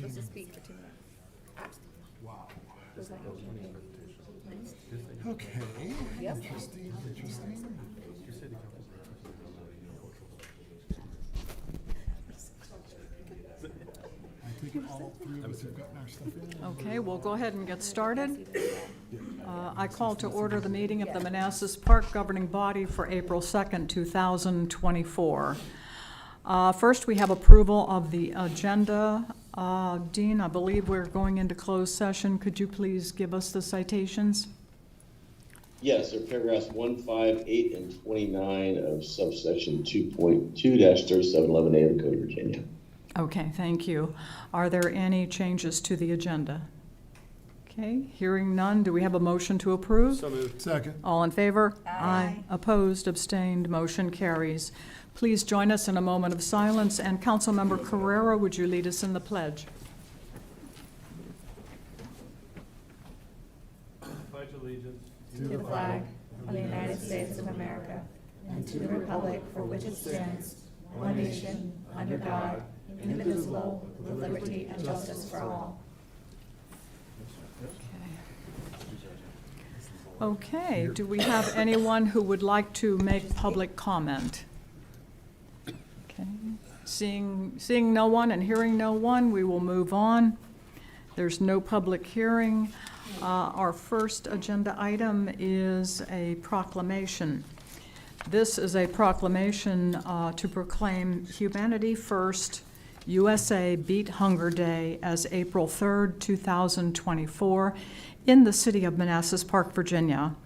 supposed to speak for 2 minutes. Wow. Was that okay? Okay. Yep. Interesting. I take it all three of us have gotten our stuff in. Okay, we'll go ahead and get started. I call to order the meeting of the Manassas Park Governing Body for April 2nd, 2024. First, we have approval of the agenda. Dean, I believe we're going into closed session. Could you please give us the citations? Yes, they're paragraphs 1, 5, 8, and 29 of subsection 2.2-3711A of the Code of Virginia. Okay, thank you. Are there any changes to the agenda? Okay, hearing none, do we have a motion to approve? So moved. Second. All in favor? Aye. Opposed, abstained, motion carries. Please join us in a moment of silence, and Councilmember Carrera, would you lead us in the pledge? Pledge allegiance To the flag of the United States of America and to the republic for which it stands, one nation, under God, indivisible, with liberty and justice for all. Okay, do we have anyone who would like to make public comment? Okay, seeing no one and hearing no one, we will move on. There's no public hearing. Our first agenda item is a proclamation. This is a proclamation to proclaim Humanity First USA Beat Hunger Day as April 3rd, 2024 in the city of Manassas Park, Virginia.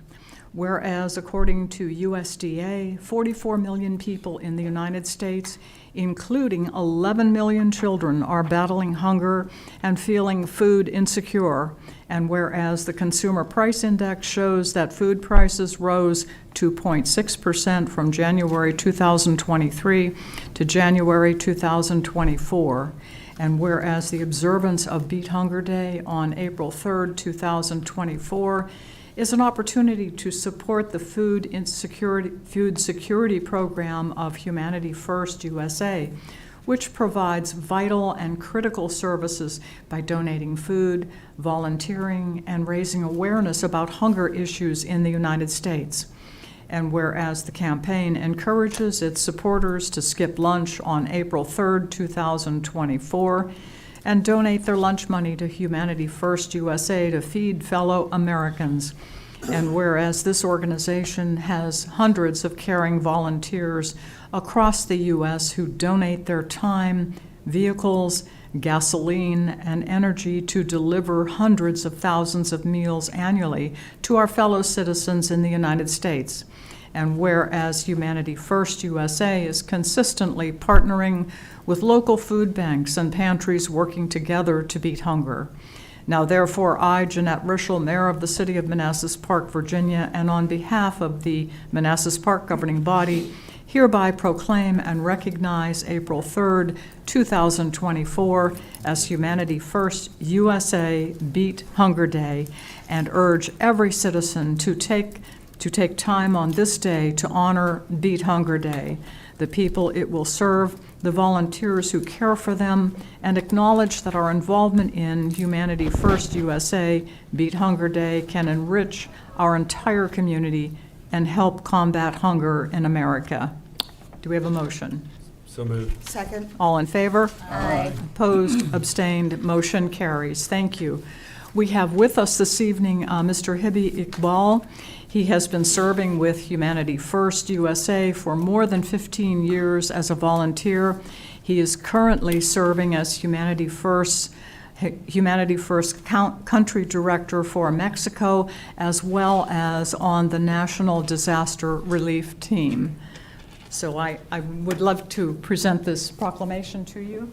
Whereas, according to USDA, 44 million people in the United States, including 11 million children, are battling hunger and feeling food insecure. And whereas the Consumer Price Index shows that food prices rose 2.6% from January 2023 to January 2024. And whereas the observance of Beat Hunger Day on April 3rd, 2024 is an opportunity to support the food security program of Humanity First USA, which provides vital and critical services by donating food, volunteering, and raising awareness about hunger issues in the United States. And whereas the campaign encourages its supporters to skip lunch on April 3rd, 2024, and donate their lunch money to Humanity First USA to feed fellow Americans. And whereas this organization has hundreds of caring volunteers across the U.S. who donate their time, vehicles, gasoline, and energy to deliver hundreds of thousands of meals annually to our fellow citizens in the United States. And whereas Humanity First USA is consistently partnering with local food banks and pantries working together to beat hunger. Now therefore, I, Jeanette Rischel, Mayor of the City of Manassas Park, Virginia, and on behalf of the Manassas Park Governing Body, hereby proclaim and recognize April 3rd, 2024 as Humanity First USA Beat Hunger Day, and urge every citizen to take time on this day to honor Beat Hunger Day, the people it will serve, the volunteers who care for them, and acknowledge that our involvement in Humanity First USA Beat Hunger Day can enrich our entire community and help combat hunger in America. Do we have a motion? So moved. Second. All in favor? Aye. Opposed, abstained, motion carries. Thank you. We have with us this evening Mr. Hibi Iqbal. He has been serving with Humanity First USA for more than 15 years as a volunteer. He is currently serving as Humanity First Country Director for Mexico, as well as on the National Disaster Relief Team. So I would love to present this proclamation to you.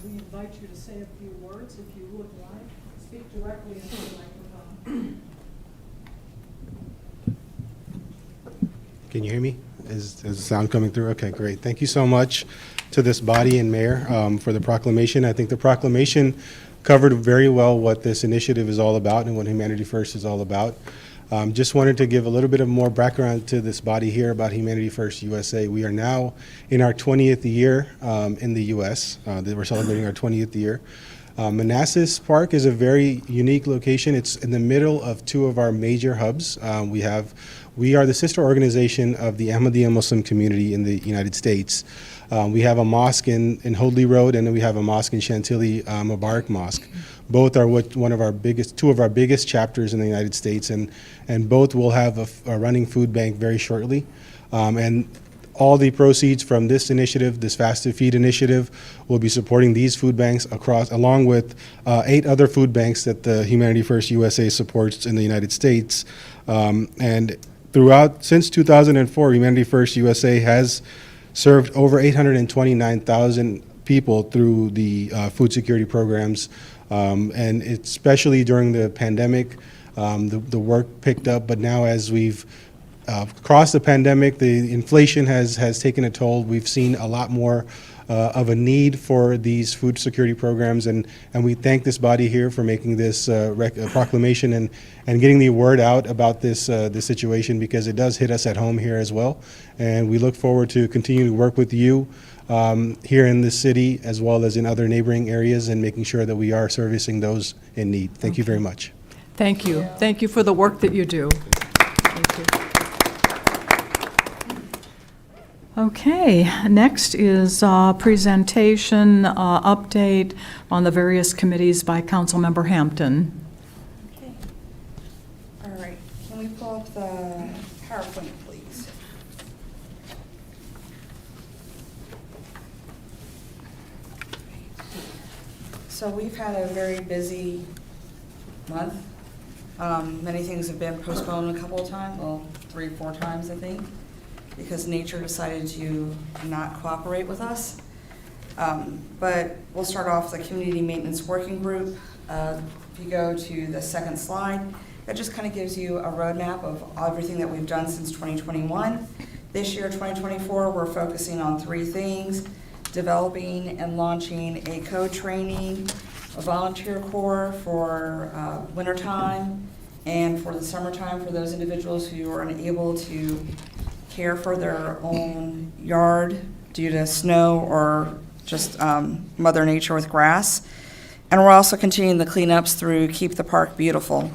We invite you to say a few words if you would like. Speak directly into the microphone. Can you hear me? Is the sound coming through? Okay, great. Thank you so much to this body and mayor for the proclamation. I think the proclamation covered very well what this initiative is all about and what Humanity First is all about. Just wanted to give a little bit of more background to this body here about Humanity First USA. We are now in our 20th year in the U.S. We're celebrating our 20th year. Manassas Park is a very unique location. It's in the middle of two of our major hubs. We are the sister organization of the Ahmadiyya Muslim community in the United States. We have a mosque in Hoadley Road, and then we have a mosque in Chantilly, Mubarak Mosque. Both are two of our biggest chapters in the United States, and both will have a running food bank very shortly. And all the proceeds from this initiative, this Fast to Feed initiative, will be supporting these food banks along with 8 other food banks that the Humanity First USA supports in the United States. And since 2004, Humanity First USA has served over 829,000 people through the food security programs. And especially during the pandemic, the work picked up, but now as we've across the pandemic, the inflation has taken a toll. We've seen a lot more of a need for these food security programs, and we thank this body here for making this proclamation and getting the word out about this situation, because it does hit us at home here as well. And we look forward to continuing to work with you here in the city as well as in other neighboring areas, and making sure that we are servicing those in need. Thank you very much. Thank you. Thank you for the work that you do. Thank you. Okay, next is presentation update on the various committees by Councilmember Hampton. Okay. All right, can we pull up the PowerPoint, please? So we've had a very busy month. Many things have been postponed a couple of times, well, 3 or 4 times, I think, because nature decided to not cooperate with us. But we'll start off the Community Maintenance Working Group. If you go to the second slide, that just kind of gives you a roadmap of everything that we've done since 2021. This year, 2024, we're focusing on 3 things: developing and launching a code training, a volunteer corps for wintertime, and for the summertime for those individuals who are unable to care for their own yard due to snow or just Mother Nature with grass. And we're also continuing the cleanups through Keep the Park Beautiful.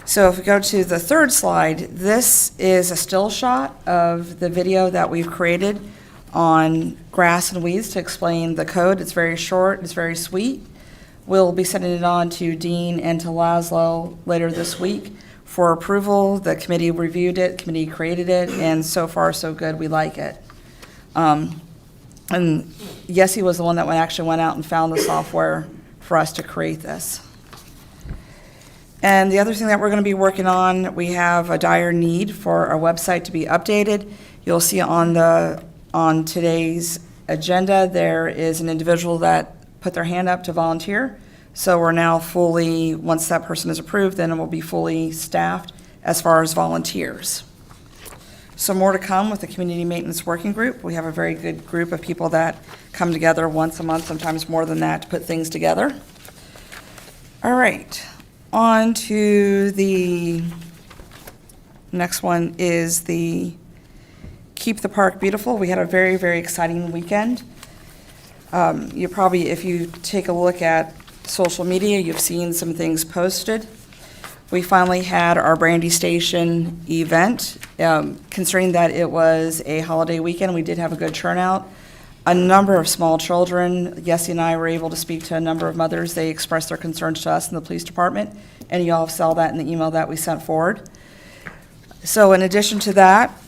So if we go to the third slide, this is a still shot of the video that we've created on grass and weeds to explain the code. It's very short, it's very sweet. We'll be sending it on to Dean and to Laszlo later this week for approval. The committee reviewed it, committee created it, and so far so good, we like it. And Yessie was the one that actually went out and found the software for us to create this. And the other thing that we're going to be working on, we have a dire need for our website to be updated. You'll see on today's agenda, there is an individual that put their hand up to volunteer. So we're now fully, once that person is approved, then it will be fully staffed as far as volunteers. So more to come with the Community Maintenance Working Group. We have a very good group of people that come together once a month, sometimes more than that, to put things together. All right, on to the next one is the Keep the Park Beautiful. We had a very, very exciting weekend. You probably, if you take a look at social media, you've seen some things posted. We finally had our Brandy Station event. Considering that it was a holiday weekend, we did have a good turnout. A number of small children, Yessie and I were able to speak to a number of mothers. They expressed their concerns to us in the police department, and you all saw that in the email that we sent forward. So in addition to that,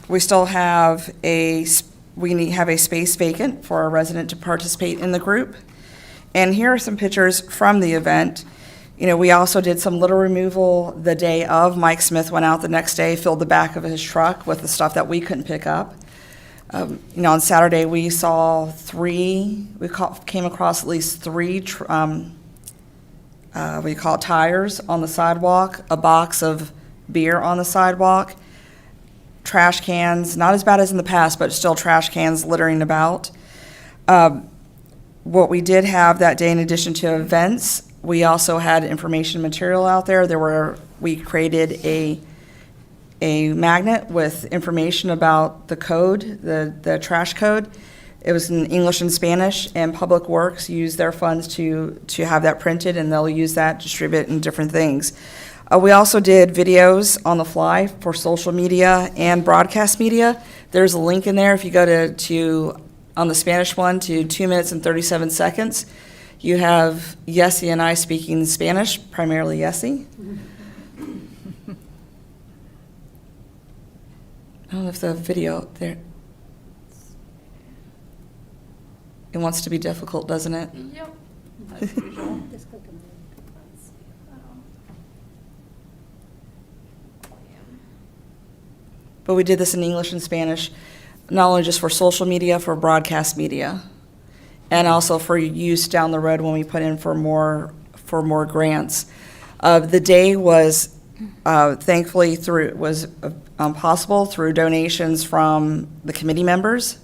we still have a space vacant for a resident to participate in the group. And here are some pictures from the event. You know, we also did some litter removal the day of. Mike Smith went out the next day, filled the back of his truck with the stuff that we couldn't pick up. On Saturday, we saw came across at least 3 tires on the sidewalk, a box of beer on the sidewalk. trash cans, not as bad as in the past, but still trash cans littering about. What we did have that day, in addition to events, we also had information material out there. We created a magnet with information about the code, the trash code. It was in English and Spanish, and Public Works used their funds to have that printed, and they'll use that, distribute in different things. We also did videos on the fly for social media and broadcast media. There's a link in there if you go to on the Spanish one to 2 minutes and 37 seconds. You have Yessie and I speaking Spanish, primarily Yessie. I don't know if the video there. It wants to be difficult, doesn't it? Yep. As usual. But we did this in English and Spanish, not only just for social media, for broadcast media, and also for use down the road when we put in for more grants. The day was thankfully possible through donations from the committee members,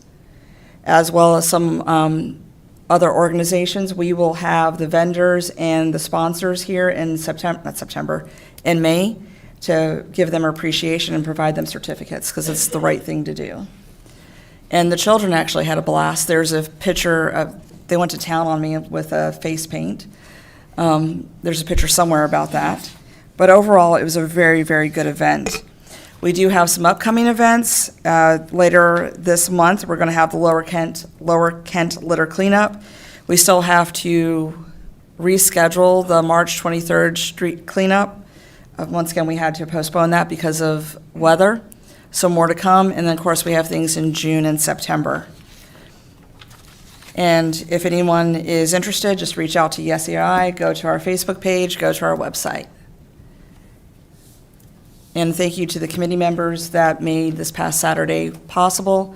as well as some other organizations. We will have the vendors and the sponsors here in in May, to give them appreciation and provide them certificates, because it's the right thing to do. And the children actually had a blast. There's a picture of, they went to town on me with a face paint. There's a picture somewhere about that. But overall, it was a very, very good event. We do have some upcoming events. Later this month, we're gonna have the Lower Kent litter cleanup. We still have to reschedule the March 23rd street cleanup. Once again, we had to postpone that because of weather, so more to come. And then, of course, we have things in June and September. And if anyone is interested, just reach out to Yessie or I, go to our Facebook page, go to our website. And thank you to the committee members that made this past Saturday possible.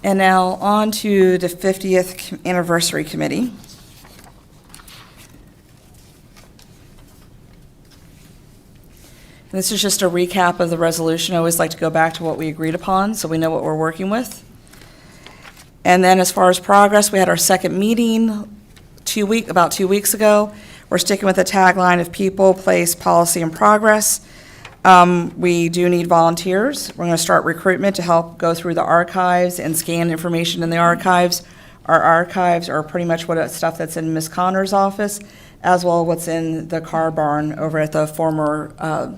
And now on to the 50th Anniversary Committee. This is just a recap of the resolution. I always like to go back to what we agreed upon so we know what we're working with. And then as far as progress, we had our second meeting about 2 weeks ago. We're sticking with the tagline of people, place, policy, and progress. We do need volunteers. We're going to start recruitment to help go through the archives and scan information in the archives. Our archives are pretty much stuff that's in Ms. Connor's office, as well as what's in the car barn over at the former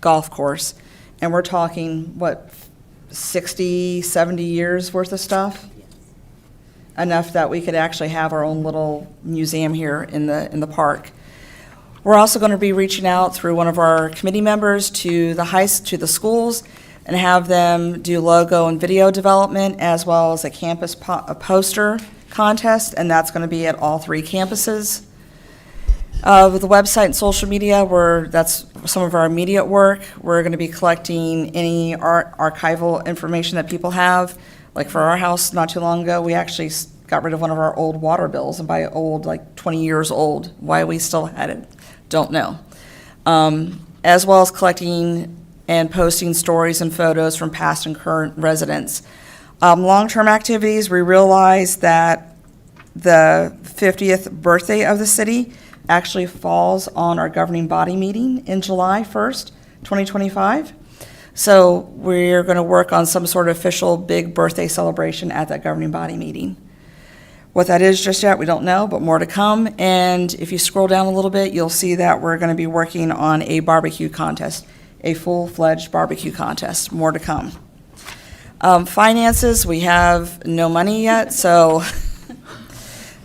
golf course. And we're talking, 60, 70 years worth of stuff? Enough that we could actually have our own little museum here in the park. We're also going to be reaching out through one of our committee members to the schools and have them do logo and video development, as well as a campus poster contest, and that's going to be at all 3 campuses. With the website and social media, that's some of our immediate work. We're going to be collecting any archival information that people have. Like for our house, not too long ago, we actually got rid of one of our old water bills, and by old, like 20 years old. Why we still had it, don't know. As well as collecting and posting stories and photos from past and current residents. Long-term activities, we realize that the 50th birthday of the city actually falls on our governing body meeting in July 1st, 2025. So we're going to work on some sort of official big birthday celebration at that governing body meeting. What that is just yet, we don't know, but more to come. And if you scroll down a little bit, you'll see that we're going to be working on a barbecue contest, a full-fledged barbecue contest. More to come. Finances, we have no money yet, so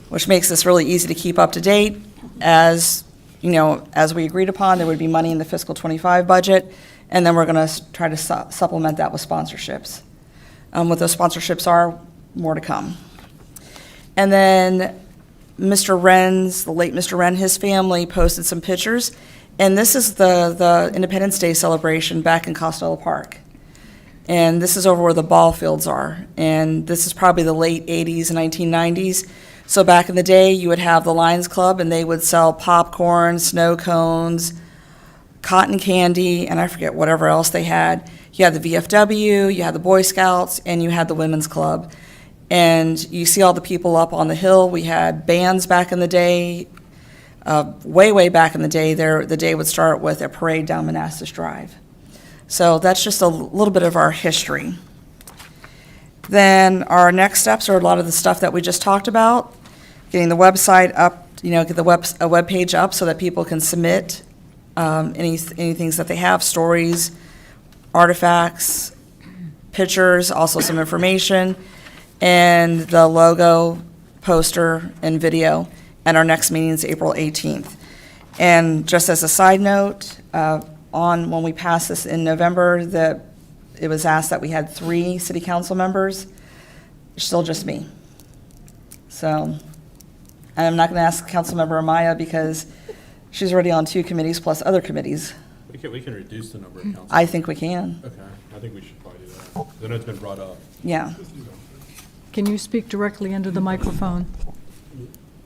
which makes this really easy to keep up to date. As you know, as we agreed upon, there would be money in the fiscal 25 budget, and then we're going to try to supplement that with sponsorships. What those sponsorships are, more to come. And then Mr. Wren's, the late Mr. Wren, his family posted some pictures, and this is the Independence Day celebration back in Costello Park. And this is over where the ball fields are, and this is probably the late 80s and 1990s. So back in the day, you would have the Lions Club, and they would sell popcorn, snow cones, cotton candy, and I forget whatever else they had. You had the VFW, you had the Boy Scouts, and you had the Women's Club. And you see all the people up on the hill. We had bands back in the day. Way back in the day, the day would start with a parade down Manassas Drive. So that's just a little bit of our history. Then our next steps are a lot of the stuff that we just talked about, getting the website up, get a web page up so that people can submit any things that they have, stories, artifacts, pictures, also some information, and the logo, poster, and video. And our next meeting is April 18th. And just as a side note, when we passed this in November, it was asked that we had 3 city council members. Still just me. So, and I'm not going to ask Councilmember Amaya because she's already on 2 committees plus other committees. We can reduce the number of council. I think we can. Okay, I think we should probably do that. 'Cause I know it's been brought up. Yeah. Can you speak directly into the microphone?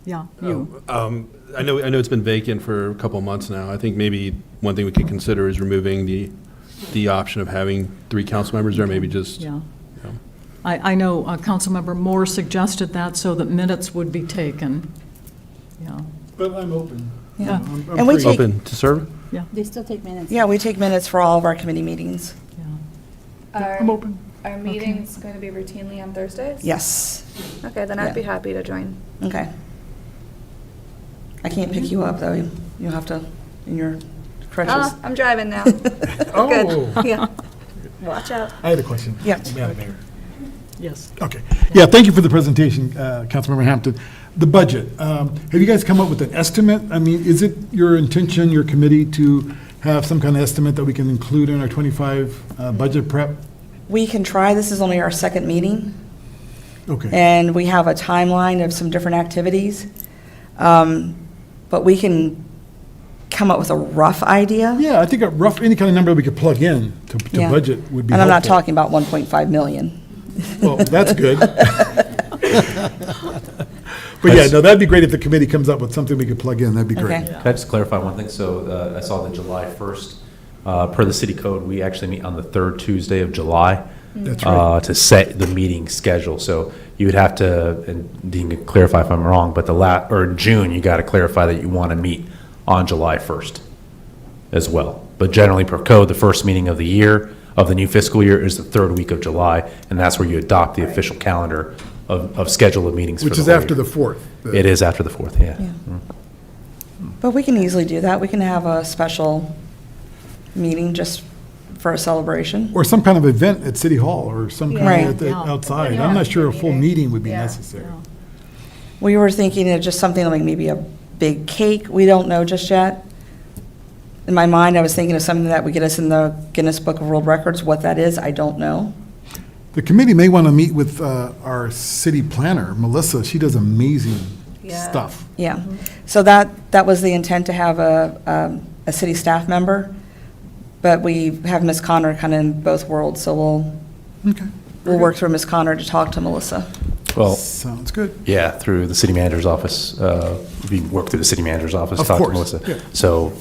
Yeah, you. I know it's been vacant for a couple of months now. I think maybe one thing we could consider is removing the option of having 3 council members there, maybe just. Yeah. Yeah. I know Councilmember Moore suggested that so that minutes would be taken. Yeah. But I'm open. Yeah. I'm And we free. take- Open to serve? They still take minutes. Yeah, we take minutes for all of our committee meetings. Yeah. I'm open. Are meetings going to be routinely on Thursdays? Yes. Okay, then Yeah. I'd be happy to join. Okay. I can't pick you up, though. You'll have to, in your crutches. I'm driving now. Oh. Good. Yeah. Watch out. I had a question. Yeah. Madam Mayor. Yes. Okay. Yeah, thank you for the presentation, Councilmember Hampton. The budget, have you guys come up with an estimate? I mean, is it your intention, your committee, to have some kind of estimate that we can include in our 25 budget prep? We can try. This is only our second meeting, Okay. and we have a timeline of some different activities. But we can come up with a rough idea. Yeah, I think a rough, any kind of number we could plug in to Yeah. budget would be helpful. And I'm not talking about 1.5 million. Well, that's good. But yeah, no, that'd be great if the committee comes up with something we could plug in. That'd be great. Okay. Can I just clarify one thing? So I saw that July 1st, per the city code, we actually meet on the 3rd Tuesday of July. That's right. To set the meeting schedule. So you would have to, and Dean can clarify if I'm wrong, but or in June, you got to clarify that you want to meet on July 1st as well. But generally per code, the first meeting of the year, of the new fiscal year, is the 3rd week of July, and that's where you adopt the official calendar of schedule of meetings for Which the is whole after year. the 4th. It is after the 4th, yeah. Yeah. But we can easily do that. We can have a special meeting just for a celebration. Or some kind of event at City Hall or some Right. kind of Yeah. outside. Yeah. I'm not sure a full meeting would be Yeah. necessary. We were thinking of just something like maybe a big cake. We don't know just yet. In my mind, I was thinking of something that would get us in the Guinness Book of World Records. What that is, I don't know. The committee may want to meet with our city planner, Melissa. She does amazing Yeah. stuff. Yeah. So that was the intent, to have a city staff member. But we have Ms. Connor kind of in both worlds, so Okay. we'll work through Ms. Connor to talk to Melissa. Well, Sounds good. yeah, through the city manager's office. We work through the city manager's office, Of talk to course, Melissa. yeah. So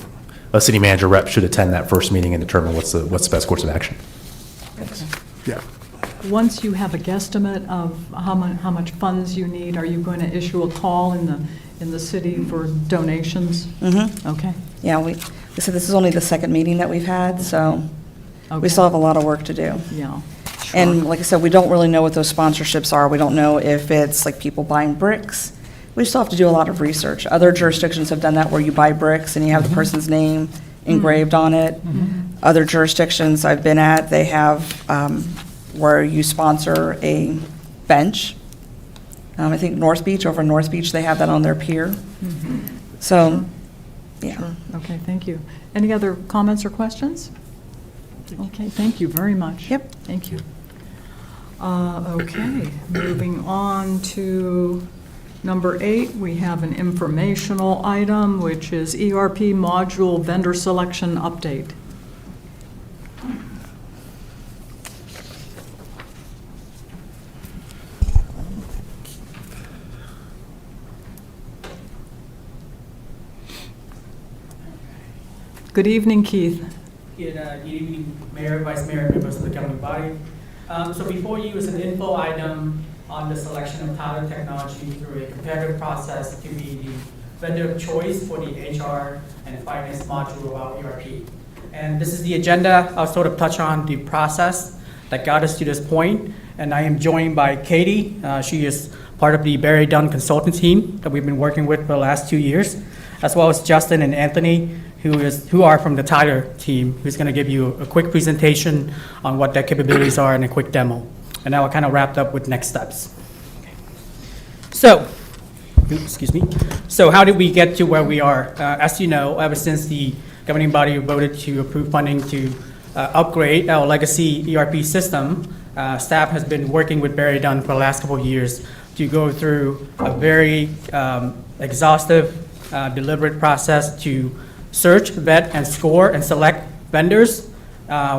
a city manager rep should attend that first meeting and determine what's the best course of action. Yeah. Once you have a guesstimate of how much funds you need, are you going to issue a call in the city for donations? Mm-hmm. Okay. Yeah, we said this is only the second meeting that we've had, so we Okay. still have a lot of work to do. Yeah. And like I said, we don't really know what those sponsorships are. We don't know if it's like people buying bricks. We still have to do a lot of research. Other jurisdictions have done that where you buy bricks and you have the person's name engraved on it. Other jurisdictions I've been at, they have where you sponsor a bench. I think North Beach, over in North Beach, they have that on their pier. So, yeah. Okay, thank you. Any other comments or questions? Okay, thank you very much. Yep. Thank you. Okay, moving on to number 8, we have an informational item, which is ERP module vendor selection update. Good evening, Keith. Good evening, Mayor, Vice Mayor, and members of the governing body. So before you is an info item on the selection of Tyler Technology through a competitive process to be the vendor of choice for the HR and finance module of our ERP. And this is the agenda. I'll sort of touch on the process that got us to this point. And I am joined by Katie. She is part of the Barry Dunn consultant team that we've been working with for the last 2 years, as well as Justin and Anthony, who are from the Tyler team, who's going to give you a quick presentation on what their capabilities are and a quick demo. And now we're kind of wrapped up with next steps. Okay. So, excuse me. So how did we get to where we are? As you know, ever since the governing body voted to approve funding to upgrade our legacy ERP system, staff has been working with Barry Dunn for the last couple of years to go through a very exhaustive, deliberate process to search, vet, and score and select vendors.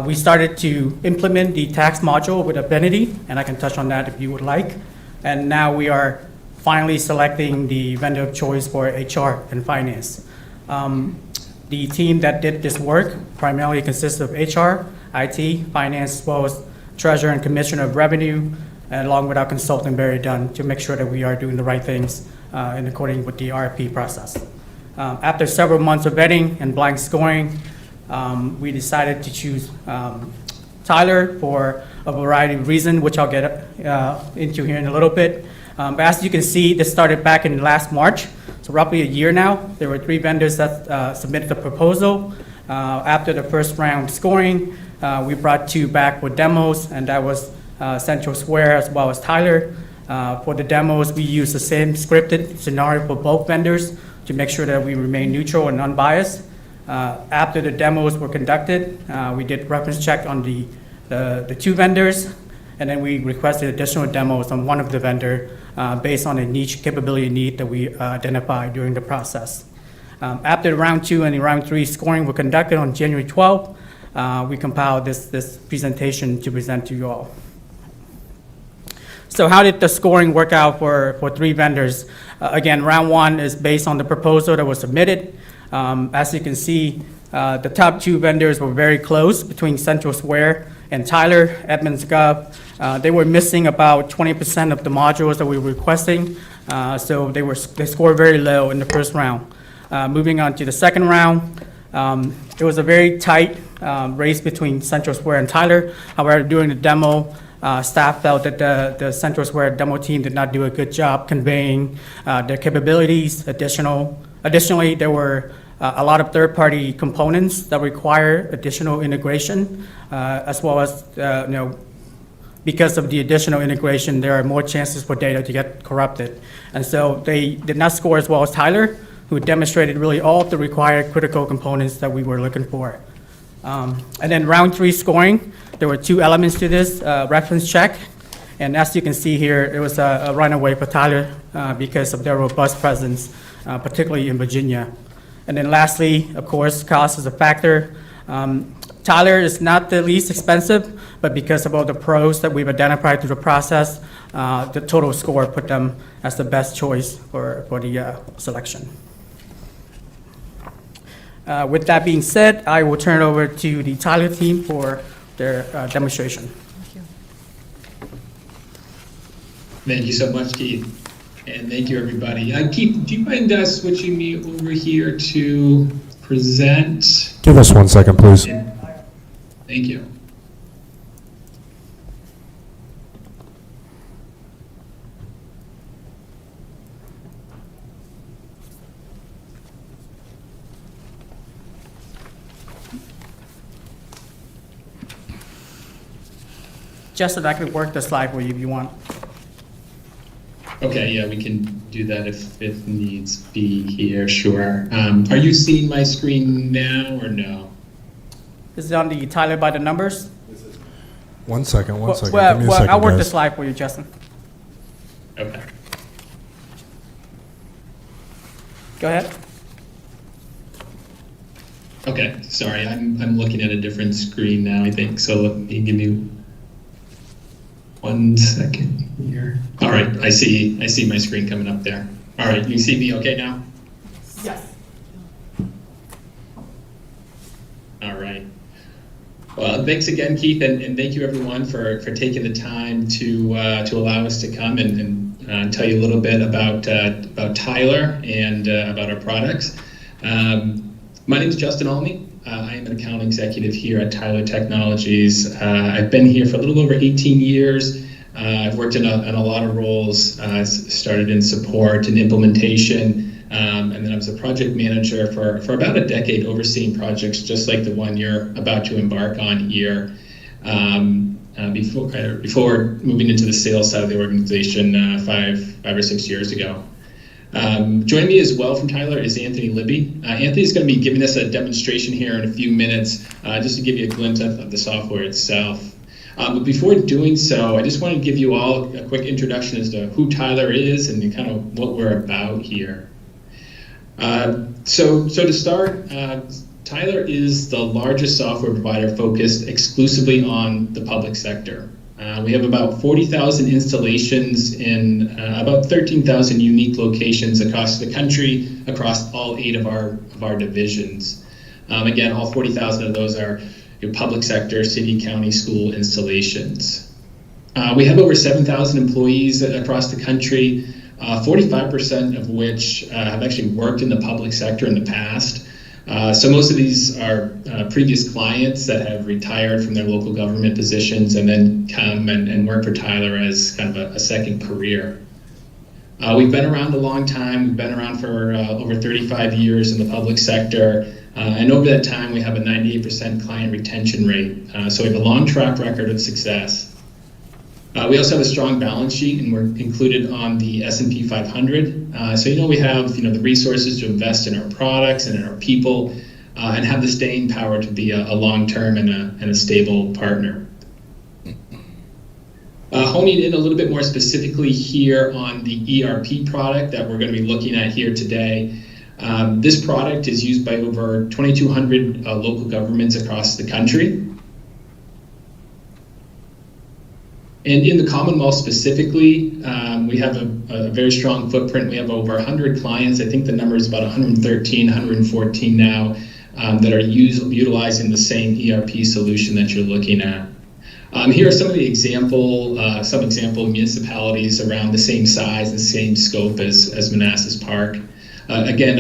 We started to implement the tax module with Affinity, and I can touch on that if you would like. And now we are finally selecting the vendor of choice for HR and finance. The team that did this work primarily consists of HR, IT, finance, as well as treasurer and commissioner of revenue, and along with our consultant Barry Dunn, to make sure that we are doing the right things in accordance with the RFP process. After several months of vetting and blind scoring, we decided to choose Tyler for a variety of reasons, which I'll get into here in a little bit. But as you can see, this started back in last March, so roughly a year now. There were 3 vendors that submitted the proposal. After the first round scoring, we brought 2 back with demos, and that was Central Square as well as Tyler. For the demos, we used the same scripted scenario for both vendors to make sure that we remain neutral and unbiased. After the demos were conducted, we did reference check on the 2 vendors, and then we requested additional demos on one of the vendor based on a niche capability need that we identified during the process. After round 2 and round 3 scoring were conducted on January 12th, we compiled this presentation to present to you all. So how did the scoring work out for 3 vendors? Again, round 1 is based on the proposal that was submitted. As you can see, the top 2 vendors were very close between Central Square and Tyler, Edmonds Gov. They were missing about 20% of the modules that we were requesting, so they scored very low in the first round. Moving on to the second round, it was a very tight race between Central Square and Tyler. However, during the demo, staff felt that the Central Square demo team did not do a good job conveying their capabilities. Additionally, there were a lot of third-party components that require additional integration, as well as, because of the additional integration, there are more chances for data to get corrupted. And so they did not score as well as Tyler, who demonstrated really all of the required critical components that we were looking for. And then round 3 scoring, there were 2 elements to this, reference check. And as you can see here, it was a runaway for Tyler because of their robust presence, particularly in Virginia. And then lastly, of course, cost is a factor. Tyler is not the least expensive, but because of all the pros that we've identified through the process, the total score put them as the best choice for the selection. With that being said, I will turn it over to the Tyler team for their demonstration. Thank you so much, Keith. And thank you, everybody. Keith, do you mind switching me over here to present? Give us 1 second, please. Thank you. Justin, I can work the slide for you if you want. Okay, yeah, we can do that if it needs be here, sure. Are you seeing my screen now or no? Is it on the Tyler by the numbers? 1 second, one second. Well, Give me a second, I'll work the guys. slide for you, Justin. Okay. Go ahead. Okay, sorry, I'm looking at a different screen now, I think, so let me give me 1 second here. All right, I see my screen coming up there. All right, you see me okay now? Yes. All right. Well, thanks again, Keith, and thank you everyone for taking the time to allow us to come and tell you a little bit about Tyler and about our products. My name is Justin Almy. I am an account executive here at Tyler Technologies. I've been here for a little over 18 years. I've worked in a lot of roles. Started in support and implementation. And then I was a project manager for about a decade, overseeing projects just like the one you're about to embark on here. Before moving into the sales side of the organization 5 or 6 years ago. Joining me as well from Tyler is Anthony Libby. Anthony is going to be giving us a demonstration here in a few minutes, just to give you a glimpse of the software itself. But before doing so, I just want to give you all a quick introduction as to who Tyler is and kind of what we're about here. So to start, Tyler is the largest software provider focused exclusively on the public sector. We have about 40,000 installations in about 13,000 unique locations across the country, across all 8 of our divisions. Again, all 40,000 of those are public sector, city, county, school installations. We have over 7,000 employees across the country, 45% of which have actually worked in the public sector in the past. So most of these are previous clients that have retired from their local government positions and then come and work for Tyler as kind of a second career. We've been around a long time. We've been around for over 35 years in the public sector. And over that time, we have a 98% client retention rate. So we have a long track record of success. We also have a strong balance sheet, and we're included on the S&P 500. So we have the resources to invest in our products and in our people, and have the staying power to be a long-term and a stable partner. Honing in a little bit more specifically here on the ERP product that we're going to be looking at here today. This product is used by over 2,200 local governments across the country. And in the Commonwealth specifically, we have a very strong footprint. We have over 100 clients. I think the number is about 113, 114 now, that are utilizing the same ERP solution that you're looking at. Here are some of the example municipalities around the same size and same scope as Manassas Park. Again,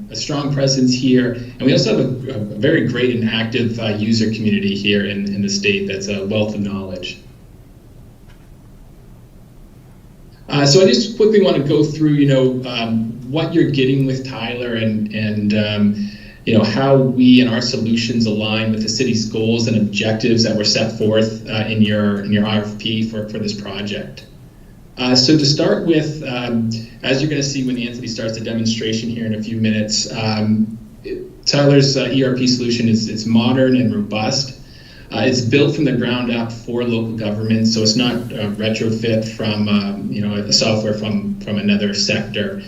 a strong presence here, and we also have a very great and active user community here in the state that's a wealth of knowledge. So I just quickly want to go through, what you're getting with Tyler and how we and our solutions align with the city's goals and objectives that were set forth in your RFP for this project. So to start with, as you're going to see when Anthony starts the demonstration here in a few minutes, Tyler's ERP solution is modern and robust. It's built from the ground up for local governments, so it's not a retrofit from a software from another sector.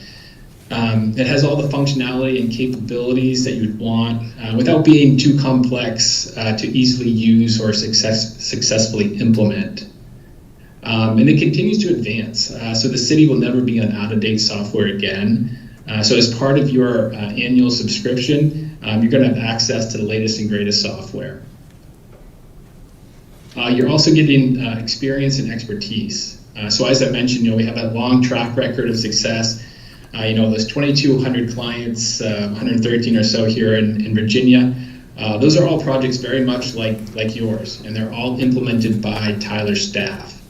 It has all the functionality and capabilities that you would want without being too complex to easily use or successfully implement. And it continues to advance, so the city will never be on out-of-date software again. So as part of your annual subscription, you're going to have access to the latest and greatest software. You're also getting experience and expertise. So as I mentioned, we have a long track record of success. Those 2,200 clients, 113 or so here in Virginia, those are all projects very much like yours, and they're all implemented by Tyler staff.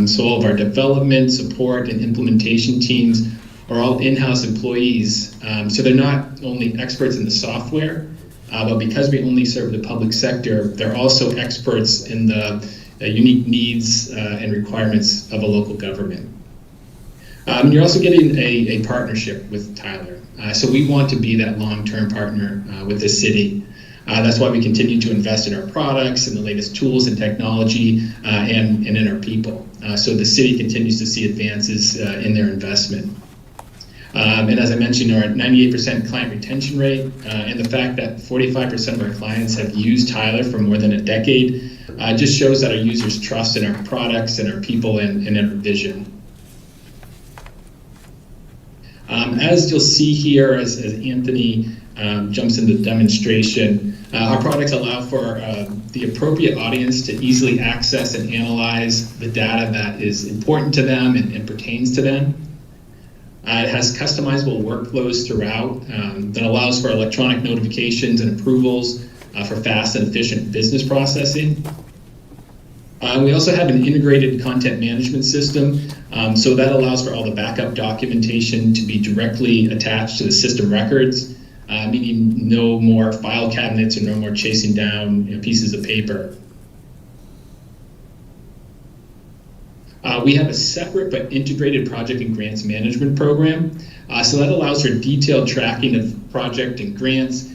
So all of our development, support, and implementation teams are all in-house employees. So they're not only experts in the software, but because we only serve the public sector, they're also experts in the unique needs and requirements of a local government. You're also getting a partnership with Tyler. So we want to be that long-term partner with the city. That's why we continue to invest in our products and the latest tools and technology and in our people. So the city continues to see advances in their investment. And as I mentioned, our 98% client retention rate and the fact that 45% of our clients have used Tyler for more than a decade just shows that our users trust in our products and our people and our vision. As you'll see here, as Anthony jumps into the demonstration. Our products allow for the appropriate audience to easily access and analyze the data that is important to them and pertains to them. It has customizable workflows throughout that allows for electronic notifications and approvals for fast and efficient business processing. We also have an integrated content management system, so that allows for all the backup documentation to be directly attached to the system records, meaning no more file cabinets or no more chasing down pieces of paper. We have a separate but integrated project and grants management program, so that allows for detailed tracking of project and grants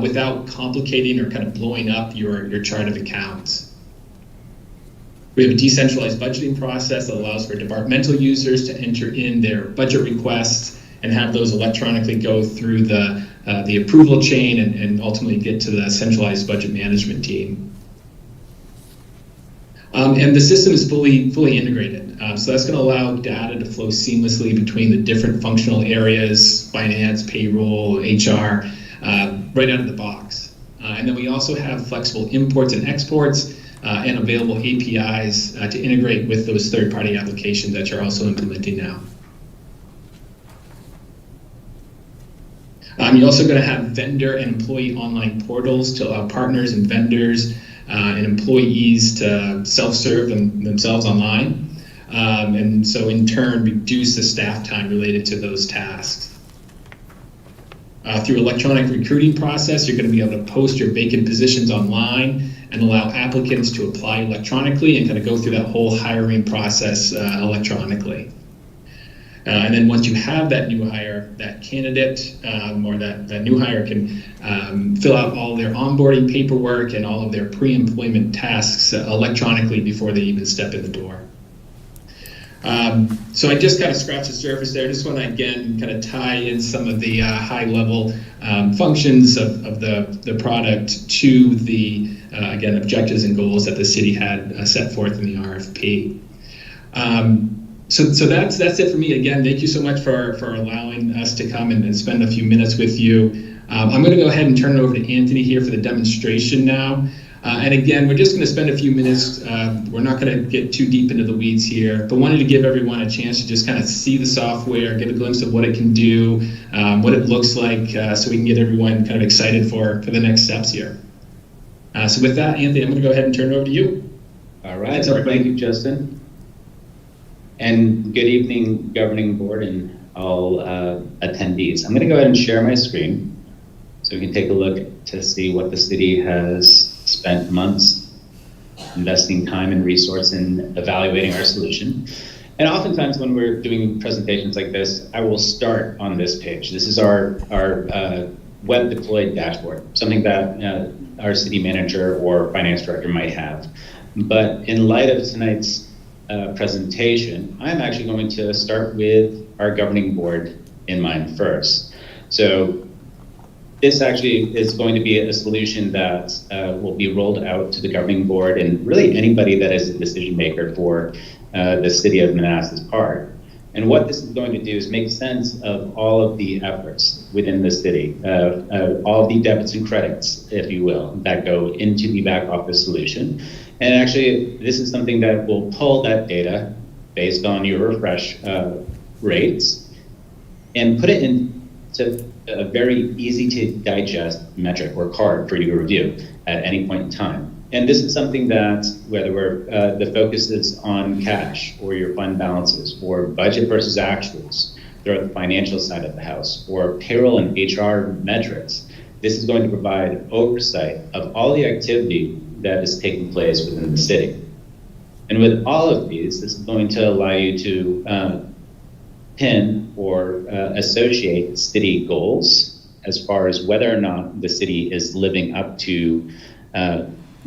without complicating or kind of blowing up your chart of accounts. We have a decentralized budgeting process that allows for departmental users to enter in their budget requests and have those electronically go through the approval chain and ultimately get to the centralized budget management team. And the system is fully integrated. So that's going to allow data to flow seamlessly between the different functional areas, finance, payroll, HR, right out of the box. And then we also have flexible imports and exports and available APIs to integrate with those third-party applications that you're also implementing now. You're also going to have vendor and employee online portals to allow partners and vendors and employees to self-serve themselves online. And so in turn, reduce the staff time related to those tasks. Through electronic recruiting process, you're going to be able to post your vacant positions online and allow applicants to apply electronically and kind of go through that whole hiring process electronically. And then once you have that new hire, that candidate or that new hire can fill out all their onboarding paperwork and all of their pre-employment tasks electronically before they even step in the door. So I just kind of scratched the surface there. I just want to, again, kind of tie in some of the high-level functions of the product to the, again, objectives and goals that the city had set forth in the RFP. So that's it for me. Again, thank you so much for allowing us to come and spend a few minutes with you. I'm going to go ahead and turn it over to Anthony here for the demonstration now. And again, we're just going to spend a few minutes. We're not going to get too deep into the weeds here, but wanted to give everyone a chance to just kind of see the software, get a glimpse of what it can do, what it looks like, so we can get everyone kind of excited for the next steps here. So with that, Anthony, I'm going to go ahead and turn it over to you. All right. Thank you, Justin. And good evening, governing board and all attendees. I'm going to go ahead and share my screen so we can take a look to see what the city has spent months investing time and resource in evaluating our solution. And oftentimes when we're doing presentations like this, I will start on this page. This is our web deployed dashboard, something that our city manager or finance director might have. But in light of tonight's presentation, I'm actually going to start with our governing board in mind first. So this actually is going to be a solution that will be rolled out to the governing board and really anybody that is a decision maker for the city of Manassas part. And what this is going to do is make sense of all of the efforts within the city, all the debits and credits, if you will, that go into the back office solution. And actually, this is something that will pull that data based on your refresh rates and put it into a very easy to digest metric or card for you to review at any point in time. And this is something that, whether the focus is on cash or your fund balances or budget versus actuals throughout the financial side of the house or payroll and HR metrics, this is going to provide oversight of all the activity that is taking place within the city. And with all of these, this is going to allow you to pin or associate city goals as far as whether or not the city is living up to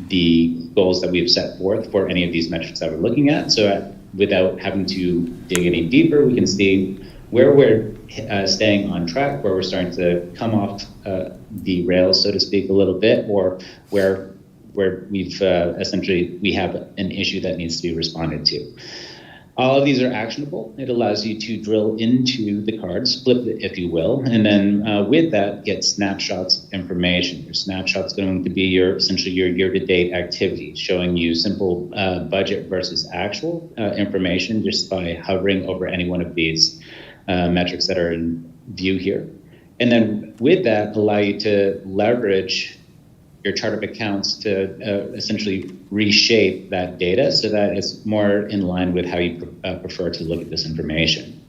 the goals that we've set forth for any of these metrics that we're looking at. So without having to dig any deeper, we can see where we're staying on track, where we're starting to come off the rails, so to speak, a little bit, or where we've essentially we have an issue that needs to be responded to. All of these are actionable. It allows you to drill into the cards, flip it, if you will, and then with that, get snapshots of information. Your snapshot's going to be essentially your year-to-date activity, showing you simple budget versus actual information just by hovering over any one of these metrics that are in view here. And then with that, allow you to leverage your chart of accounts to essentially reshape that data so that it's more in line with how you prefer to look at this information.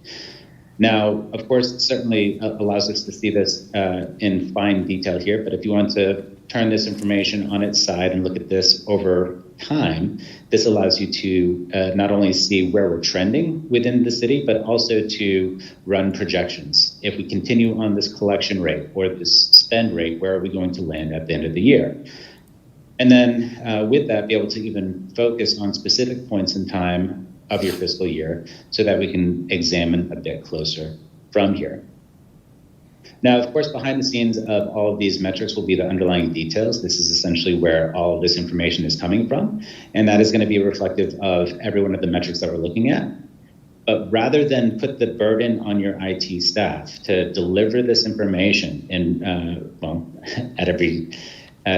Now, of course, it certainly allows us to see this in fine detail here, but if you want to turn this information on its side and look at this over time, this allows you to not only see where we're trending within the city, but also to run projections. If we continue on this collection rate or this spend rate, where are we going to land at the end of the year? And then with that, be able to even focus on specific points in time of your fiscal year so that we can examine a bit closer from here. Now, of course, behind the scenes of all of these metrics will be the underlying details. This is essentially where all of this information is coming from, and that is going to be reflective of every one of the metrics that we're looking at. But rather than put the burden on your IT staff to deliver this information in, at every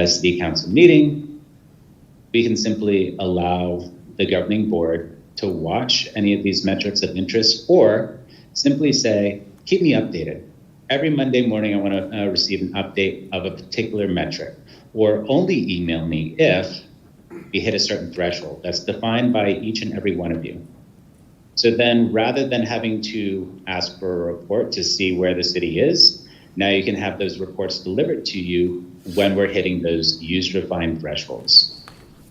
city council meeting, we can simply allow the governing board to watch any of these metrics of interest, or simply say, keep me updated. Every Monday morning, I want to receive an update of a particular metric, or only email me if we hit a certain threshold that's defined by each and every one of you. So then, rather than having to ask for a report to see where the city is, now you can have those reports delivered to you when we're hitting those user-defined thresholds,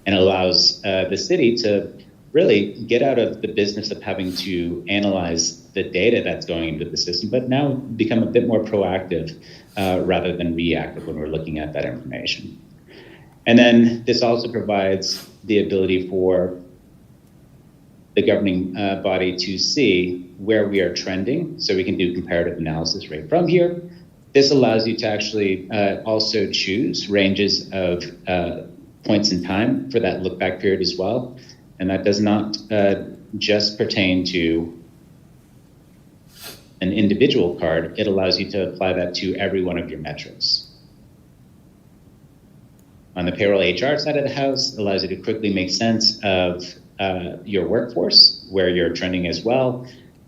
and allows the city to really get out of the business of having to analyze the data that's going into the system, but now become a bit more proactive rather than reactive when we're looking at that information. And then this also provides the ability for the governing body to see where we are trending, so we can do comparative analysis right from here. This allows you to actually also choose ranges of points in time for that look back period as well. And that does not just pertain to an individual card. It allows you to apply that to every one of your metrics. On the payroll HR side of the house, it allows you to quickly make sense of your workforce, where you're trending as well,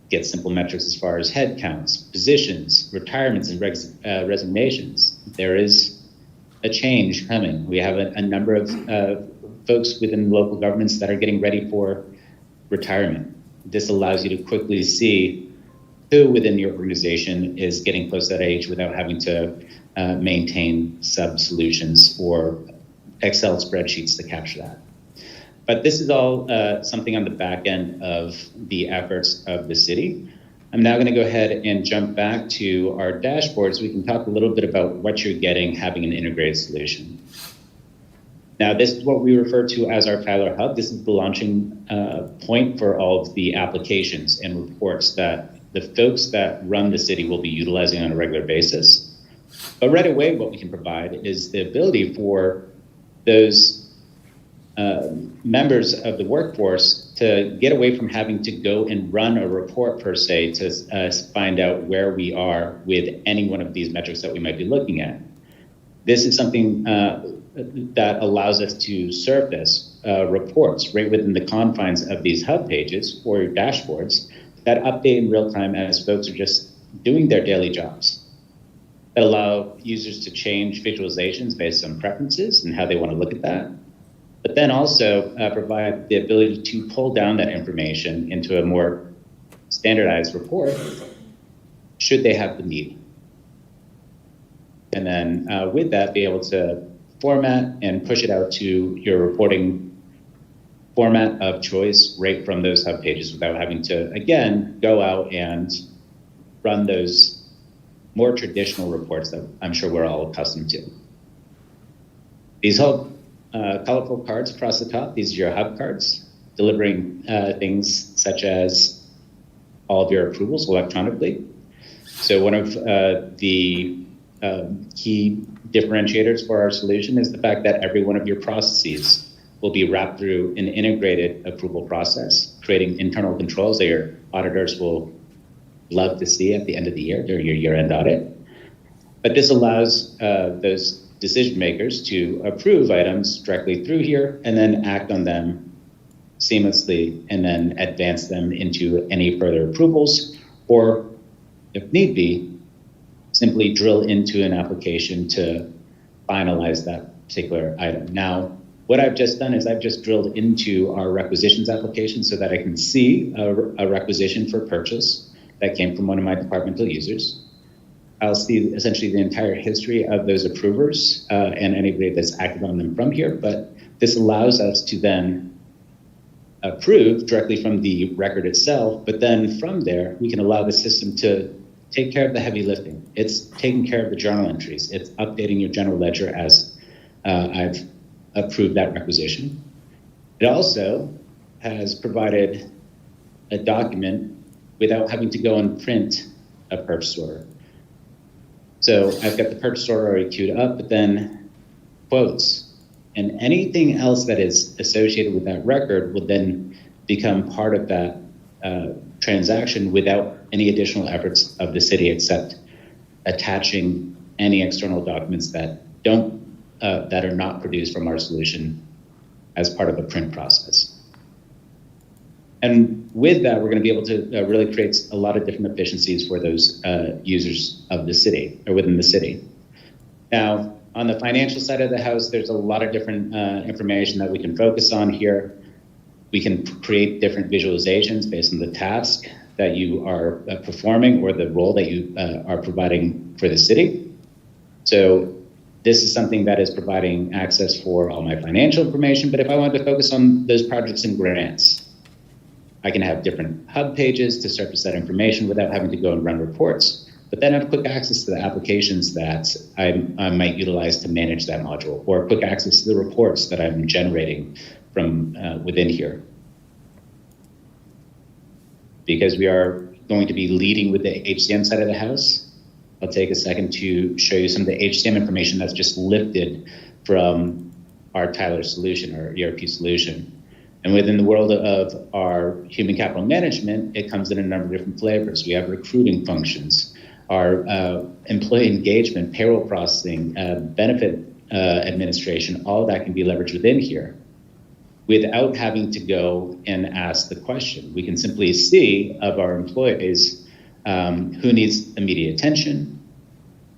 get simple metrics as far as head counts, positions, retirements, and resignations. There is a change coming. We have a number of folks within local governments that are getting ready for retirement. This allows you to quickly see who within your organization is getting close to that age without having to maintain sub-solutions or Excel spreadsheets to capture that. But this is all something on the back end of the efforts of the city. I'm now going to go ahead and jump back to our dashboard so we can talk a little bit about what you're getting having an integrated solution. Now, this is what we refer to as our Tyler Hub. This is the launching point for all of the applications and reports that the folks that run the city will be utilizing on a regular basis. But right away, what we can provide is the ability for those members of the workforce to get away from having to go and run a report per se to find out where we are with any one of these metrics that we might be looking at. This is something that allows us to surface reports right within the confines of these hub pages or dashboards that update in real time as folks are just doing their daily jobs, that allow users to change visualizations based on preferences and how they want to look at that, but then also provide the ability to pull down that information into a more standardized report should they have the need. And then with that, be able to format and push it out to your reporting format of choice right from those hub pages without having to, again, go out and run those more traditional reports that I'm sure we're all accustomed to. These colorful cards across the top, these are your hub cards, delivering things such as all of your approvals electronically. So one of the key differentiators for our solution is the fact that every one of your processes will be wrapped through an integrated approval process, creating internal controls that your auditors will love to see at the end of the year during your year-end audit. But this allows those decision makers to approve items directly through here and then act on them seamlessly and then advance them into any further approvals, or if need be, simply drill into an application to finalize that particular item. Now, what I've just done is I've just drilled into our requisitions application so that I can see a requisition for purchase that came from one of my departmental users. I'll see essentially the entire history of those approvers and anybody that's acted on them from here, but this allows us to then approve directly from the record itself, but then from there, we can allow the system to take care of the heavy lifting. It's taking care of the journal entries. It's updating your general ledger as I've approved that requisition. It also has provided a document without having to go and print a purchase order. So I've got the purchase order already queued up, but then quotes and anything else that is associated with that record will then become part of that transaction without any additional efforts of the city except attaching any external documents that that are not produced from our solution as part of the print process. And with that, we're going to be able to really create a lot of different efficiencies for those users of the city or within the city. Now, on the financial side of the house, there's a lot of different information that we can focus on here. We can create different visualizations based on the task that you are performing or the role that you are providing for the city. So this is something that is providing access for all my financial information, but if I want to focus on those projects and grants, I can have different hub pages to surface that information without having to go and run reports, but then have quick access to the applications that I might utilize to manage that module, or quick access to the reports that I'm generating from within here. Because we are going to be leading with the HCM side of the house, I'll take a second to show you some of the HCM information that's just lifted from our Tyler solution, our ERP solution. And within the world of our human capital management, it comes in a number of different flavors. We have recruiting functions, our employee engagement, payroll processing, benefit administration, all that can be leveraged within here without having to go and ask the question. We can simply see of our employees who needs immediate attention.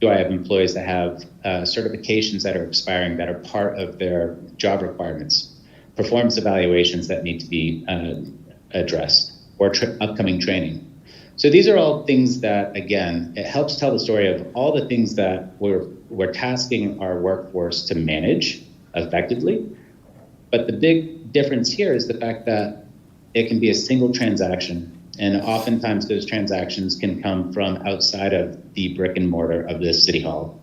Do I have employees that have certifications that are expiring that are part of their job requirements? Performance evaluations that need to be addressed, or upcoming training. So these are all things that, again, it helps tell the story of all the things that we're tasking our workforce to manage effectively. But the big difference here is the fact that it can be a single transaction, and oftentimes those transactions can come from outside of the brick and mortar of the city hall.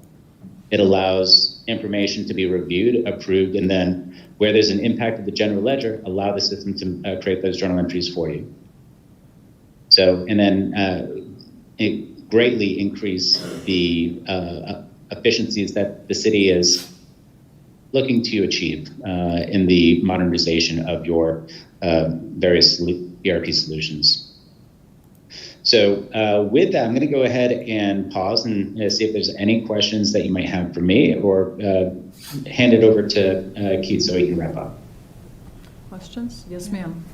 It allows information to be reviewed, approved, and then where there's an impact of the general ledger, allow the system to create those journal entries for you. So, and then it greatly increase the efficiencies that the city is looking to achieve in the modernization of your various ERP solutions. So with that, I'm going to go ahead and pause and see if there's any questions that you might have for me, or hand it over to Keith so he can wrap up. Questions? Yes, ma'am.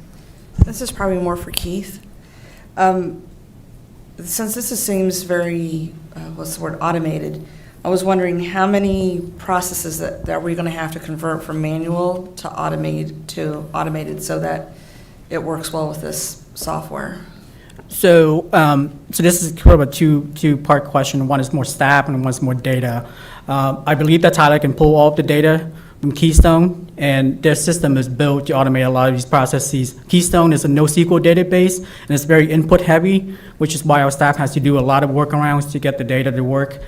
This is probably more for Keith. Since seems very, what's the word, automated, I was wondering how many processes that we're going to have to convert from manual to automated so that it works well with this software. So, so this is sort of a two-part question. One is more staff and one is more data. I believe that Tyler can pull all of the data from Keystone, and their system is built to automate a lot of these processes. Keystone is a NoSQL database, and it's very input-heavy, which is why our staff has to do a lot of workarounds to get the data to work.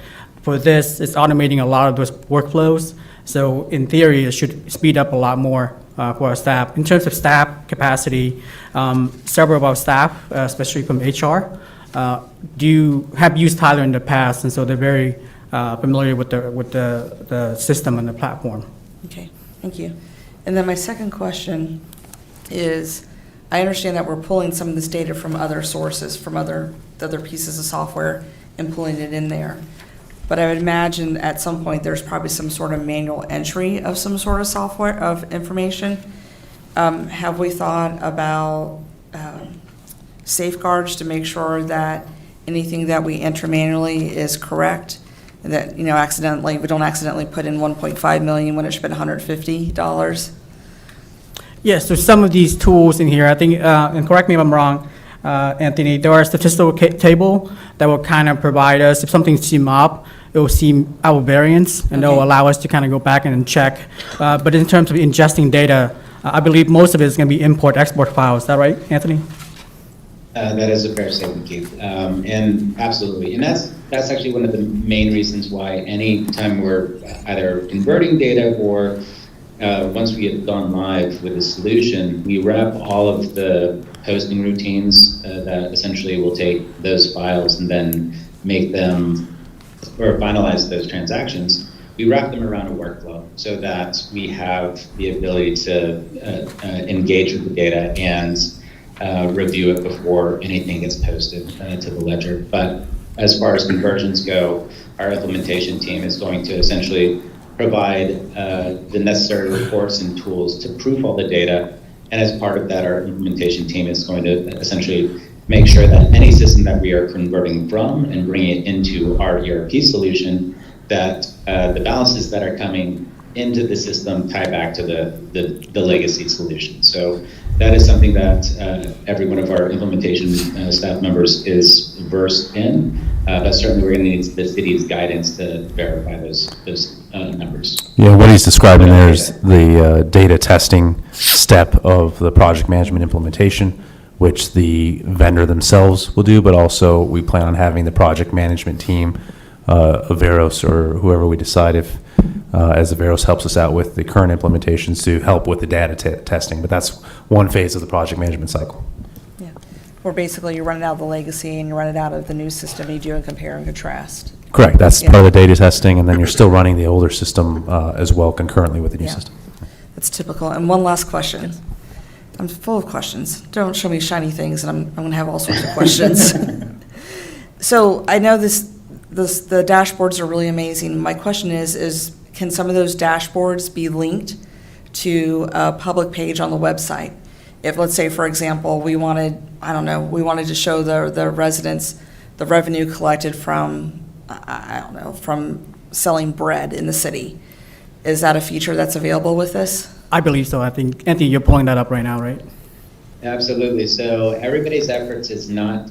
For this, it's automating a lot of those workflows. So in theory, it should speed up a lot more for our staff. In terms of staff capacity, several of our staff, especially from HR, have used Tyler in the past, and so they're very familiar with the system and the platform. Okay, thank you. And then my second question is, I understand that we're pulling some of this data from other sources, from other pieces of software and pulling it in there. But I would imagine at some point, there's probably some sort of manual entry of some sort of software, of information. Have we thought about safeguards to make sure that anything that we enter manually is correct? And that, we don't accidentally put in 1.5 million when it should have been $150? Yes, there's some of these tools in here, I think, and correct me if I'm wrong, Anthony, there are statistical table that will kind of provide us, if something seems up, it will see our variance, and it will Okay. allow us to kind of go back and check. But in terms of ingesting data, I believe most of it is going to be import-export files. Is that right, Anthony? That is a fair statement, Keith. And absolutely. And that's actually one of the main reasons why any time we're either converting data or once we have gone live with a solution, we wrap all of the hosting routines that essentially will take those files and then make them or finalize those transactions. We wrap them around a workflow so that we have the ability to engage with the data and review it before anything gets posted to the ledger. But as far as conversions go, our implementation team is going to essentially provide the necessary reports and tools to proof all the data. And as part of that, our implementation team is going to essentially make sure that any system that we are converting from and bringing it into our ERP solution, that the balances that are coming into the system tie back to the legacy solution. So that is something that every one of our implementation staff members is versed in, but certainly we're going to need the city's guidance to verify those numbers. Yeah, what he's describing there is the data testing step of the project management implementation, which the vendor themselves will do, but also we plan on having the project management team, Averos or whoever we decide if, as Averos helps us out with the current implementations, to help with the data testing. But that's one phase of the project management cycle. Yeah. Or basically, you run it out of the legacy and you run it out of the new system, you do a compare and contrast. Correct. That's Yeah. part of the data testing, and then you're still running the older system as well concurrently with the new Yeah. system. That's typical. And one last question. I'm full of questions. Don't show me shiny things, and I'm going to have all sorts of questions. So I know the dashboards are really amazing. My question is can some of those dashboards be linked to a public page on the website? If, let's say, for example, we wanted to show the residents the revenue collected from, from selling bread in the city. Is that a feature that's available with this? I believe so. I think, Anthony, you're pulling that up right now, right? Absolutely. So everybody's efforts is not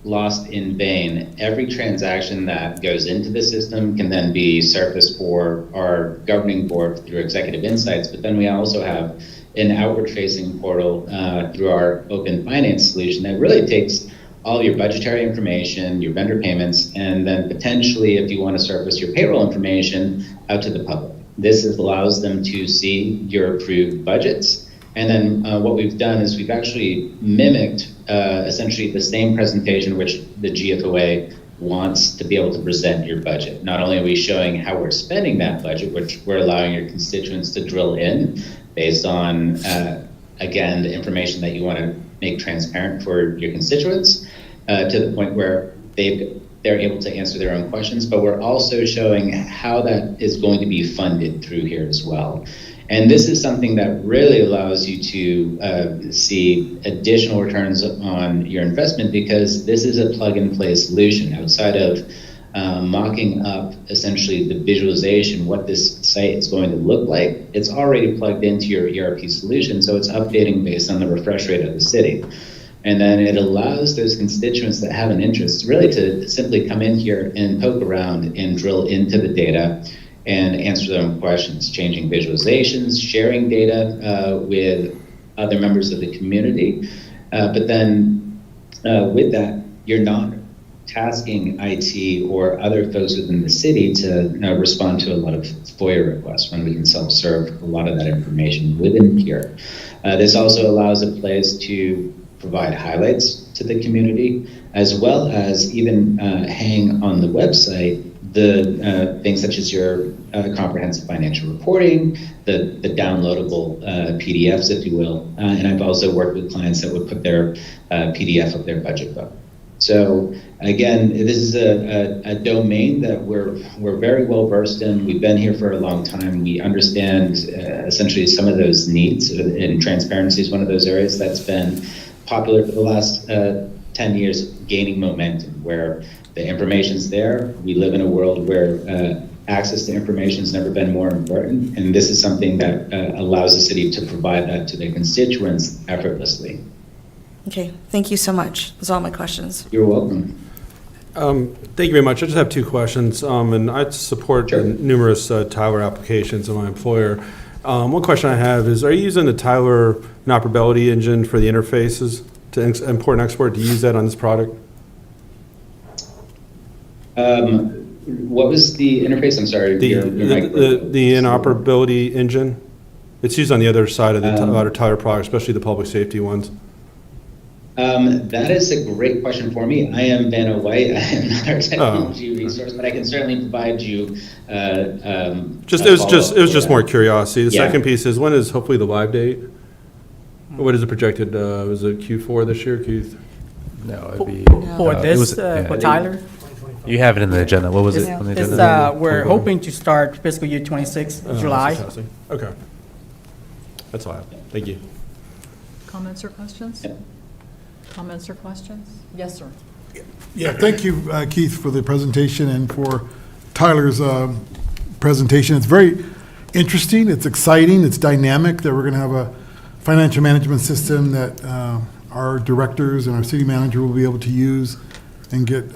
lost in vain. Every transaction that goes into the system can then be surfaced for our governing board through executive insights, but then we also have an outward-facing portal through our open finance solution that really takes all your budgetary information, your vendor payments, and then potentially, if you want to surface your payroll information, out to the public. This allows them to see your approved budgets. And then what we've done is we've actually mimicked essentially the same presentation which the GFOA wants to be able to present your budget. Not only are we showing how we're spending that budget, which we're allowing your constituents to drill in based on, again, the information that you want to make transparent for your constituents to the point where they're able to answer their own questions, but we're also showing how that is going to be funded through here as well. And this is something that really allows you to see additional returns on your investment, because this is a plug-and-play solution outside of mocking up essentially the visualization, what this site is going to look like. It's already plugged into your ERP solution, so it's updating based on the refresh rate of the city. And then it allows those constituents that have an interest really to simply come in here and poke around and drill into the data and answer their own questions, changing visualizations, sharing data with other members of the community. But then with that, you're not tasking IT or other folks within the city to respond to a lot of FOIA requests when we can self-serve a lot of that information within here. This also allows a place to provide highlights to the community, as well as even hang on the website the things such as your comprehensive financial reporting, the downloadable PDFs, if you will. And I've also worked with clients that would put their PDF of their budget book. So again, this is a domain that we're very well versed in. We've been here for a long time. We understand essentially some of those needs, and transparency is one of those areas that's been popular for the last 10 years, gaining momentum, where the information's there. We live in a world where access to information has never been more important, and this is something that allows the city to provide that to their constituents effortlessly. Okay, thank you so much. Those are all my questions. You're welcome. Thank you very much. I just have two questions, and I support numerous Tyler applications of my employer. One question I have is, are you using the Tyler interoperability engine for the interfaces to import and export? Do you use that on this product? What was the interface? I'm sorry. The interoperability engine. It's used on the other side of the other Tyler products, especially the public safety ones. That is a great question for me. I am Vanna White. I am not our technology resource, but I can certainly provide you. It was just more curiosity. The second piece is, when is hopefully the live date? What is it projected? Was it Q4 this year? No, it'd be For this, for Tyler? You have it in the agenda. What was it on the agenda? We're hoping to start fiscal year 26, July. Okay. That's all I have. Thank you. Comments or questions? Comments or questions? Yes, sir. Yeah, thank you, Keith, for the presentation and for Tyler's presentation. It's very interesting, it's exciting, it's dynamic that we're going to have a financial management system that our directors and our city manager will be able to use and get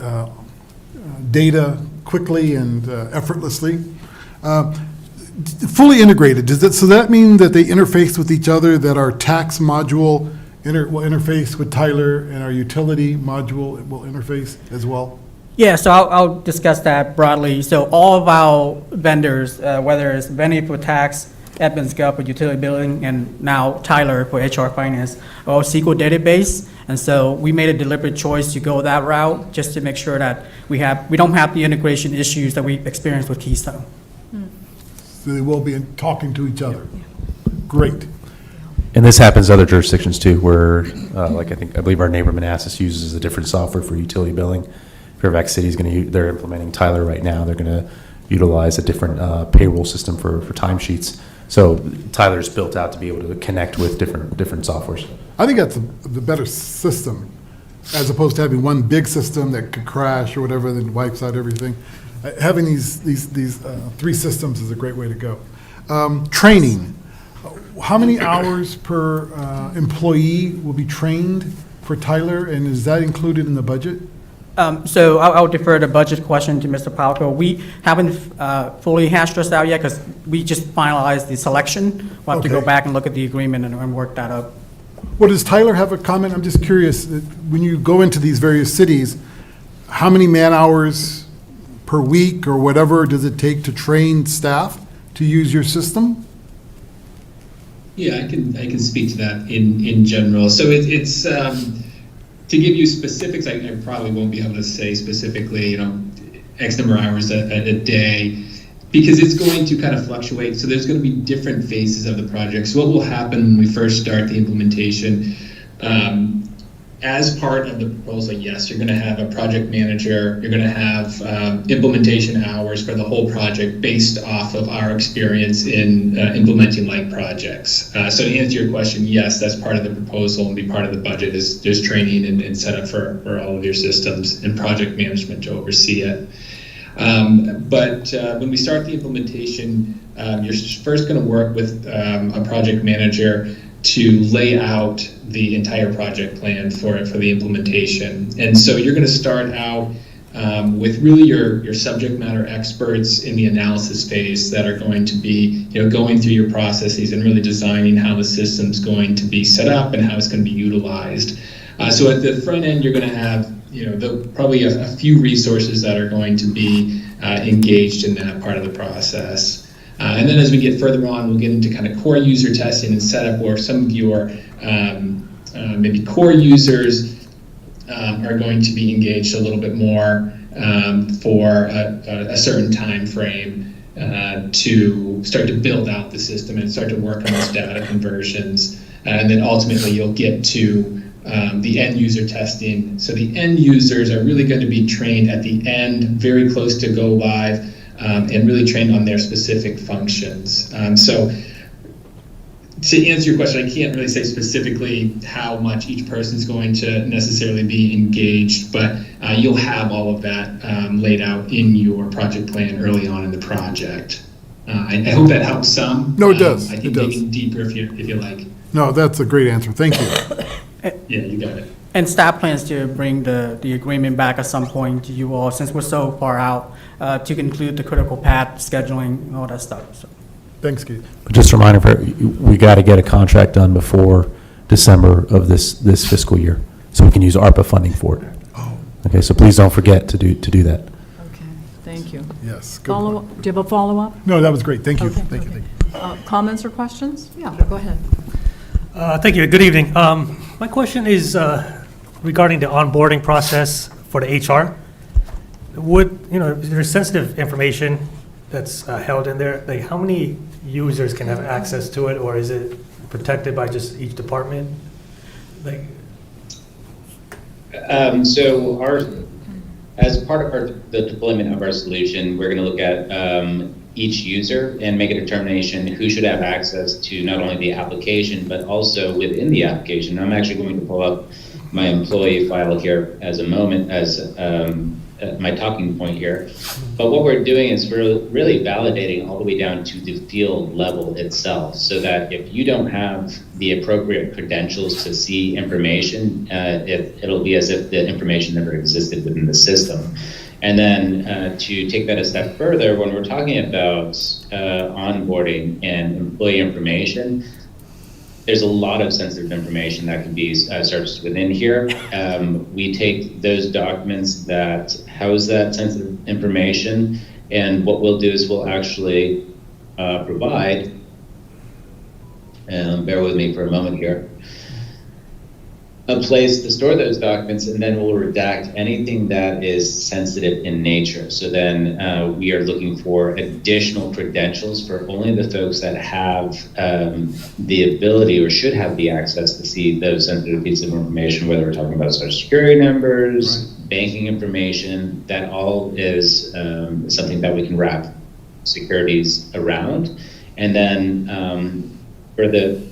data quickly and effortlessly. Fully integrated, so that mean that they interface with each other, that our tax module will interface with Tyler, and our utility module will interface as well? Yeah, so I'll discuss that broadly. So all of our vendors, whether it's Venue for tax, Edmonds Gov for utility billing, and now Tyler for HR finance, are all SQL database. And so we made a deliberate choice to go that route, just to make sure that we don't have the integration issues that we experienced with Keystone. So they will be talking to each other. Great. And this happens in other jurisdictions too, where, like I believe our neighbor Manassas uses a different software for utility billing. Fairfax City is they're implementing Tyler right now. They're going to utilize a different payroll system for timesheets. So Tyler's built out to be able to connect with different softwares. I think that's the better system, as opposed to having one big system that could crash or whatever, then wipes out everything. Having these three systems is a great way to go. Training. How many hours per employee will be trained for Tyler, and is that included in the budget? So I'll defer the budget question to Mr. Palco. We haven't fully hashed this out yet because we just finalized the selection. We'll have to go back and look at the agreement and work that up. Well, does Tyler have a comment? I'm just curious, when you go into these various cities, how many man hours per week or whatever does it take to train staff to use your system? Yeah, I can speak to that in general. So it's to give you specifics, I probably won't be able to say specifically, X number of hours a day, because it's going to kind of fluctuate. So there's going to be different phases of the project. So what will happen when we first start the implementation? As part of the proposal, yes, you're going to have a project manager, you're going to have implementation hours for the whole project based off of our experience in implementing like projects. So to answer your question, yes, that's part of the proposal and be part of the budget is there's training and setup for all of your systems and project management to oversee it. But when we start the implementation, you're first going to work with a project manager to lay out the entire project plan for the implementation. And so you're going to start out with really your subject matter experts in the analysis phase that are going to be going through your processes and really designing how the system's going to be set up and how it's going to be utilized. So at the front end, you're going to have probably a few resources that are going to be engaged in that part of the process. And then as we get further on, we'll get into kind of core user testing and setup, where some of your maybe core users are going to be engaged a little bit more for a certain time frame to start to build out the system and start to work on those data conversions. And then ultimately you'll get to the end user testing. So the end users are really going to be trained at the end, very close to go live, and really trained on their specific functions. So to answer your question, I can't really say specifically how much each person is going to necessarily be engaged, but you'll have all of that laid out in your project plan early on in the project. I hope that helps some. No, it does. I It can does. dig in deeper if you like. No, that's a great answer. Thank you. Yeah, you got it. And staff plans to bring the agreement back at some point to you all, since we're so far out, to include the critical path scheduling, all that stuff, so. Thanks, Keith. But just a reminder, we got to get a contract done before December of this fiscal year, so we can use ARPA funding for it. Oh, Okay, so please don't forget to do that. Okay, thank you. yes. Good point. Follow-up, do you have a follow-up? No, that was great. Thank you. Okay, Thank you. okay. Thank you. Comments or questions? Yeah, go ahead. Thank you. Good evening. My question is regarding the onboarding process for the HR. If there's sensitive information that's held in there, like how many users can have access to it, or is it protected by just each department? Like, So as part of the deployment of our solution, we're going to look at each user and make a determination who should have access to not only the application, but also within the application. I'm actually going to pull up my employee file here as a moment, as my talking point here. But what we're doing is we're really validating all the way down to the field level itself, so that if you don't have the appropriate credentials to see information, it'll be as if the information never existed within the system. And then to take that a step further, when we're talking about onboarding and employee information, there's a lot of sensitive information that can be surfaced within here. We take those documents that house that sensitive information, and what we'll do is we'll actually provide, and bear with me for a moment here, a place to store those documents, and then we'll redact anything that is sensitive in nature. So then we are looking for additional credentials for only the folks that have the ability or should have the access to see those sensitive pieces of information, whether we're talking about social security numbers, banking information. That all is something that we can wrap securities around. And then for the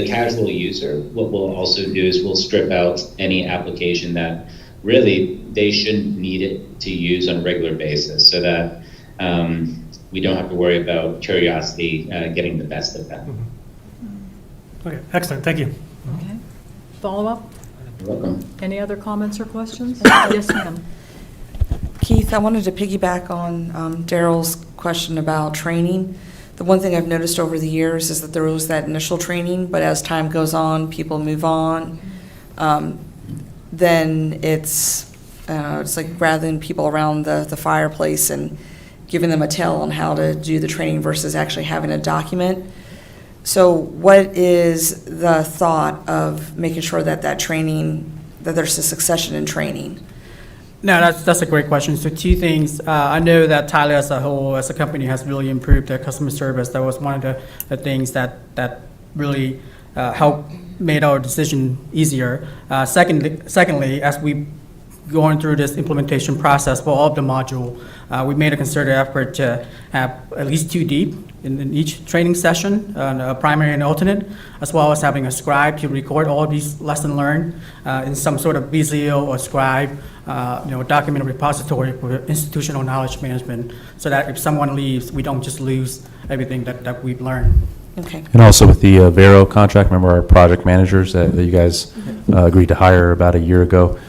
casual user, what we'll also do is we'll strip out any application that really they shouldn't need it to use on a regular basis, so that we don't have to worry about curiosity getting the best of them. okay, excellent. Thank you. Okay. Follow-up? You're welcome. Any other comments or questions? Yes, ma'am. Keith, I wanted to piggyback on Daryl's question about training. The one thing I've noticed over the years is that there was that initial training, but as time goes on, people move on. Then it's like rather than people around the fireplace and giving them a tell on how to do the training versus actually having a document. So what is the thought of making sure that training, that there's a succession in training? No, that's a great question. So two things. I know that Tyler as a whole, as a company, has really improved their customer service. That was one of the things that really helped made our decision easier. Secondly, as we going through this implementation process for all of the module, we made a concerted effort to have at least 2 deep in each training session, a primary and alternate, as well as having a scribe to record all of these lessons learned in some sort of Visio or scribe, document repository for institutional knowledge management, so that if someone leaves, we don't just lose everything that we've learned. Okay. And also with the Vero contract, remember our project managers that you guys agreed to hire about a year ago?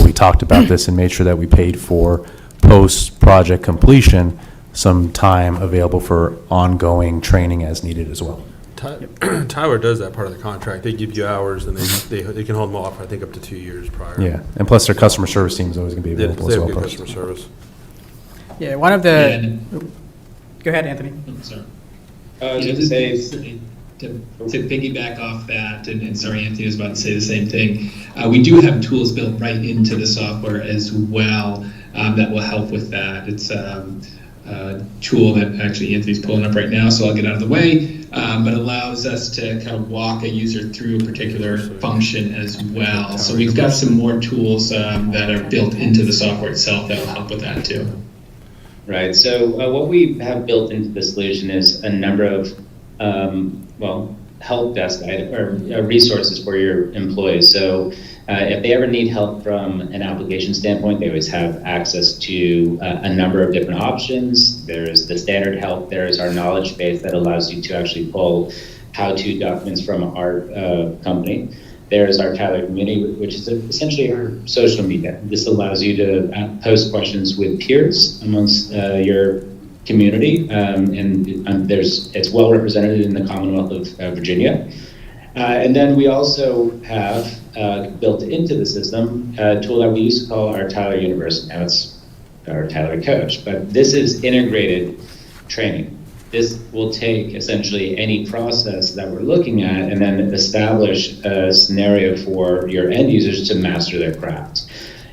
We talked about this and made sure that we paid for post-project completion some time available for ongoing training as needed as well. Tyler does that part of the contract. They give you hours, and they can hold them off, I think, up to 2 years prior. Yeah, and plus their customer service team is always going to be They available as have well. good customer service. Yeah, one of the. Go ahead, Anthony. Sorry. I was going to say, to piggyback off that, and sorry, Anthony was about to say the same thing, we do have tools built right into the software as well that will help with that. It's a tool that actually Anthony's pulling up right now, so I'll get out of the way, but allows us to kind of walk a user through a particular function as well. So we've got some more tools that are built into the software itself that will help with that too. Right. So what we have built into the solution is a number of help desk resources for your employees. So if they ever need help from an application standpoint, they always have access to a number of different options. There's the standard help. There's our knowledge base that allows you to actually pull how-to documents from our company. There's our Tyler community, which is essentially our social media. This allows you to post questions with peers amongst your community, and it's well represented in the Commonwealth of Virginia. And then we also have built into the system a tool that we used to call our Tyler University. Now it's our Tyler Coach, but this is integrated training. This will take essentially any process that we're looking at and then establish a scenario for your end users to master their craft.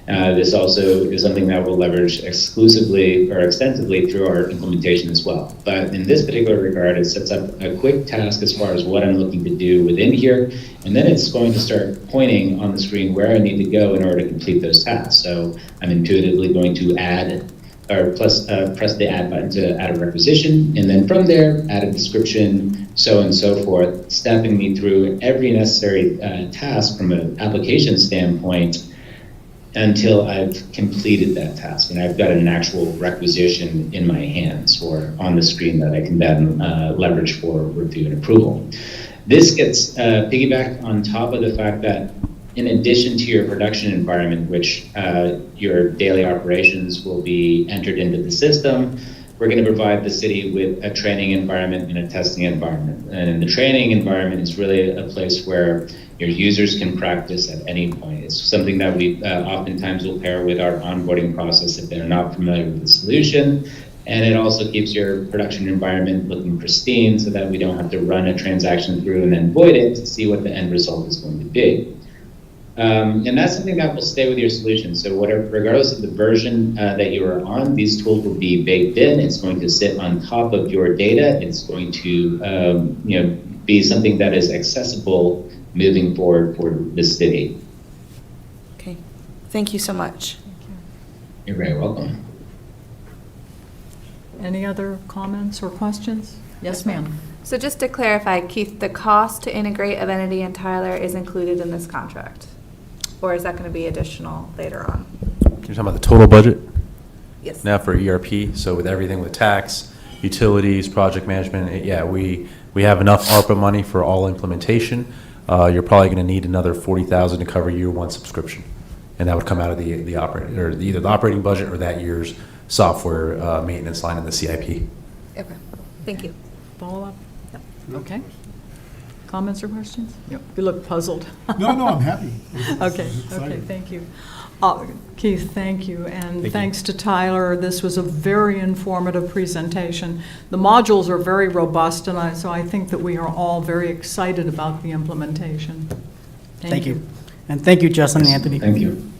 This also is something that we'll leverage exclusively or extensively through our implementation as well. But in this particular regard, it sets up a quick task as far as what I'm looking to do within here, and then it's going to start pointing on the screen where I need to go in order to complete those tasks. So I'm intuitively going to add or press the add button to add a requisition, and then from there, add a description, so on and so forth, stepping me through every necessary task from an application standpoint until I've completed that task and I've got an actual requisition in my hands or on the screen that I can then leverage for review and approval. This gets piggybacked on top of the fact that in addition to your production environment, which your daily operations will be entered into the system, we're going to provide the city with a training environment and a testing environment. And the training environment is really a place where your users can practice at any point. It's something that we oftentimes will pair with our onboarding process if they're not familiar with the solution. And it also keeps your production environment looking pristine so that we don't have to run a transaction through and then void it to see what the end result is going to be. And that's something that will stay with your solution. So regardless of the version that you are on, these tools will be baked in. It's going to sit on top of your data. It's going to be something that is accessible moving forward for the city. Okay, thank you so much. You're very welcome. Any other comments or questions? Yes, ma'am. So just to clarify, Keith, the cost to integrate Avinity and Tyler is included in this contract? Or is that going to be additional later on? You're talking about the total budget? Yes. Now for ERP, so with everything with tax, utilities, project management, yeah, we have enough ARPA money for all implementation. You're probably going to need another $40,000 to cover year one subscription. And that would come out of the operating, or either the operating budget or that year's software maintenance line in the CIP. Okay, thank you. Follow up? Yep. Okay. Comments or questions? Yep. You look puzzled. No, I'm happy. Okay, thank you. Keith, thank you, and thanks to Tyler. This was a very informative presentation. The modules are very robust, and so I think that we are all very excited about the implementation. Thank you. And thank you, Justin and Anthony. Thank you.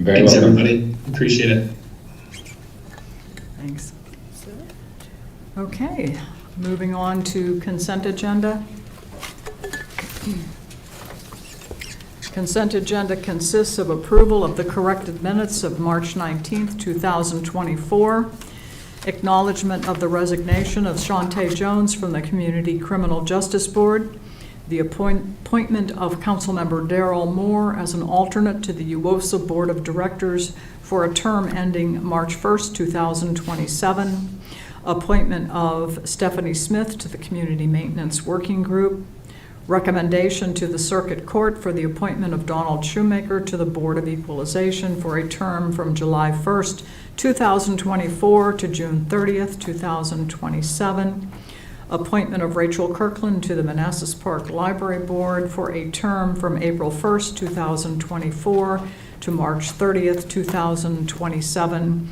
Thanks, everybody. Appreciate it. Thanks. Okay, moving on to consent agenda. Consent agenda consists of approval of the corrected minutes of March 19th, 2024, acknowledgement of the resignation of Shantae Jones from the Community Criminal Justice Board, the appointment of Councilmember Darrell Moore as an alternate to the UOSA Board of Directors for a term ending March 1st, 2027, appointment of Stephanie Smith to the Community Maintenance Working Group, recommendation to the Circuit Court for the appointment of Donald Shoemaker to the Board of Equalization for a term from July 1st, 2024 to June 30th, 2027, appointment of Rachel Kirkland to the Manassas Park Library Board for a term from April 1st, 2024 to March 30th, 2027,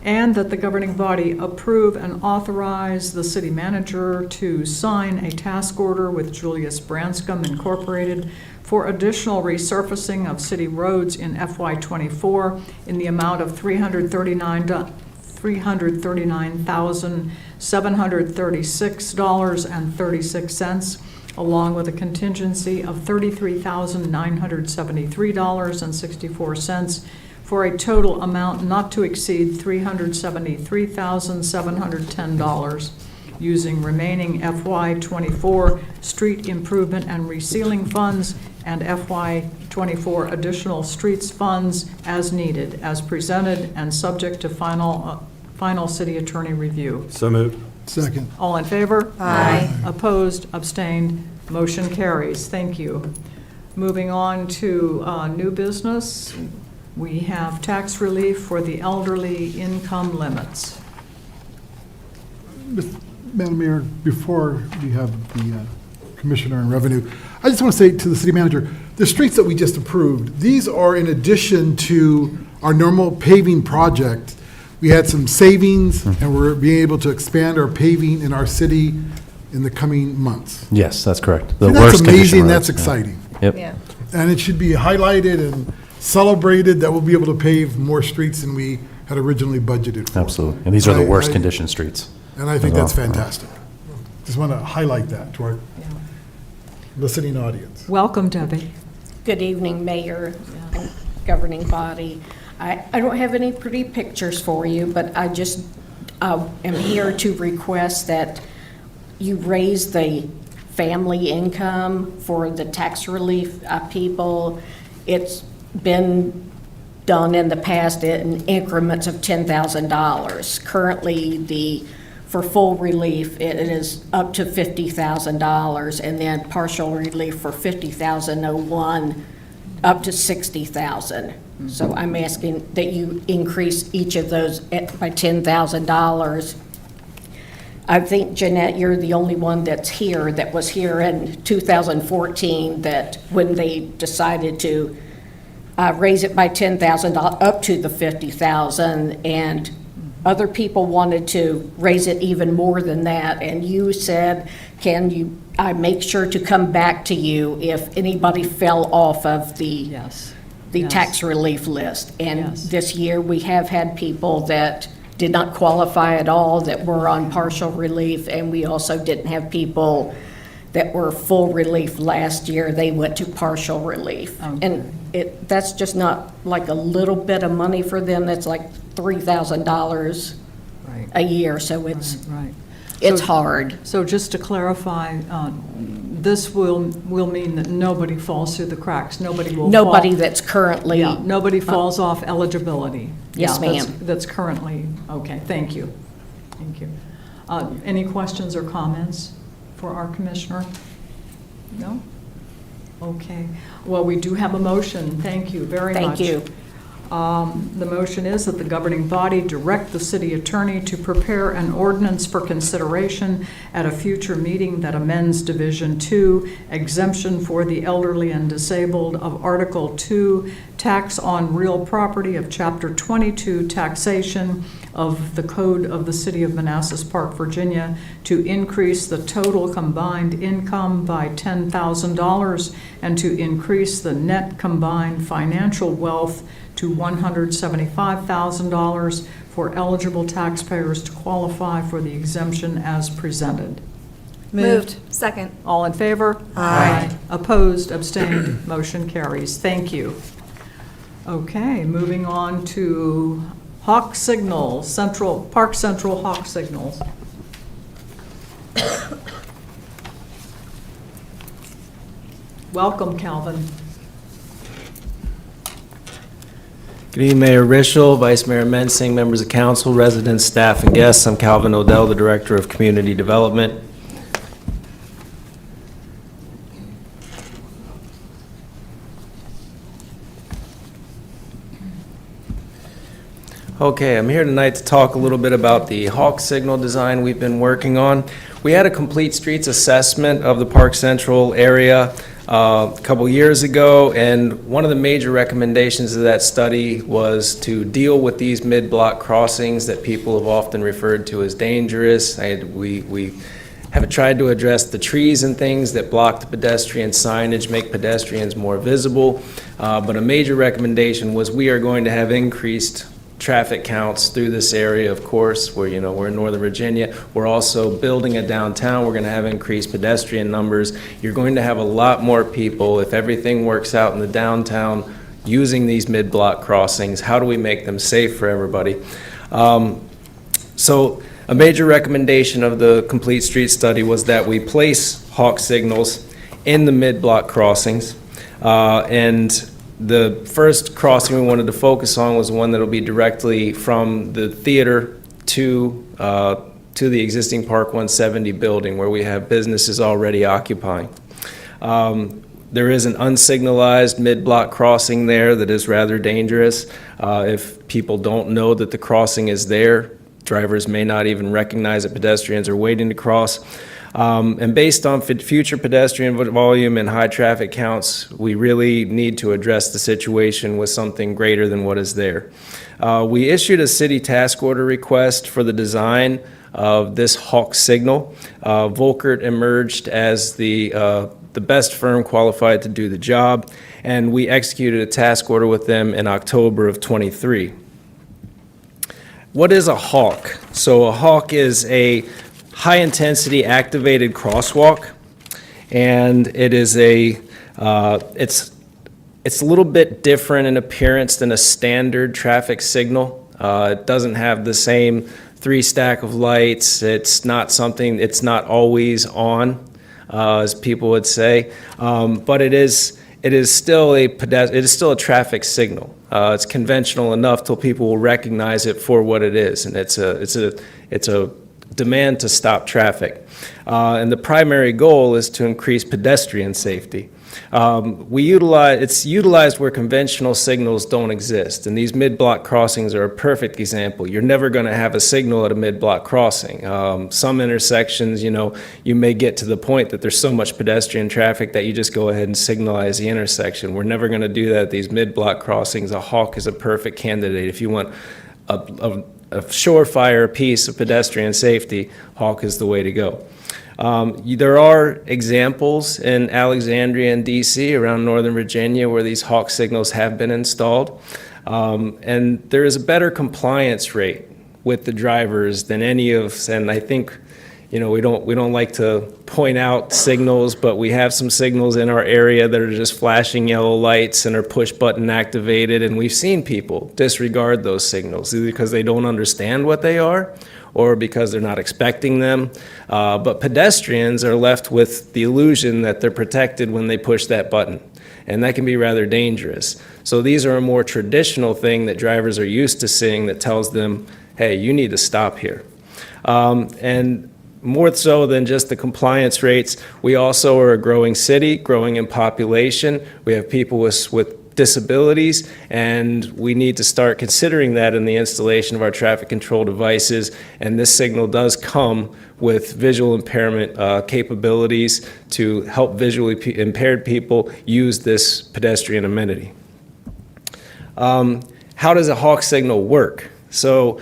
and that the governing body approve and authorize the city manager to sign a task order with Julius Branscombe Incorporated for additional resurfacing of city roads in FY '24 in the amount of $339,736.36, along with a contingency of $33,973.64, for a total amount not to exceed $373,710, using remaining FY '24 street improvement and resealing funds and FY '24 additional streets funds as needed, as presented, and subject to final city attorney review. So moved. Second. All in favor? Aye. Opposed, abstained, motion carries. Thank you. Moving on to new business, we have tax relief for the elderly income limits. Madam Mayor, before we have the Commissioner in Revenue, I just want to say to the city manager, the streets that we just approved, these are in addition to our normal paving project. We had some savings, and we're being able to expand our paving in our city in the coming months. Yes, that's correct. The And worst that's condition amazing, that's roads, yeah. exciting. Yep. Yeah. And it should be highlighted and celebrated that we'll be able to pave more streets than we had originally budgeted for. Absolutely. And these are the worst I- condition streets. And I think as well. that's fantastic. Just want to highlight that to our listening audience. Welcome, Debbie. Good evening, Mayor and governing body. I don't have any pretty pictures for you, but I just am here to request that you raise the family income for the tax relief people. It's been done in the past in increments of $10,000. Currently, for full relief, it is up to $50,000, and then partial relief for $50,001 up to $60,000. So I'm asking that you increase each of those by $10,000. I think, Jeanette, you're the only one that was here in 2014, that when they decided to raise it by $10,000 up to the $50,000, and other people wanted to raise it even more than that, and you said, I make sure to come back to you if anybody fell off of the tax relief list. And this year, we have had people that did not qualify at all that were on partial relief, and we also didn't have people that were full relief last year. They went to partial relief. Okay. And that's just not like a little bit of money for them. That's like $3,000 Right. a year, so it's Right. it's So- hard. So just to clarify, this will mean that nobody falls through the cracks. Nobody will Nobody fall. that's currently. Yeah, nobody falls off eligibility. Yes, Yeah, that's- ma'am. That's currently, okay, thank you. Thank you. Any questions or comments for our commissioner? No? Okay. Well, we do have a motion. Thank you very much. Thank you. The motion is that the governing body direct the city attorney to prepare an ordinance for consideration at a future meeting that amends Division 2, exemption for the elderly and disabled of Article 2, tax on real property of Chapter 22, taxation of the Code of the City of Manassas Park, Virginia, to increase the total combined income by $10,000 and to increase the net combined financial wealth to $175,000 for eligible taxpayers to qualify for the exemption as presented. Moved. Second. All in favor? Aye. Opposed, abstained, motion carries. Thank you. Okay, moving on to Hawk Signal, Park Central Hawk Signals. Welcome, Calvin. Good evening, Mayor Rischel, Vice Mayor Mensing, members of council, residents, staff, and guests. I'm Calvin Odell, the Director of Community Development. Okay, I'm here tonight to talk a little bit about the Hawk Signal design we've been working on. We had a complete streets assessment of the Park Central area a couple years ago, and one of the major recommendations of that study was to deal with these mid-block crossings that people have often referred to as dangerous. We have tried to address the trees and things that block the pedestrian signage, make pedestrians more visible, but a major recommendation was we are going to have increased traffic counts through this area, of course. We're in Northern Virginia. We're also building a downtown. We're going to have increased pedestrian numbers. You're going to have a lot more people, if everything works out in the downtown, using these mid-block crossings. How do we make them safe for everybody? So a major recommendation of the Complete Street Study was that we place hawk signals in the mid-block crossings, and the first crossing we wanted to focus on was one that will be directly from the theater to the existing Park 170 building where we have businesses already occupying. There is an unsignalized mid-block crossing there that is rather dangerous. If people don't know that the crossing is there, drivers may not even recognize that pedestrians are waiting to cross. And based on future pedestrian volume and high traffic counts, we really need to address the situation with something greater than what is there. We issued a city task order request for the design of this hawk signal. Volkert emerged as the best firm qualified to do the job, and we executed a task order with them in October of '23. What is a hawk? So a hawk is a high-intensity activated crosswalk, and it is it's a little bit different in appearance than a standard traffic signal. It doesn't have the same 3 stack of lights. It's not always on, as people would say, but it is still a traffic signal. It's conventional enough till people will recognize it for what it is, and it's a demand to stop traffic. And the primary goal is to increase pedestrian safety. It's utilized where conventional signals don't exist, and these mid-block crossings are a perfect example. You're never going to have a signal at a mid-block crossing. Some intersections, you may get to the point that there's so much pedestrian traffic that you just go ahead and signalize the intersection. We're never going to do that at these mid-block crossings. A hawk is a perfect candidate. If you want a surefire piece of pedestrian safety, hawk is the way to go. There are examples in Alexandria and DC around Northern Virginia where these hawk signals have been installed. And there is a better compliance rate with the drivers than and I think, we don't like to point out signals, but we have some signals in our area that are just flashing yellow lights and are push button activated, and we've seen people disregard those signals either because they don't understand what they are or because they're not expecting them. But pedestrians are left with the illusion that they're protected when they push that button, and that can be rather dangerous. So these are a more traditional thing that drivers are used to seeing that tells them, hey, you need to stop here. And more so than just the compliance rates, we also are a growing city, growing in population. We have people with disabilities, and we need to start considering that in the installation of our traffic control devices. And this signal does come with visual impairment capabilities to help visually impaired people use this pedestrian amenity. How does a hawk signal work? So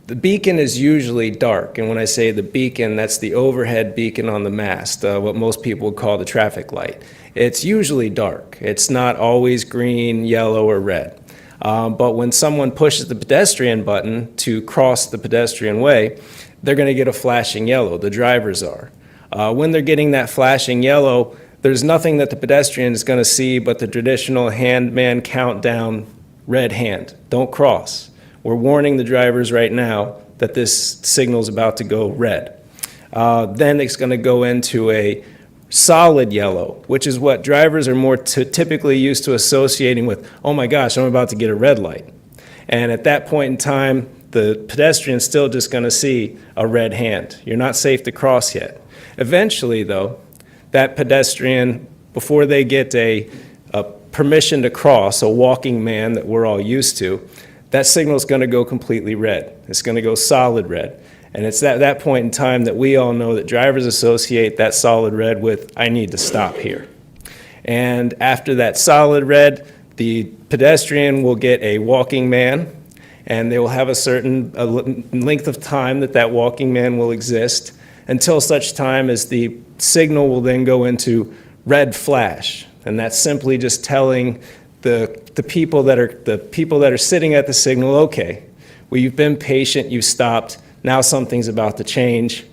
the beacon is usually dark, and when I say the beacon, that's the overhead beacon on the mast, what most people would call the traffic light. It's usually dark. It's not always green, yellow, or red. But when someone pushes the pedestrian button to cross the pedestrian way, they're going to get a flashing yellow, the drivers are. When they're getting that flashing yellow, there's nothing that the pedestrian is going to see but the traditional handman countdown, red hand, don't cross. We're warning the drivers right now that this signal is about to go red. Then it's going to go into a solid yellow, which is what drivers are more typically used to associating with, oh my gosh, I'm about to get a red light. And at that point in time, the pedestrian's still just going to see a red hand. You're not safe to cross yet. Eventually, though, that pedestrian, before they get a permission to cross, a walking man that we're all used to, that signal is going to go completely red. It's going to go solid red. And it's at that point in time that we all know that drivers associate that solid red with, I need to stop here. And after that solid red, the pedestrian will get a walking man, and they will have a certain length of time that that walking man will exist until such time as the signal will then go into red flash. And that's simply just telling the people that are sitting at the signal, okay, well, you've been patient, you've stopped, now something's about to change.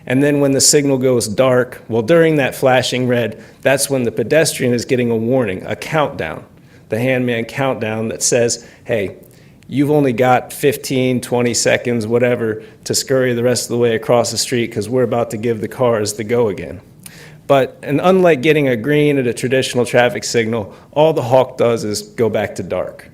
And then when the signal goes dark, well, during that flashing red, that's when the pedestrian is getting a warning, a countdown, the handman countdown that says, hey, you've only got 15, 20 seconds, whatever, to scurry the rest of the way across the street because we're about to give the cars the go again. And unlike getting a green at a traditional traffic signal, all the hawk does is go back to dark.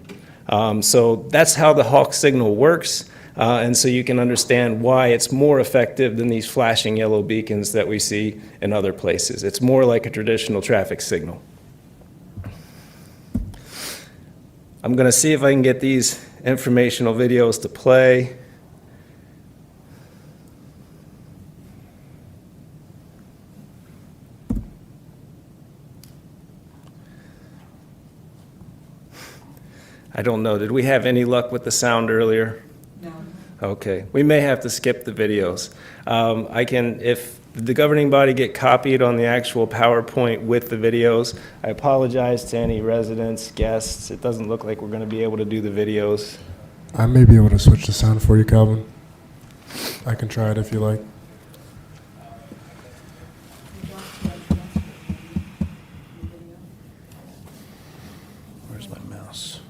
So that's how the hawk signal works. And so you can understand why it's more effective than these flashing yellow beacons that we see in other places. It's more like a traditional traffic signal. I'm going to see if I can get these informational videos to play. I don't know. Did we have any luck with the sound earlier? No. Okay. We may have to skip the videos. If the governing body get copied on the actual PowerPoint with the videos, I apologize to any residents, guests. It doesn't look like we're going to be able to do the videos. I may be able to switch the sound for you, Calvin. I can try it if you like. Where's my mouse?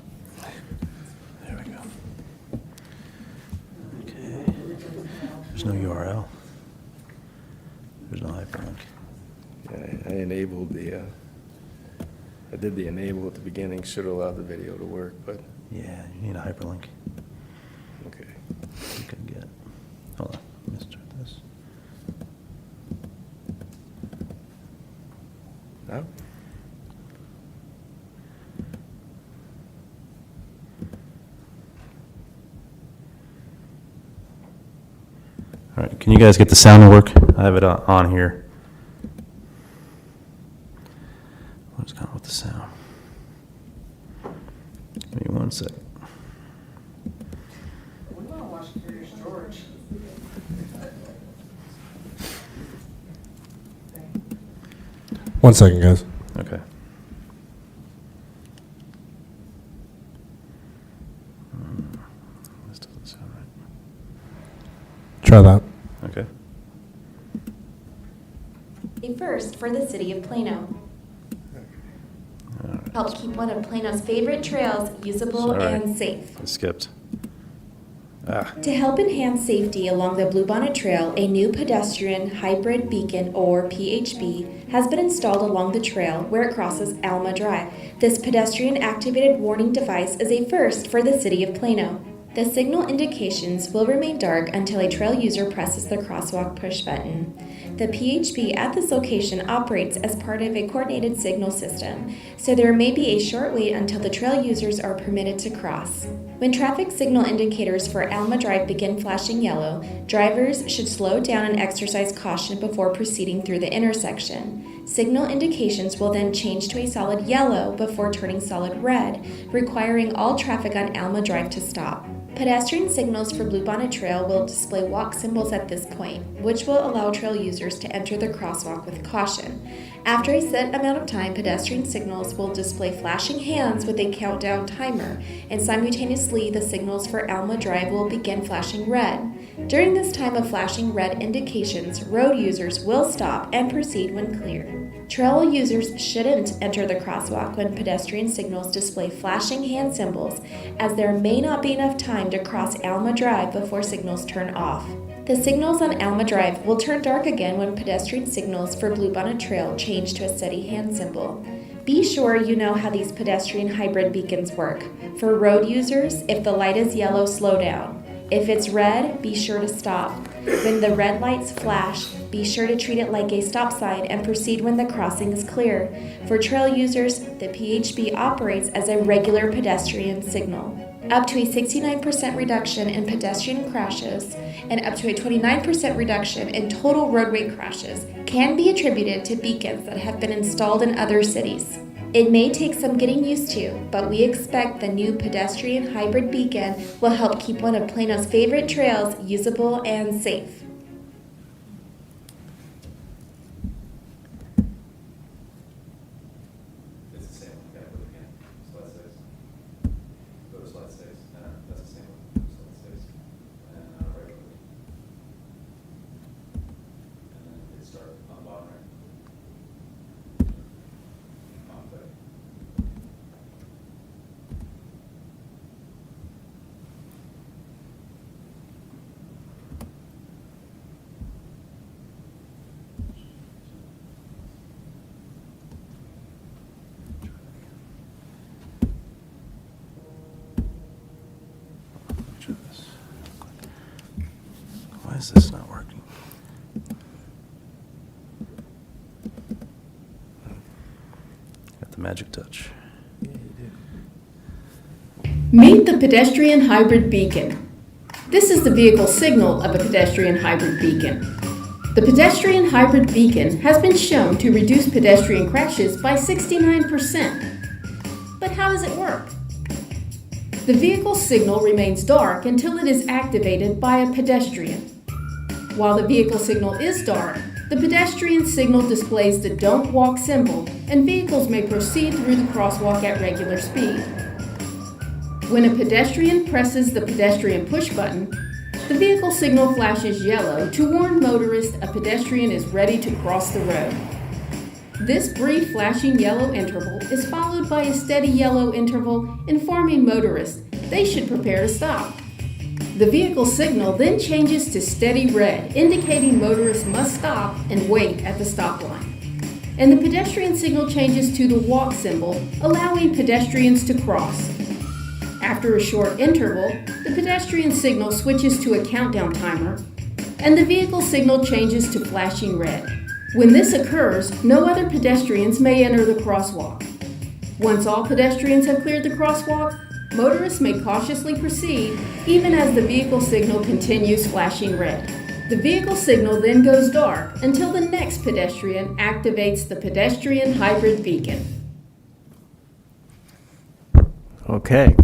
There we go. Okay. There's no URL. There's no hyperlink. I enabled I did the enable at the beginning, should allow the video to work, but. Yeah, you need a hyperlink. Okay. You can get. Hold on. Let me start this. No? All right, can you guys get the sound to work? I have it on here. What's going on with the sound? Give me 1 second. We want to watch Curious George. One second, guys. Okay. This doesn't sound right. Try that. Okay. A first for the city of Plano. Help keep one of Plano's favorite trails usable Sorry. and safe. It skipped. To help enhance safety along the Bluebonnet Trail, a new pedestrian hybrid beacon, or PHB, has been installed along the trail where it crosses Alma Drive. This pedestrian-activated warning device is a first for the city of Plano. The signal indications will remain dark until a trail user presses the crosswalk push button. The PHB at this location operates as part of a coordinated signal system, so there may be a short wait until the trail users are permitted to cross. When traffic signal indicators for Alma Drive begin flashing yellow, drivers should slow down and exercise caution before proceeding through the intersection. Signal indications will then change to a solid yellow before turning solid red, requiring all traffic on Alma Drive to stop. Pedestrian signals for Bluebonnet Trail will display walk symbols at this point, which will allow trail users to enter the crosswalk with caution. After a set amount of time, pedestrian signals will display flashing hands with a countdown timer, and simultaneously the signals for Alma Drive will begin flashing red. During this time of flashing red indications, road users will stop and proceed when clear. Trail users shouldn't enter the crosswalk when pedestrian signals display flashing hand symbols, as there may not be enough time to cross Alma Drive before signals turn off. The signals on Alma Drive will turn dark again when pedestrian signals for Bluebonnet Trail change to a steady hand symbol. Be sure you know how these pedestrian hybrid beacons work. For road users, if the light is yellow, slow down. If it's red, be sure to stop. When the red lights flash, be sure to treat it like a stop sign and proceed when the crossing is clear. For trail users, the PHB operates as a regular pedestrian signal. Up to a 69% reduction in pedestrian crashes and up to a 29% reduction in total roadway crashes can be attributed to beacons that have been installed in other cities. It may take some getting used to, but we expect the new pedestrian hybrid beacon will help keep one of Plano's favorite trails usable and safe. It's the same one, yeah, go again, slide 6. Go to slide 6, that's the same one, slide 6, and right click. And then hit start on the bottom right. Click. Why is this not working? Got the magic touch. Meet the pedestrian hybrid beacon. This is the vehicle signal of a pedestrian hybrid beacon. The pedestrian hybrid beacon has been shown to reduce pedestrian crashes by 69%. But how does it work? The vehicle signal remains dark until it is activated by a pedestrian. While the vehicle signal is dark, the pedestrian signal displays the don't walk symbol and vehicles may proceed through the crosswalk at regular speed. When a pedestrian presses the pedestrian push button, the vehicle signal flashes yellow to warn motorists a pedestrian is ready to cross the road. This brief flashing yellow interval is followed by a steady yellow interval informing motorists they should prepare to stop. The vehicle signal then changes to steady red, indicating motorists must stop and wait at the stop line. And the pedestrian signal changes to the walk symbol, allowing pedestrians to cross. After a short interval, the pedestrian signal switches to a countdown timer, and the vehicle signal changes to flashing red. When this occurs, no other pedestrians may enter the crosswalk. Once all pedestrians have cleared the crosswalk, motorists may cautiously proceed even as the vehicle signal continues flashing red. The vehicle signal then goes dark until the next pedestrian activates the pedestrian hybrid beacon. Okay.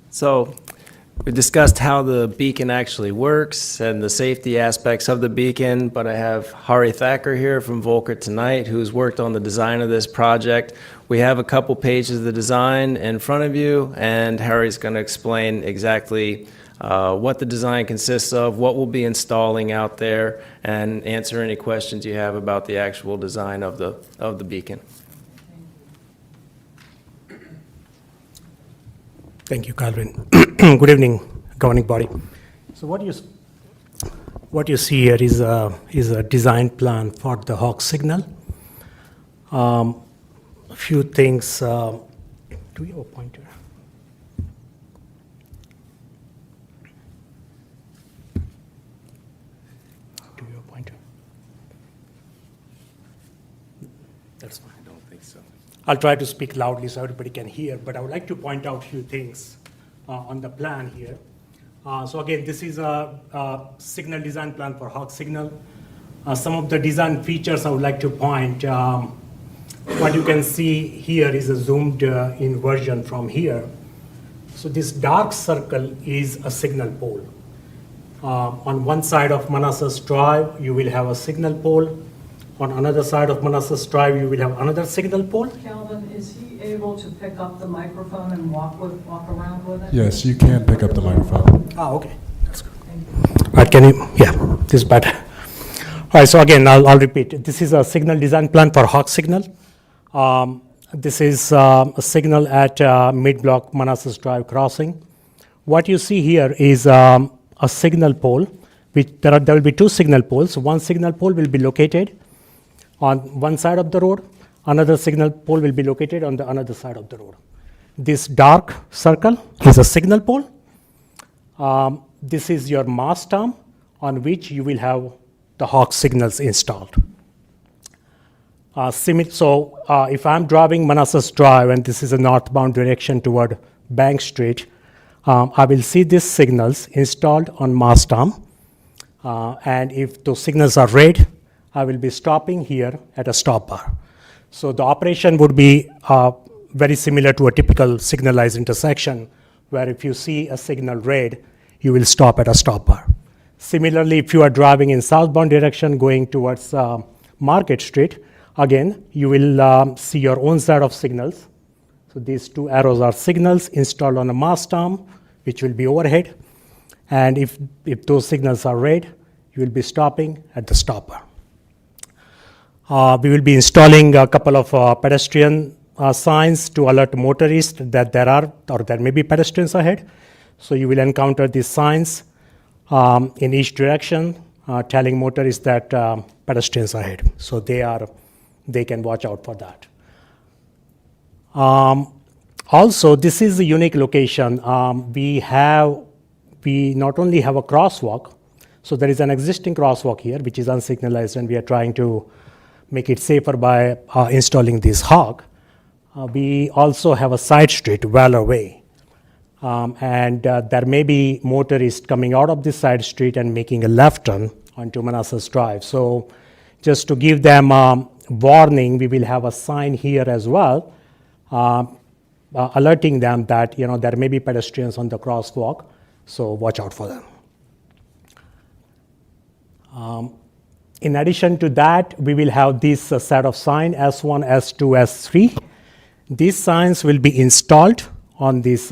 So we discussed how the beacon actually works and the safety aspects of the beacon, but I have Hari Thacker here from Volker tonight, who's worked on the design of this project. We have a couple pages of the design in front of you, and Hari's going to explain exactly what the design consists of, what we'll be installing out there, and answer any questions you have about the actual design of the beacon. Thank you, Calvin. Good evening, governing body. So what you see here is a design plan for the Hawk signal. A few things. Do we have a pointer? Do we have a pointer? That's fine. I don't think so. I'll try to speak loudly so everybody can hear, but I would like to point out a few things on the plan here. So again, this is a signal design plan for Hawk signal. Some of the design features I would like to point. What you can see here is a zoomed in version from here. So this dark circle is a signal pole. On one side of Manassas Drive, you will have a signal pole. On another side of Manassas Drive, you will have another signal pole. Calvin, is he able to pick up the microphone and walk around with it? Yes, you can pick up the microphone. Okay, that's good. Can you, yeah, this is better. All right, so again, I'll repeat. This is a signal design plan for Hawk signal. This is a signal at mid-block Manassas Drive crossing. What you see here is a signal pole. There will be two signal poles. One signal pole will be located on one side of the road. Another signal pole will be located on the another side of the road. This dark circle is a signal pole. This is your mast arm on which you will have the Hawk signals installed. If I'm driving Manassas Drive and this is a northbound direction toward Bank Street, I will see these signals installed on mast arm. And if those signals are red, I will be stopping here at a stop bar. So the operation would be very similar to a typical signalized intersection, where if you see a signal red, you will stop at a stop bar. Similarly, if you are driving in southbound direction going towards Market Street, again, you will see your own set of signals. So these two arrows are signals installed on a mast arm, which will be overhead. And if those signals are red, you will be stopping at the stop bar. We will be installing a couple of pedestrian signs to alert motorists that there may be pedestrians ahead. So you will encounter these signs in each direction, telling motorists that pedestrians are ahead. So they can watch out for that. Also, this is a unique location. We not only have a crosswalk, so there is an existing crosswalk here, which is unsignalized, and we are trying to make it safer by installing this Hawk. We also have a side street well away. And there may be motorists coming out of this side street and making a left turn onto Manassas Drive. So just to give them warning, we will have a sign here as well, alerting them that there may be pedestrians on the crosswalk, so watch out for them. In addition to that, we will have this set of signs, S1, S2, S3. These signs will be installed on this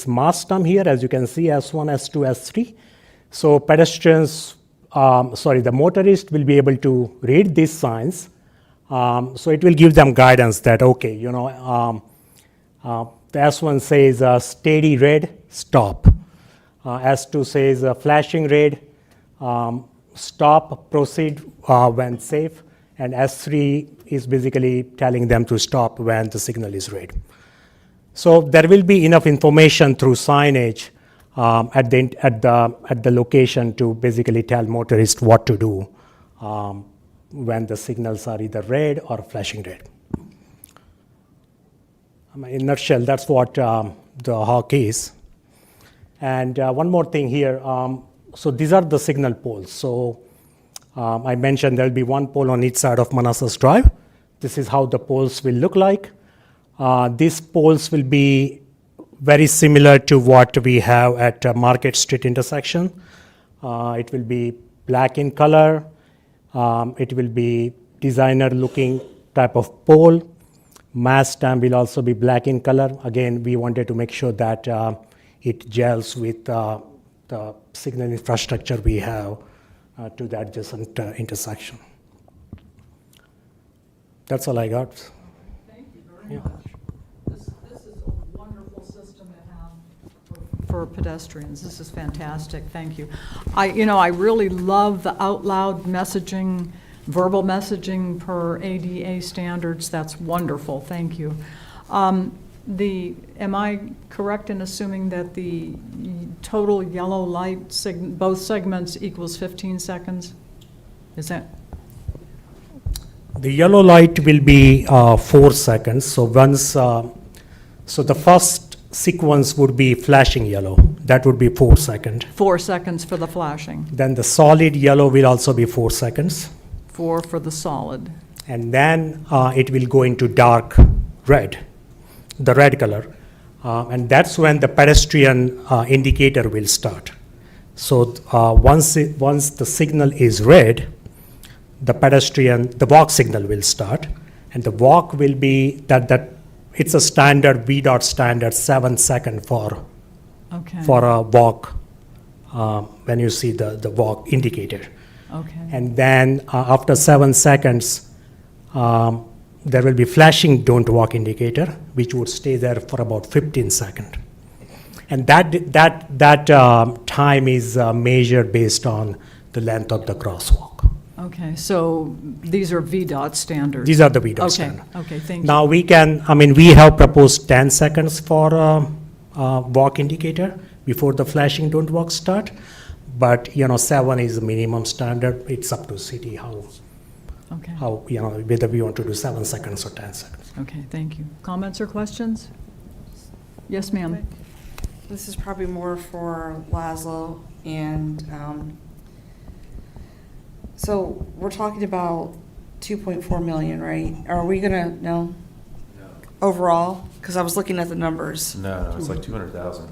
mast arm here, as you can see, S1, S2, S3. So the motorist will be able to read these signs. So it will give them guidance that, okay, the S1 says steady red, stop. S2 says flashing red, stop, proceed when safe. And S3 is basically telling them to stop when the signal is red. So there will be enough information through signage at the location to basically tell motorists what to do when the signals are either red or flashing red. In a nutshell, that's what the Hawk is. And one more thing here. So these are the signal poles. So I mentioned there'll be one pole on each side of Manassas Drive. This is how the poles will look like. These poles will be very similar to what we have at Market Street intersection. It will be black in color. It will be designer-looking type of pole. Mast stamp will also be black in color. Again, we wanted to make sure that it gels with the signal infrastructure we have to the adjacent intersection. That's all I got. Thank you very much. This is a wonderful system to have for pedestrians. This is fantastic. Thank you. I really love the out loud messaging, verbal messaging per ADA standards. That's wonderful. Thank you. Am I correct in assuming that the total yellow light, both segments equals 15 seconds? Is that? The yellow light will be 4 seconds. So the first sequence would be flashing yellow. That would be 4 seconds. 4 seconds for the flashing. Then the solid yellow will also be 4 seconds. 4 for the solid. And then it will go into dark red, the red color. And that's when the pedestrian indicator will start. So once the signal is red, the walk signal will start. And the walk will be that it's a standard VDOT standard 7 second for a walk when you see the walk indicator. Okay. And then after 7 seconds, there will be flashing don't walk indicator, which would stay there for about 15 seconds. And that time is measured based on the length of the crosswalk. Okay, so these are VDOT standards? These are the VDOT Okay, standard. okay, thank you. Now we can, we have proposed 10 seconds for walk indicator before the flashing don't walk start. But, 7 is the minimum standard. It's up to city Okay. how, whether we want to do 7 seconds or 10 seconds. Okay, thank you. Comments or questions? Yes, ma'am. This is probably more for Laszlo, and so we're talking about 2.4 million, right? Are we gonna, no? Overall? Because I was looking at the numbers. No, it's like 200,000.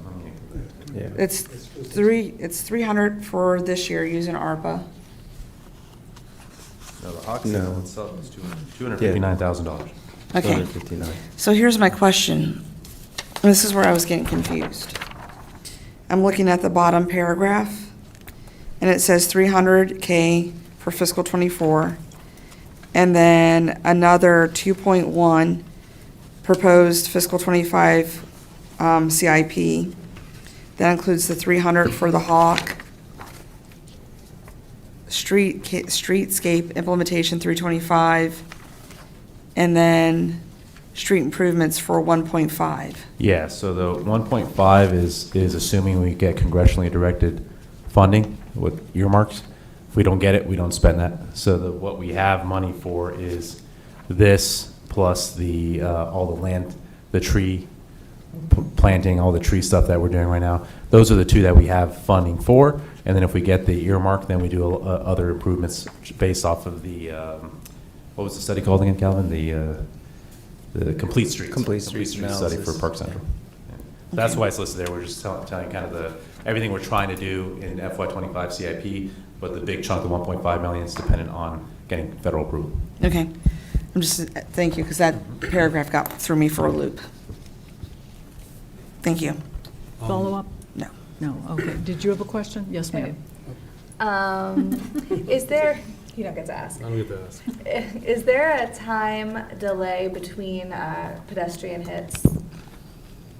Yeah. It's 300 for this year using ARPA. No, the Hawk No. signal itself is $259,000. Okay. 259. So here's my question. This is where I was getting confused. I'm looking at the bottom paragraph, and it says 300K for fiscal '24, and then another 2.1 proposed fiscal '25 CIP. That includes the 300 for the Hawk, streetscape implementation 325, and then street improvements for 1.5. Yeah, so the 1.5 is assuming we get congressionally directed funding with earmarks. If we don't get it, we don't spend that. So what we have money for is this plus the all the land, the tree planting, all the tree stuff that we're doing right now. Those are the two that we have funding for. And then if we get the earmark, then we do other improvements based off of the what was the study called again, Calvin? The complete streets. Complete streets study analysis. for Park Central. Yeah. That's why it's listed there. We're just telling kind of everything we're trying to do in FY25 CIP, but the big chunk of 1.5 million is dependent on getting federal approval. Okay. Thank you, because that paragraph threw me for a loop. Thank you. Follow up? No. No, okay. Did you have a question? Yes, ma'am. Is there, you don't get to ask. I don't get to ask. Is there a time delay between pedestrian hits?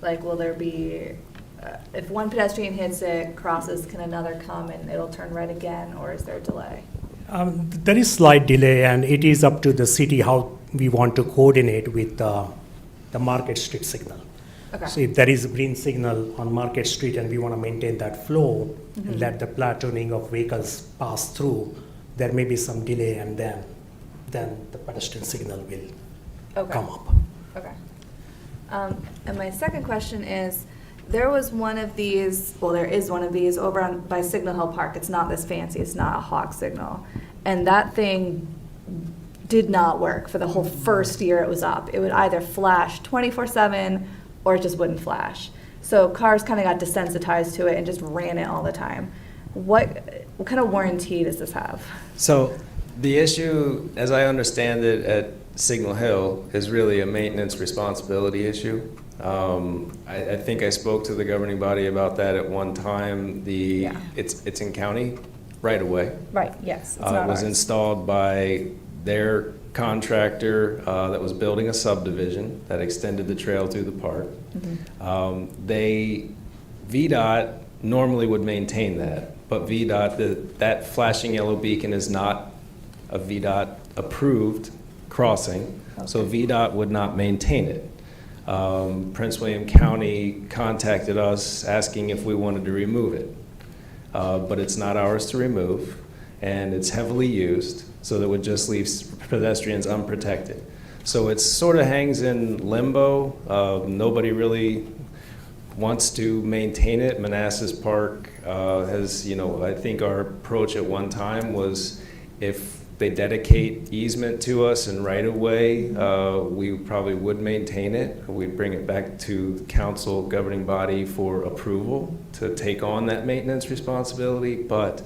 Like, will there be, if one pedestrian hits it, crosses, can another come and it'll turn red again, or is there a delay? There is slight delay, and it is up to the city how we want to coordinate with the Market Street signal. Okay. So if there is a green signal on Market Street and we want to maintain that flow and let the platooning of vehicles pass through, there may be some delay, and then the pedestrian signal will come up. Okay. And my second question is, there was one of these, well, there is one of these over by Signal Hill Park. It's not this fancy, it's not a Hawk signal. And that thing did not work for the whole first year it was up. It would either flash 24/7 or it just wouldn't flash. So cars kind of got desensitized to it and just ran it all the time. What kind of warranty does this have? So the issue, as I understand it, at Signal Hill is really a maintenance responsibility issue. I think I spoke to the governing body about that at one time. It's in county right away. Right, yes, it's It not was ours. installed by their contractor that was building a subdivision that extended the trail through the park. VDOT normally would maintain that, but VDOT, that flashing yellow beacon is not a VDOT approved crossing, so VDOT would not maintain it. Prince William County contacted us asking if we wanted to remove it. But it's not ours to remove, and it's heavily used, so that would just leave pedestrians unprotected. So it sort of hangs in limbo. Nobody really wants to maintain it. Manassas Park has, I think our approach at one time was if they dedicate easement to us and right of way, we probably would maintain it. We'd bring it back to the council governing body for approval to take on that maintenance responsibility. But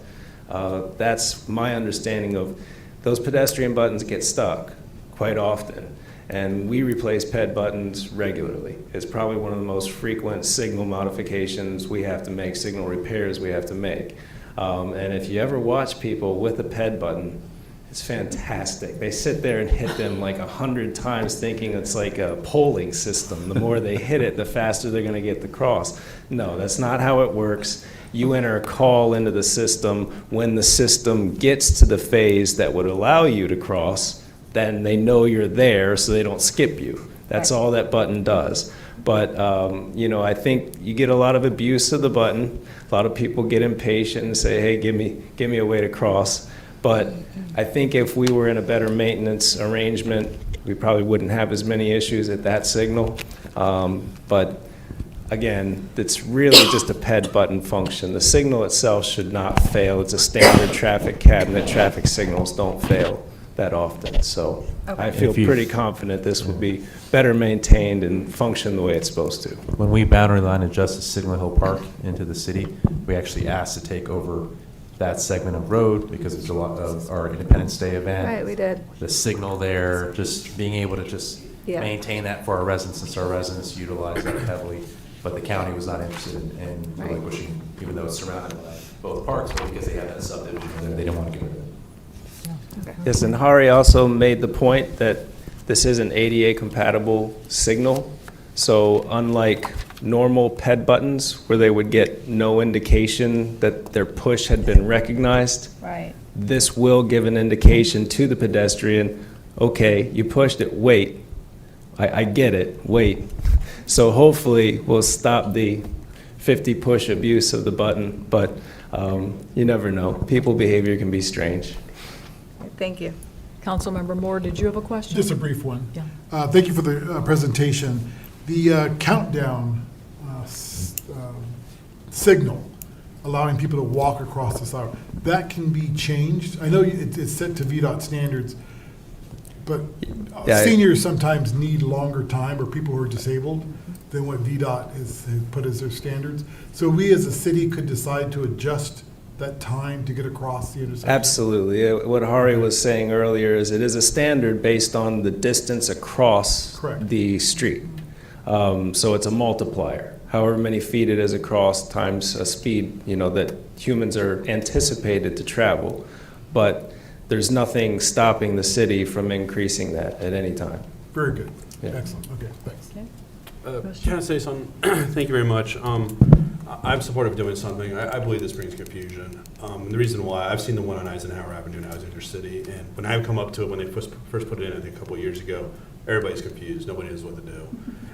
that's my understanding of those pedestrian buttons get stuck quite often. And we replace PED buttons regularly. It's probably one of the most frequent signal modifications we have to make, signal repairs we have to make. And if you ever watch people with a PED button, It's fantastic. They sit there and hit them like 100 times thinking it's like a polling system. The more they hit it, the faster they're going to get the cross. No, that's not how it works. You enter a call into the system. When the system gets to the phase that would allow you to cross, then they know you're there so they don't skip you. That's all that button does. But, I think you get a lot of abuse of the button. A lot of people get impatient and say, hey, give me a way to cross. But I think if we were in a better maintenance arrangement, we probably wouldn't have as many issues at that signal. But again, it's really just a PED button function. The signal itself should not fail. It's a standard traffic cabinet. Traffic signals don't fail that often. So I feel pretty confident this will be better maintained and function the way it's supposed to. When we boundary line adjusted Signal Hill Park into the city, we actually asked to take over that segment of road because there's a lot of our Independence Day event. Right, we did. The signal there, just being able to just maintain that for our residents, since our residents utilize that heavily. But the county was not interested in relinquishing, even though it's surrounded by both parks, but because they have that subdivision there, they didn't want to get rid of it. Yes, and Hari also made the point that this is an ADA compatible signal. So unlike normal PED buttons where they would get no indication that their push had been recognized, Right. this will give an indication to the pedestrian, okay, you pushed it, wait. I get it, wait. So hopefully we'll stop the 50 push abuse of the button, but you never know. People behavior can be strange. Thank you. Councilmember Moore, did you have a question? Just a brief one. Yeah. Thank you for the presentation. The countdown signal, allowing people to walk across the sidewalk, that can be changed. I know it's set to VDOT standards, but seniors sometimes need longer time, or people who are disabled, than what VDOT has put as their standards. So we as a city could decide to adjust that time to get across the intersection? Absolutely. What Hari was saying earlier is it is a standard based on the distance across the street. So it's a multiplier. However many feet it is across times a speed, that humans are anticipated to travel. But there's nothing stopping the city from increasing that at any time. Very good. Yeah. Excellent. Okay, thanks. Can I say something? Thank you very much. I'm supportive of doing something. I believe this brings confusion. And the reason why, I've seen the one on Eisenhower Avenue in Alexander City, and when I come up to it, when they first put it in, I think a couple of years ago, everybody's confused. Nobody knows what to do.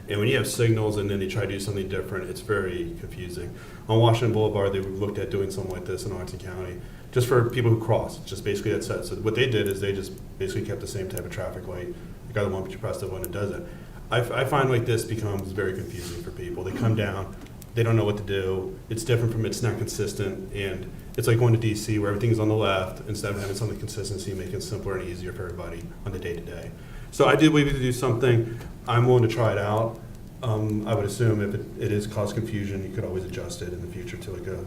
And when you have signals and then they try to do something different, it's very confusing. On Washington Boulevard, they looked at doing something like this in Arlington County, just for people who cross. Just basically that's it. So what they did is they just basically kept the same type of traffic light. You got the one, but you press the one, it does it. I find like this becomes very confusing for people. They come down, they don't know what to do. It's different from, it's not consistent, and it's like going to DC where everything is on the left instead of having some consistency, making it simpler and easier for everybody on the day-to-day. So I do believe to do something. I'm willing to try it out. I would assume if it is cause confusion, you could always adjust it in the future to like a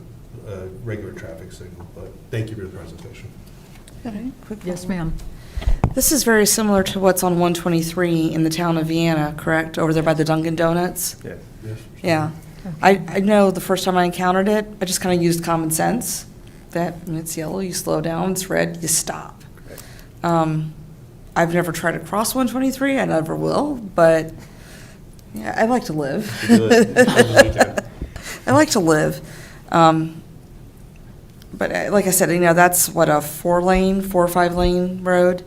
regular traffic signal. But thank you for the presentation. Yes, ma'am. This is very similar to what's on 123 in the town of Vienna, correct? Over there by the Dunkin' Donuts? Yeah. Yes. Yeah. I know the first time I encountered it, I just kind of used common sense, that when it's yellow, you slow down, it's red, you stop. I've never tried to cross 123, I never will, but yeah, I like to live. I like to live. But like I said, that's what, a 4 or 5 lane road,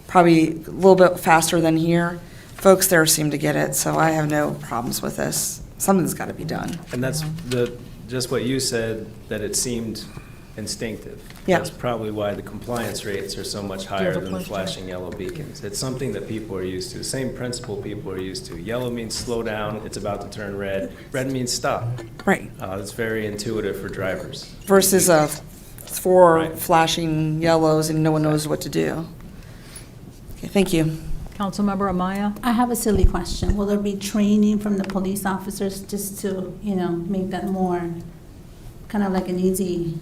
probably a little bit faster than here. Folks there seem to get it, so I have no problems with this. Something's got to be done. And that's just what you said, that it seemed instinctive. Yeah. That's probably why the compliance rates are so much higher than the flashing yellow beacons. It's something that people are used to, same principle people are used to. Yellow means slow down, it's about to turn red. Red means stop. Right. It's very intuitive for drivers. Versus 4 flashing yellows and no one knows what to do. Okay, thank you. Councilmember Amaya? I have a silly question. Will there be training from the police officers just to, make that more kind of like an easy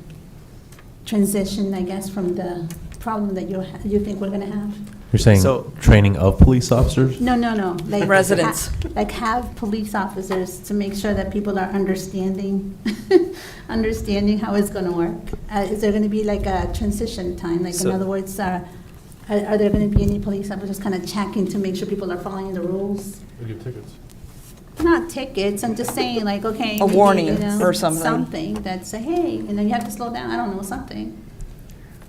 transition, I guess, from the problem that you think we're going to have? You're saying training of police officers? No. Like residents. Have police officers to make sure that people are understanding how it's going to work. Is there going to be like a transition time? Like in other words, Are there going to be any police officers kind of checking to make sure people are following the rules? We give tickets. Not tickets, I'm just saying, like, okay. A maybe, warning you know, or something. Something that say, hey, and then you have to slow down, I don't know, something.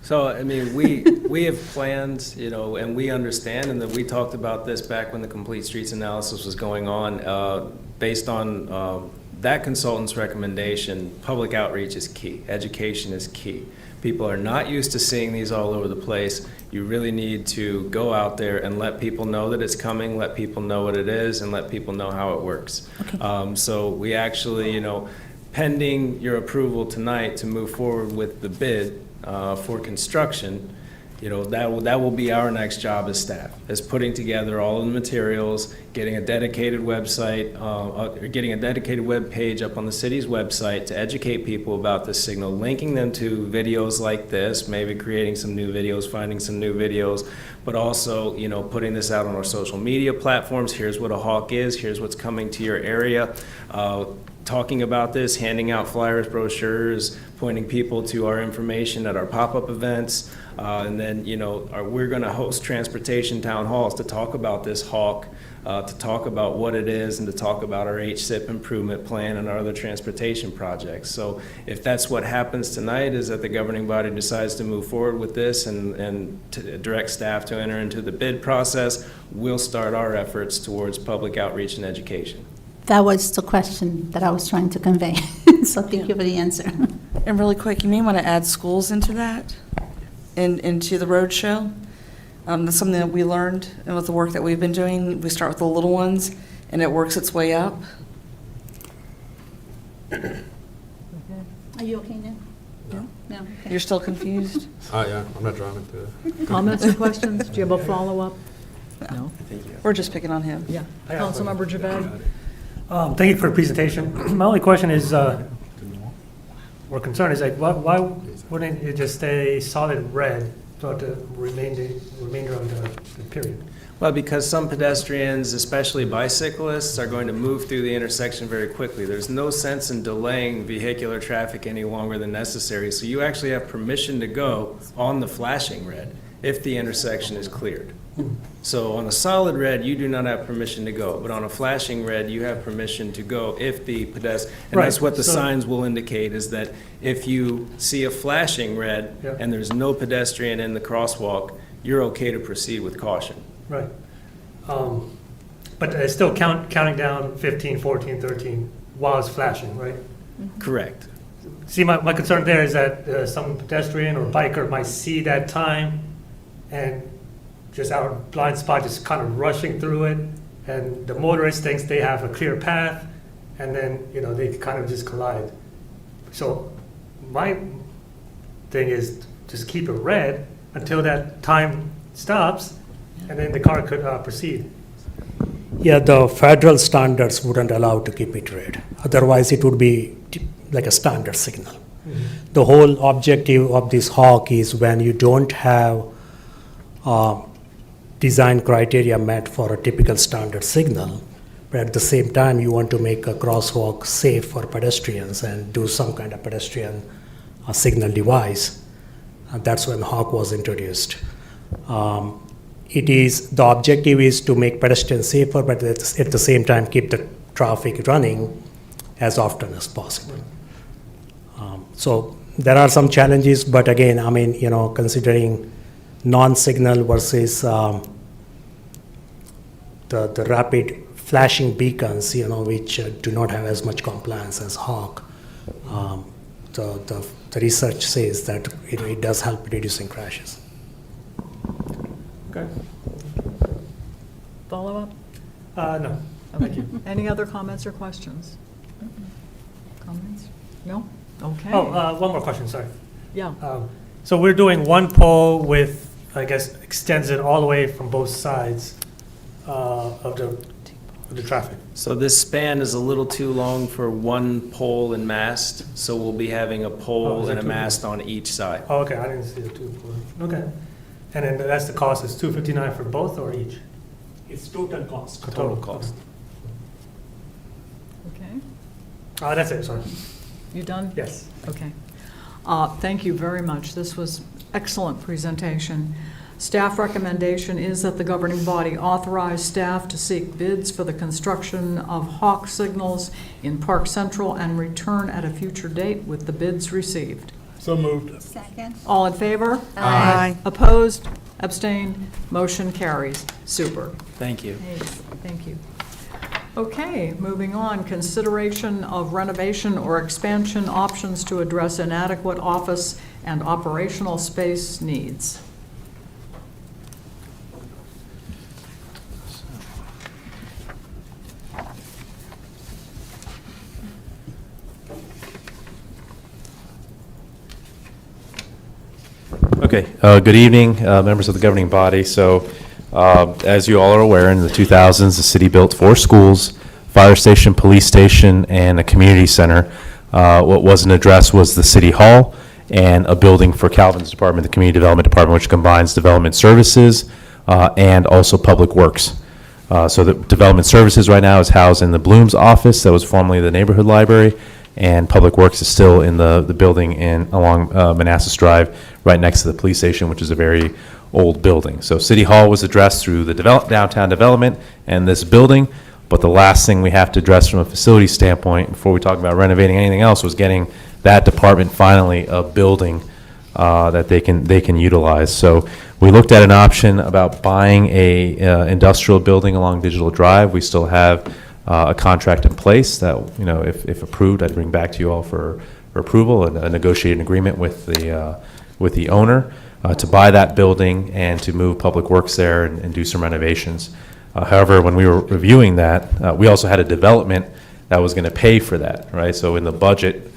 So, I mean, we have plans, you know, and we understand, and that we talked about this back when the Complete Streets analysis was going on. Based on that consultant's recommendation, public outreach is key. Education is key. People are not used to seeing these all over the place. You really need to go out there and let people know that it's coming, let people know what it is, and let people know how it works. Okay. So we actually, you know, pending your approval tonight to move forward with the bid for construction, you know, that will be our next job as staff, is putting together all of the materials, getting a dedicated website, getting a dedicated web page up on the city's website to educate people about this signal, linking them to videos like this, maybe creating some new videos, finding some new videos, but also, you know, putting this out on our social media platforms. Here's what a hawk is, here's what's coming to your area. Talking about this, handing out flyers, brochures, pointing people to our information at our pop-up events. And then, you know, we're going to host transportation town halls to talk about this hawk, to talk about what it is, and to talk about our HSIP improvement plan and our other transportation projects. So if that's what happens tonight, is that the governing body decides to move forward with this and to direct staff to enter into the bid process, we'll start our efforts towards public outreach and education. That was the question that I was trying to convey, so thank you for the answer. And really quick, you may want to add schools into that, into the road show. That's something that we learned, and with the work that we've been doing, we start with the little ones, and it works its way up. Are you okay now? No? No, okay. You're still confused? Yeah, I'm not driving today. Comments or questions? Do you have a follow-up? No? We're just picking on him. Yeah. Councilmember Javed? Thank you for the presentation. My only question is, or concern is, like, why wouldn't it just stay solid red throughout the remainder of the period? Well, because some pedestrians, especially bicyclists, are going to move through the intersection very quickly. There's no sense in delaying vehicular traffic any longer than necessary. So you actually have permission to go on the flashing red if the intersection is cleared. So on a solid red, you do not have permission to go, but on a flashing red, you have permission to go if the pedestrian, and Right, that's what the so- signs will indicate, is that if you see a flashing red Yeah. and there's no pedestrian in the crosswalk, you're okay to proceed with caution. Right. But it's still counting down 15, 14, 13 while it's flashing, right? Correct. See, my concern there is that some pedestrian or biker might see that time and just out of blind spot, just kind of rushing through it, and the motorist thinks they have a clear path, and then, you know, they kind of just collide. So my thing is just keep it red until that time stops, and then the car could proceed. Yeah, the federal standards wouldn't allow to keep it red. Otherwise, it would be like a standard signal. The whole objective of this hawk is when you don't have design criteria met for a typical standard signal, but at the same time, you want to make a crosswalk safe for pedestrians and do some kind of pedestrian signal device. And that's when hawk was introduced. The objective is to make pedestrians safer, but at the same time keep the traffic running as often as possible. So there are some challenges, but again, I mean, you know, considering non-signal versus the rapid flashing beacons, you know, which do not have as much compliance as hawk, the research says that it does help reducing crashes. Okay. Follow-up? No. Thank you. Any other comments or questions? Comments? No? Okay. Oh, one more question, sorry. Yeah. So we're doing one pole with, I guess, extends it all the way from both sides of the traffic. So this span is a little too long for one pole and mast, so we'll be having a Oh, pole is it and a two? mast on each side. Oh, okay, I didn't see the two. Okay. And then that's the cost, is $259 for both or each? It's total cost. Total cost. Okay. That's it, sorry. You done? Yes. Okay. Thank you very much. This was excellent presentation. Staff recommendation is that the governing body authorize staff to seek bids for the construction of hawk signals in Park Central and return at a future date with the bids received. So moved. Second. All in favor? Aye. Opposed? Abstained? Motion carries. Super. Thank you. Thank you. Okay, moving on. Consideration of renovation or expansion options to address inadequate office and operational space needs. Okay, good evening, members of the governing body. So, as you all are aware, in the 2000s, the city built 4 schools, fire station, police station, and a community center. What wasn't addressed was the city hall and a building for Calvin's department, the community development department, which combines development services and also public works. So the development services right now is housed in the Bloom's office that was formerly the neighborhood library, and Public Works is still in the building along Manassas Drive, right next to the police station, which is a very old building. So City Hall was addressed through the downtown development and this building, but the last thing we have to address from a facility standpoint, before we talk about renovating anything else, was getting that department finally a building that they can utilize. So we looked at an option about buying a industrial building along Digital Drive. We still have a contract in place that, if approved, I'd bring back to you all for approval, and a negotiated agreement with the owner to buy that building and to move Public Works there and do some renovations. However, when we were reviewing that, we also had a development that was going to pay for that, right? So in the budget,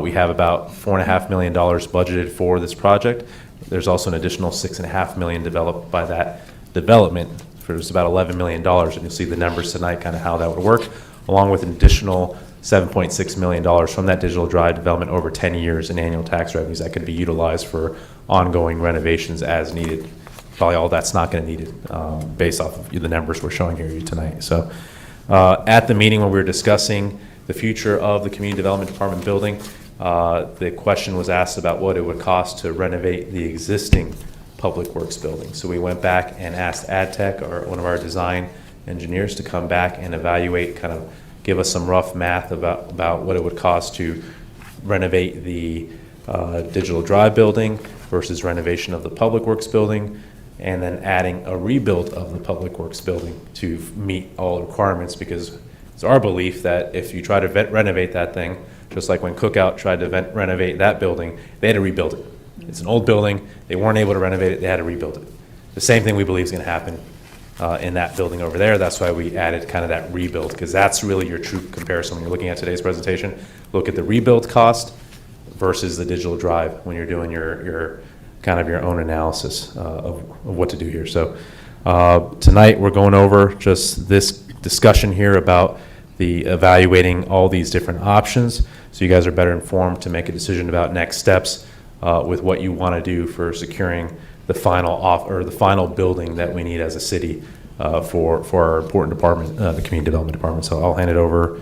we have about $4.5 million budgeted for this project. There's also an additional $6.5 million developed by that development. For just about $11 million, and you'll see the numbers tonight, kind of how that would work, along with an additional $7.6 million from that Digital Drive development over 10 years in annual tax revenues that could be utilized for ongoing renovations as needed. Probably all that's not going to need it based off of the numbers we're showing here tonight. So at the meeting when we were discussing the future of the Community Development Department building, the question was asked about what it would cost to renovate the existing Public Works building. So we went back and asked AdTech, or one of our design engineers, to come back and evaluate, kind of give us some rough math about what it would cost to renovate the Digital Drive building versus renovation of the Public Works building, and then adding a rebuild of the Public Works building to meet all the requirements, because it's our belief that if you try to renovate that thing, just like when Cookout tried to renovate that building, they had to rebuild it. It's an old building. They weren't able to renovate it. They had to rebuild it. The same thing we believe is going to happen in that building over there. That's why we added kind of that rebuild, because that's really your true comparison when you're looking at today's presentation. Look at the rebuild cost versus the Digital Drive when you're doing your kind of your own analysis of what to do here. So tonight we're going over just this discussion here about the evaluating all these different options, so you guys are better informed to make a decision about next steps with what you want to do for securing the final building that we need as a city for our important department, the Community Development Department. So I'll hand it over,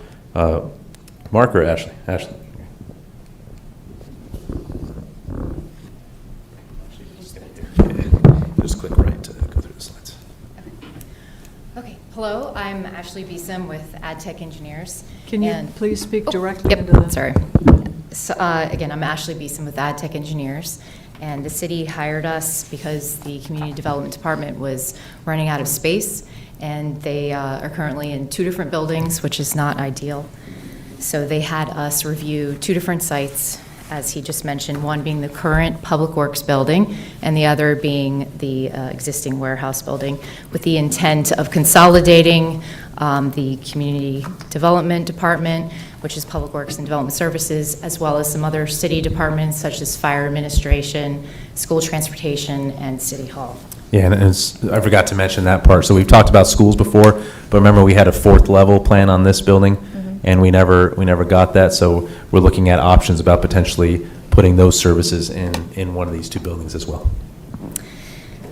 Mark or Ashley? Ashley. Just click right to go through the slides. Okay. Hello, I'm Ashley Beeson with AdTech Engineers. Can you please speak directly into Yep, the... sorry. So, again, I'm Ashley Beeson with AdTech Engineers, and the city hired us because the Community Development Department was running out of space, and they are currently in 2 different buildings, which is not ideal. So they had us review 2 different sites, as he just mentioned, one being the current Public Works building, and the other being the existing warehouse building, with the intent of consolidating the Community Development Department, which is Public Works and Development Services, as well as some other city departments such as Fire Administration, School Transportation, and City Hall. Yeah, and I forgot to mention that part. So we've talked about schools before, but remember we had a 4th level plan on this building, and we never got that. So we're looking at options about potentially putting those services in one of these 2 buildings as well.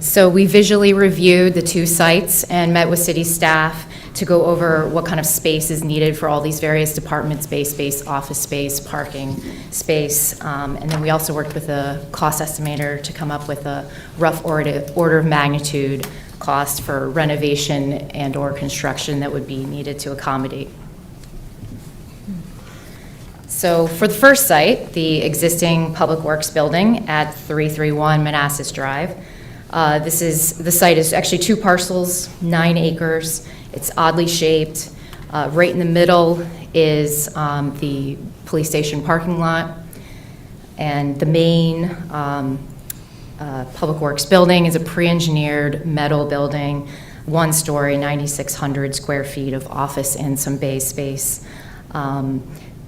So we visually reviewed the 2 sites and met with city staff to go over what kind of space is needed for all these various departments, space, office space, parking space. And then we also worked with a cost estimator to come up with a rough order of magnitude cost for renovation and/or construction that would be needed to accommodate. So for the first site, the existing Public Works building at 331 Manassas Drive, the site is actually 2 parcels, 9 acres. It's oddly shaped. Right in the middle is the police station parking lot, and the main Public Works building is a pre-engineered metal building, 1-story, 9,600 square feet of office and some bay space.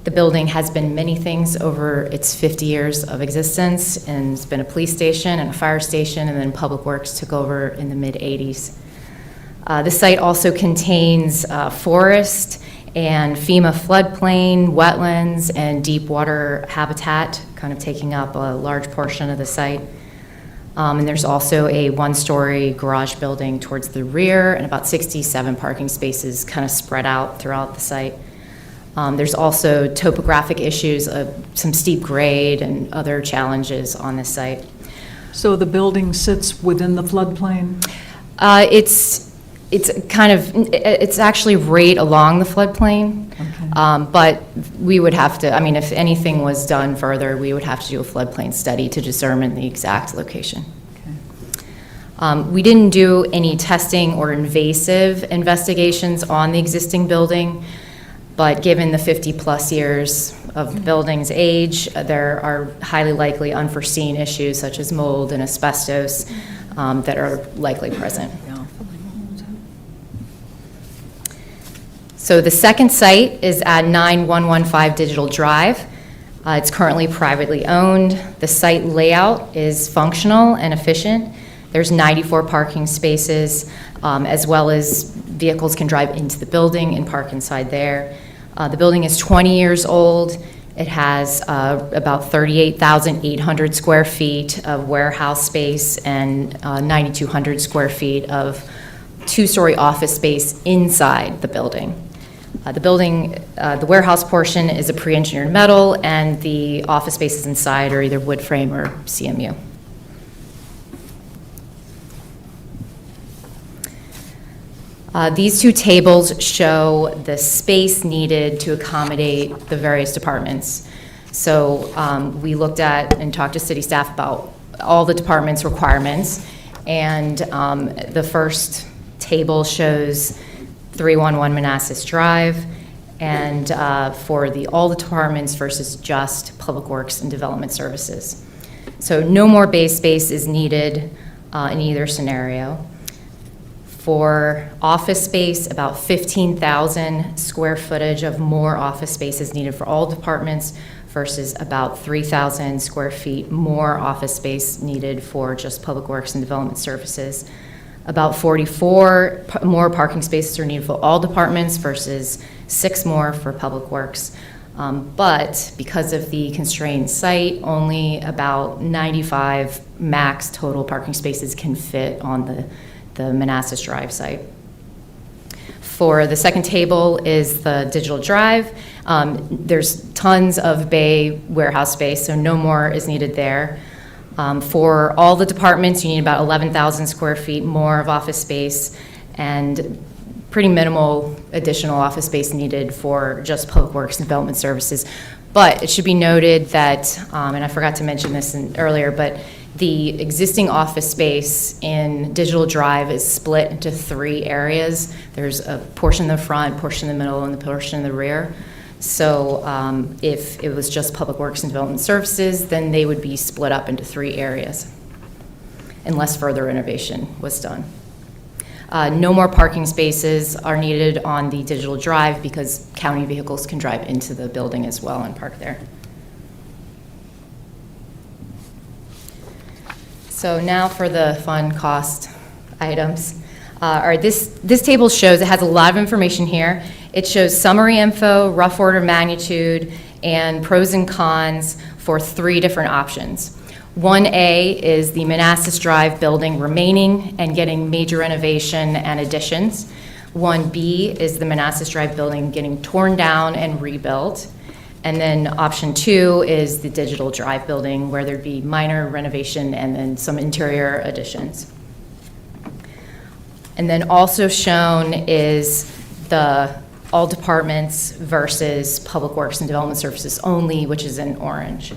The building has been many things over its 50 years of existence, and it's been a police station and a fire station, and then Public Works took over in the mid-'80s. The site also contains forest and FEMA floodplain, wetlands, and deep water habitat, kind of taking up a large portion of the site. And there's also a 1-story garage building towards the rear and about 67 parking spaces kind of spread out throughout the site. There's also topographic issues, some steep grade and other challenges on this site. So the building sits within the floodplain? It's actually right along the floodplain, but we would have to, I mean, if anything was done further, we would have to do a floodplain study to determine the exact location. We didn't do any testing or invasive investigations on the existing building, but given the 50-plus years of the building's age, there are highly likely unforeseen issues such as mold and asbestos that are likely present. So the second site is at 9115 Digital Drive. It's currently privately owned. The site layout is functional and efficient. There's 94 parking spaces, as well as vehicles can drive into the building and park inside there. The building is 20 years old. It has about 38,800 square feet of warehouse space and 9,200 square feet of 2-story office space inside the building. The warehouse portion is a pre-engineered metal, and the office spaces inside are either wood frame or CMU. These 2 tables show the space needed to accommodate the various departments. So we looked at and talked to city staff about all the departments' requirements, and the first table shows 311 Manassas Drive, and for all the departments versus just Public Works and Development Services. So no more base space is needed in either scenario. For office space, about 15,000 square footage of more office space is needed for all departments versus about 3,000 square feet more office space needed for just Public Works and Development Services. About 44 more parking spaces are needed for all departments versus 6 more for Public Works. But because of the constrained site, only about 95 max total parking spaces can fit on the Manassas Drive site. For the second table is the Digital Drive. There's tons of bay warehouse space, so no more is needed there. For all the departments, you need about 11,000 square feet more of office space and pretty minimal additional office space needed for just Public Works and Development Services. But it should be noted that, and I forgot to mention this earlier, but the existing office space in Digital Drive is split into 3 areas. There's a portion in the front, portion in the middle, and the portion in the rear. So if it was just Public Works and Development Services, then they would be split up into 3 areas, unless further renovation was done. No more parking spaces are needed on the Digital Drive because county vehicles can drive into the building as well and park there. So now for the fun cost items. All right, this table shows, it has a lot of information here. It shows summary info, rough order magnitude, and pros and cons for 3 different options. 1A is the Manassas Drive building remaining and getting major renovation and additions. 1B is the Manassas Drive building getting torn down and rebuilt. And then option 2 is the Digital Drive building, where there'd be minor renovation and then some interior additions. And then also shown is the all departments versus Public Works and Development Services only, which is in orange.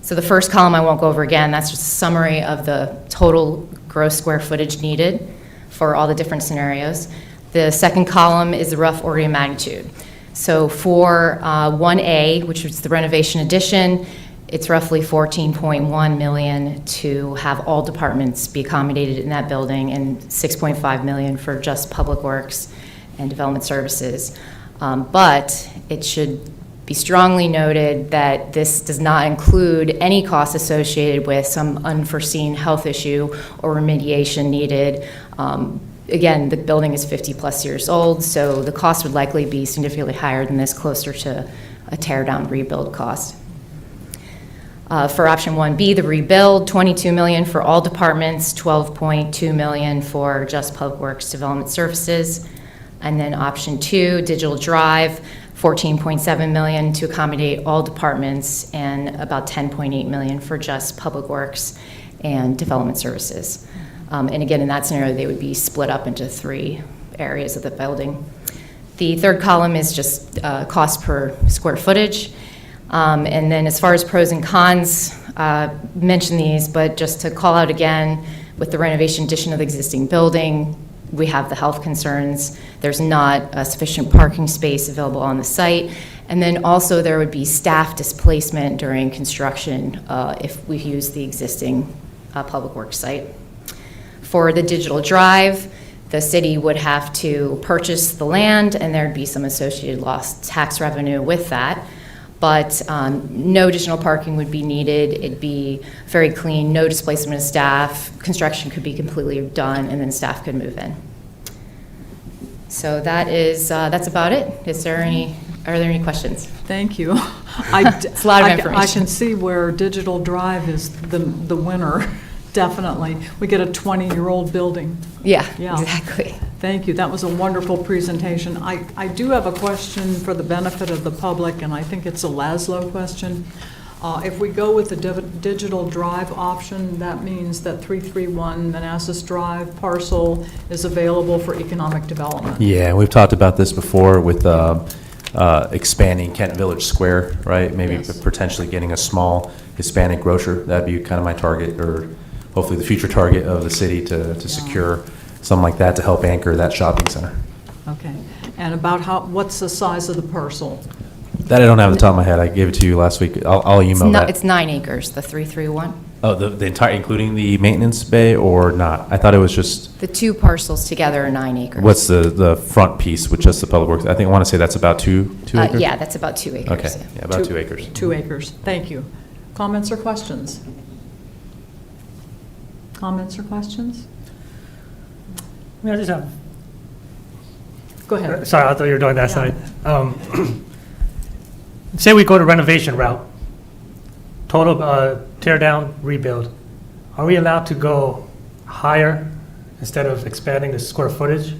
So the first column I won't go over again, that's just a summary of the total gross square footage needed for all the different scenarios. The second column is the rough order of magnitude. So for 1A, which is the renovation addition, it's roughly $14.1 million to have all departments be accommodated in that building, and $6.5 million for just Public Works and Development Services. But it should be strongly noted that this does not include any costs associated with some unforeseen health issue or remediation needed. Again, the building is 50-plus years old, so the cost would likely be significantly higher than this, closer to a tear-down rebuild cost. For option 1B, the rebuild, $22 million for all departments, $12.2 million for just Public Works Development Services. And then option 2, Digital Drive, $14.7 million to accommodate all departments, and about $10.8 million for just Public Works and Development Services. And again, in that scenario, they would be split up into 3 areas of the building. The third column is just cost per square footage. And then as far as pros and cons, mention these, but just to call out again, with the renovation addition of the existing building, we have the health concerns. There's not a sufficient parking space available on the site. And then also there would be staff displacement during construction if we use the existing Public Works site. For the Digital Drive, the city would have to purchase the land, and there'd be some associated lost tax revenue with that. But no additional parking would be needed. It'd be very clean, no displacement of staff. Construction could be completely done, and then staff could move in. So that's about it. Are there any questions? Thank you. It's a lot of information. I can see where Digital Drive is the winner, definitely. We get a 20-year-old building. Yeah, exactly. Thank you. That was a wonderful presentation. I do have a question for the benefit of the public, and I think it's a Laszlo question. If we go with the Digital Drive option, that means that 331 Manassas Drive parcel is available for economic development. Yeah, we've talked about this before with expanding Kent Village Square, right? Maybe potentially getting a small Hispanic grocer. That'd be kind of my target, or hopefully the future target of the city to secure something like that to help anchor that shopping center. Okay. And about what's the size of the parcel? That I don't have at the top of my head. I gave it to you last week. I'll email that. It's 9 acres, the 331. Oh, the entire, including the maintenance bay, or not? I thought it was just. The 2 parcels together are 9 acres. What's the want piece with just the Public Works? I want to say that's about two acres? Yeah, that's about 2 acres. Okay, yeah, about 2 acres. 2 acres. Thank you. Comments or questions? Comments or questions? I just have. Go ahead. Sorry, I thought you were doing that side. Say we go to renovation route, total tear down, rebuild. Are we allowed to go higher instead of expanding the square footage?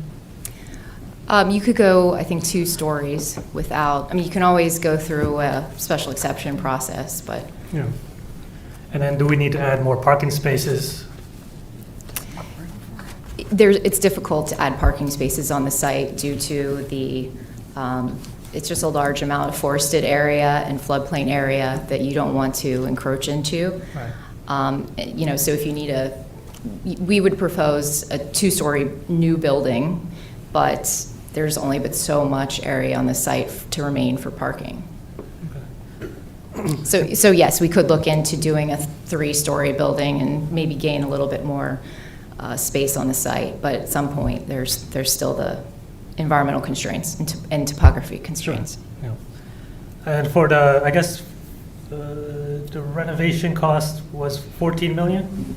You could go, I think, 2 stories without, you can always go through a special exception process, but. Yeah. And then do we need to add more parking spaces? It's difficult to add parking spaces on the site due to it's just a large amount of forested area and floodplain area that you don't want to encroach into. Right. So if you need we would propose a 2-story new building, but there's only but so much area on the site to remain for parking. Okay. So yes, we could look into doing a 3-story building and maybe gain a little bit more space on the site, but at some point there's still the environmental constraints and topography constraints. Sure. Yeah. And for the renovation cost was $14 million?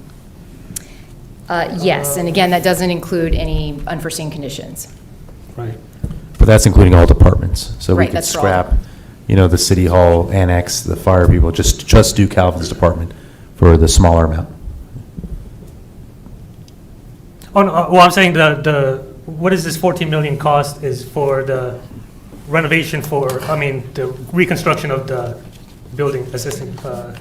Yes, and again, that doesn't include any unforeseen conditions. Right. But that's including all departments, so we Right, could that's for all. scrap, the city hall annex, the fire people, just do Calvin's department for the smaller amount. Oh, no, well, I'm saying what is this 14 million cost is for the renovation the reconstruction of the building, the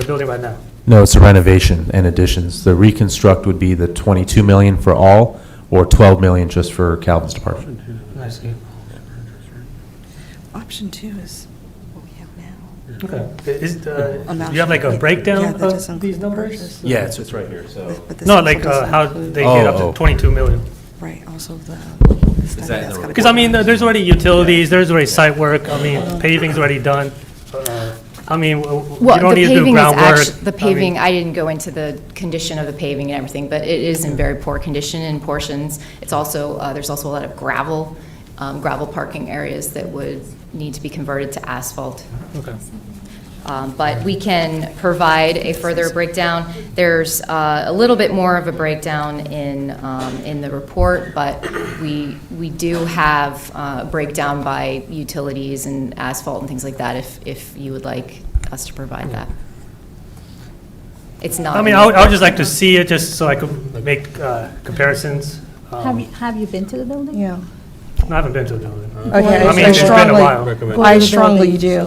building right now? No, it's a renovation and additions. The reconstruct would be the 22 million for all, or 12 million just for Calvin's department. I see. Option 2 is what we have now. Okay. Do you have like a breakdown of these numbers? Yeah, it's right here, so. But this No, also like doesn't how include- they get up to 22 million. Right, also the. Is that in the Because I mean, there's already utilities, there's already site work, I mean, paving's already done. I mean, you Well, don't the need to do paving is groundwork. actually, the paving, I didn't go into the condition of the paving and everything, but it is in very poor condition in portions. It's also, there's also a lot of gravel parking areas that would need to be converted to asphalt. Okay. But we can provide a further breakdown. There's a little bit more of a breakdown in the report, but we do have a breakdown by utilities and asphalt and things like that, if you would like us to provide that. It's not. I mean, I would just like to see it, just so I could make comparisons. Have you been to the building? Yeah. I haven't been to the building. Okay, I mean, it's been a while. I strongly do.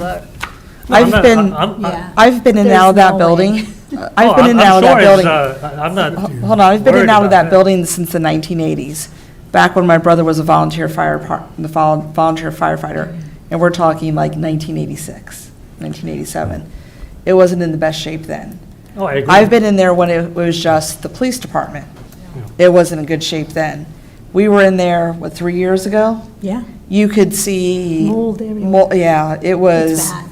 I've been in and out of that building. I've been in and out of that building. I'm not. Hold on, I've been in and out of that building since the 1980s, back when my brother was a volunteer firefighter, and we're talking like 1986, 1987. It wasn't in the best shape then. Oh, I agree. I've been in there when it was just the police department. It wasn't in good shape then. We were in there, 3 years ago? Yeah. You could see. Mold everywhere. Yeah, it was. It's bad.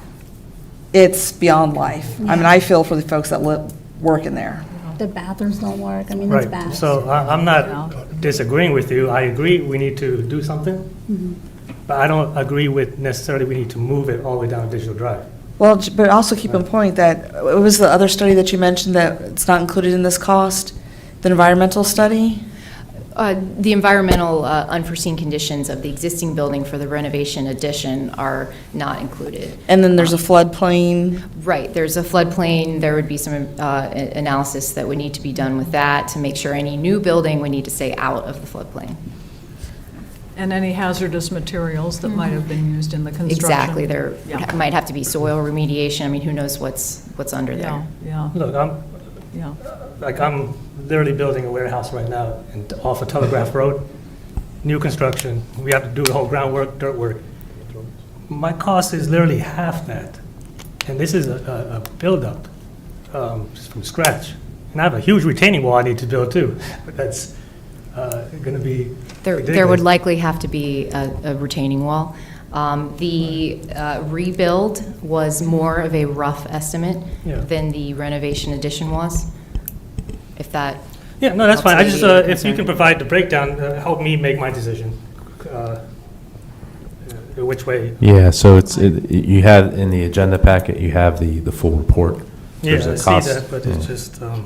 It's beyond life. I mean, I feel for the folks that work in there. The bathrooms don't work. I mean, it's bad. Right, so I'm not disagreeing with you. I agree we need to do something, but I don't agree with necessarily we need to move it all the way down Digital Drive. Well, but also keep in point that, it was the other study that you mentioned that it's not included in this cost? The environmental study? The environmental unforeseen conditions of the existing building for the renovation addition are not included. And then there's a floodplain? Right, there's a floodplain, there would be some analysis that would need to be done with that to make sure any new building would need to stay out of the floodplain. And any hazardous materials that might have been used in the construction. Exactly, there Yeah. might have to be soil remediation, I mean, who knows what's under there. Yeah, Look, I'm literally building a warehouse right now off of Telegraph Road, new construction. We have to do the whole groundwork, dirt work. My cost is literally half that, and this is a build-up from scratch. And I have a huge retaining wall I need to build too, but that's going to be There ridiculous. would likely have to be a retaining wall. The rebuild was more of a rough estimate Yeah. than the renovation addition was, if that. Yeah, no, that's fine. I just, alleviate the if you concern. can provide the breakdown, help me make my decision. Which way? Yeah, so you had in the agenda packet, you have the full report. Yeah, There's a I see cost. that, but it's just, I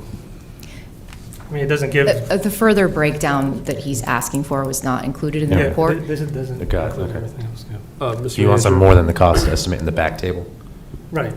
mean, it doesn't give. The further breakdown that he's asking for was not included in the Yeah. report. This doesn't Got it, include okay. everything else, yeah. You want some more than the cost estimate in the back table? Right.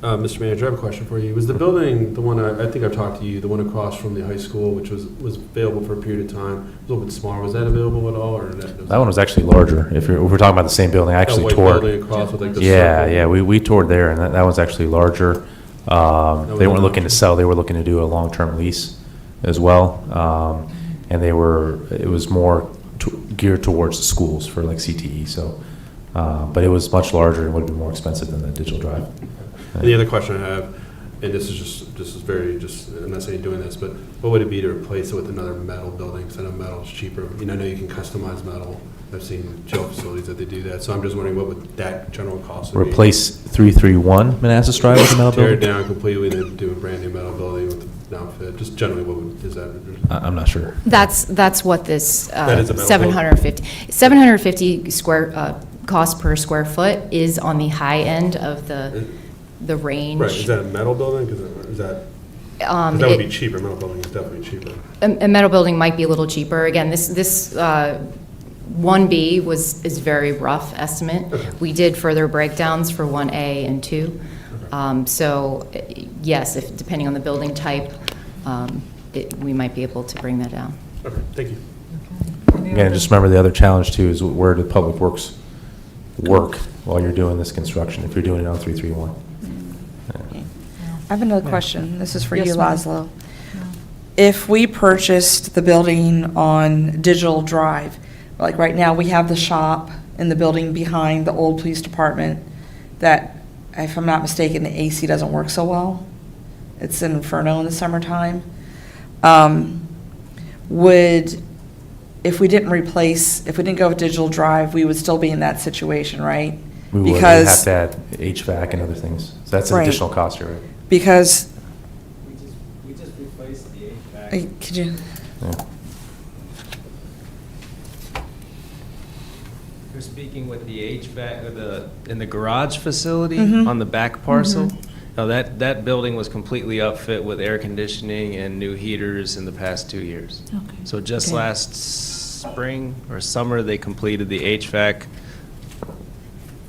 Mr. Manager, I have a question for you. Was the building, the one, I think I've talked to you, the one across from the high school, which was available for a period of time, a little bit smaller, was that available at all, or? That one was actually larger. If we're talking about the same building, I actually white toured. building across with like the Yeah, circle? yeah, we toured there, and that one's actually larger. They weren't looking to sell, they were looking to do a long-term lease as well. And it was more geared towards the schools for like CTE, so, but it was much larger and would be more expensive than the Digital Drive. And the other question I have, and this is very, I'm not saying doing this, but what would it be to replace it with another metal building? Because I know metal is cheaper. I know you can customize metal. I've seen jail facilities that they do that. So I'm just wondering what would that general cost would be? Replace 331 Manassas Drive with a metal Tear it building? down completely, then do a brand new metal building with an outfit. Just generally, is that? I'm not sure. That's what this That is a metal 750 square cost per square foot is on the high end of the range. Right, is that a metal building? Because that would be cheaper. Metal building is definitely cheaper. A metal building might be a little cheaper. Again, this 1B is very rough estimate. Okay. We did further breakdowns for 1A and 2. So yes, depending on the building type, we might be able to bring that down. Okay, thank you. Again, just remember the other challenge too is where do public works work while you're doing this construction, if you're doing it on 331. I have another question. This is for you, Yes, ma'am. Laszlo. If we purchased the building on Digital Drive, like right now, we have the shop in the building behind the old police department that, if I'm not mistaken, the AC doesn't work so well. It's an inferno in the summertime. If we didn't go with Digital Drive, we would still be in that situation, right? We would Because have to add HVAC and other things. So that's an Right. additional cost here, right? Because, We just replaced the HVAC. could you, Yeah. You're speaking with the HVAC, in the garage facility Mhm. on the back parcel? No, that building was completely upfit with air conditioning and new heaters in the past 2 years. Okay. So just Okay. last spring or summer, they completed the HVAC.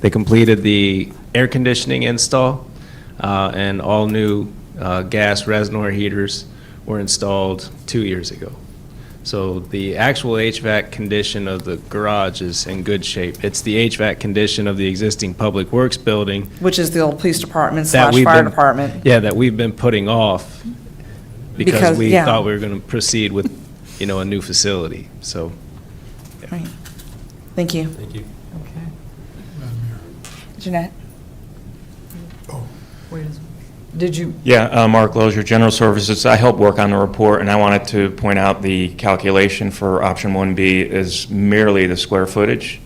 They completed the air conditioning install, and all new gas reservoir heaters were installed 2 years ago. So the actual HVAC condition of the garage is in good shape. It's the HVAC condition of the existing Public Works building which is the old police department that / we've fire been- department. Yeah, that we've been putting off because Because- we yeah. thought we were going to proceed with, a new facility, so. Right. Thank you. Thank you. Okay. Jeanette? Wait a second. Did you, Yeah, Mark Lozier, General Services. I helped work on the report, and I wanted to point out the calculation for option 1B is merely the square footage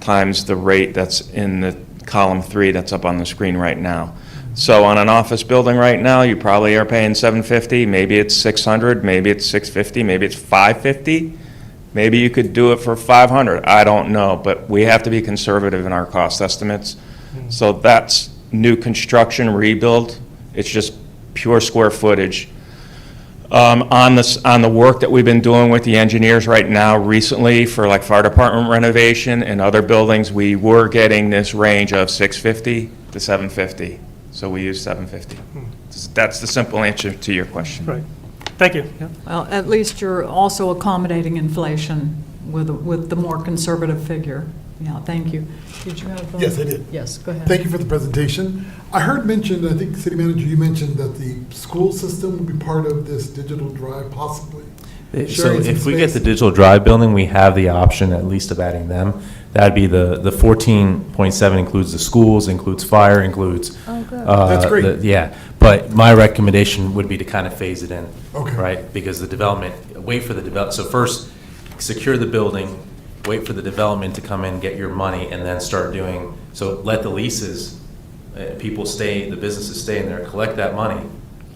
times the rate that's in the column 3 that's up on the screen right now. So on an office building right now, you probably are paying $750, maybe it's $600, maybe it's $650, maybe it's $550. Maybe you could do it for $500, I don't know, but we have to be conservative in our cost estimates. So that's new construction, rebuild, it's just pure square footage. On the work that we've been doing with the engineers right now recently for like fire department renovation and other buildings, we were getting this range of $650 to $750. So we use $750. That's the simple answer to your question. Right. Thank you. Yeah. well, at least you're also accommodating inflation with the more conservative figure. Yeah, thank you. Did you have? Yes, I did. Yes, go ahead. Thank you for the presentation. I heard mentioned, I think City Manager, you mentioned that the school system will be part of this digital drive possibly. So Sharing some if we get space. the digital drive building, we have the option at least of adding them. That'd be the 14.7 includes the schools, includes fire, includes. Oh, good. That's great. Yeah, but my recommendation would be to kind of phase it in. Okay. Right, because the development, wait for the so first, secure the building, wait for the development to come in, get your money, and then start doing, so let the leases, people stay, the businesses stay in there, collect that money,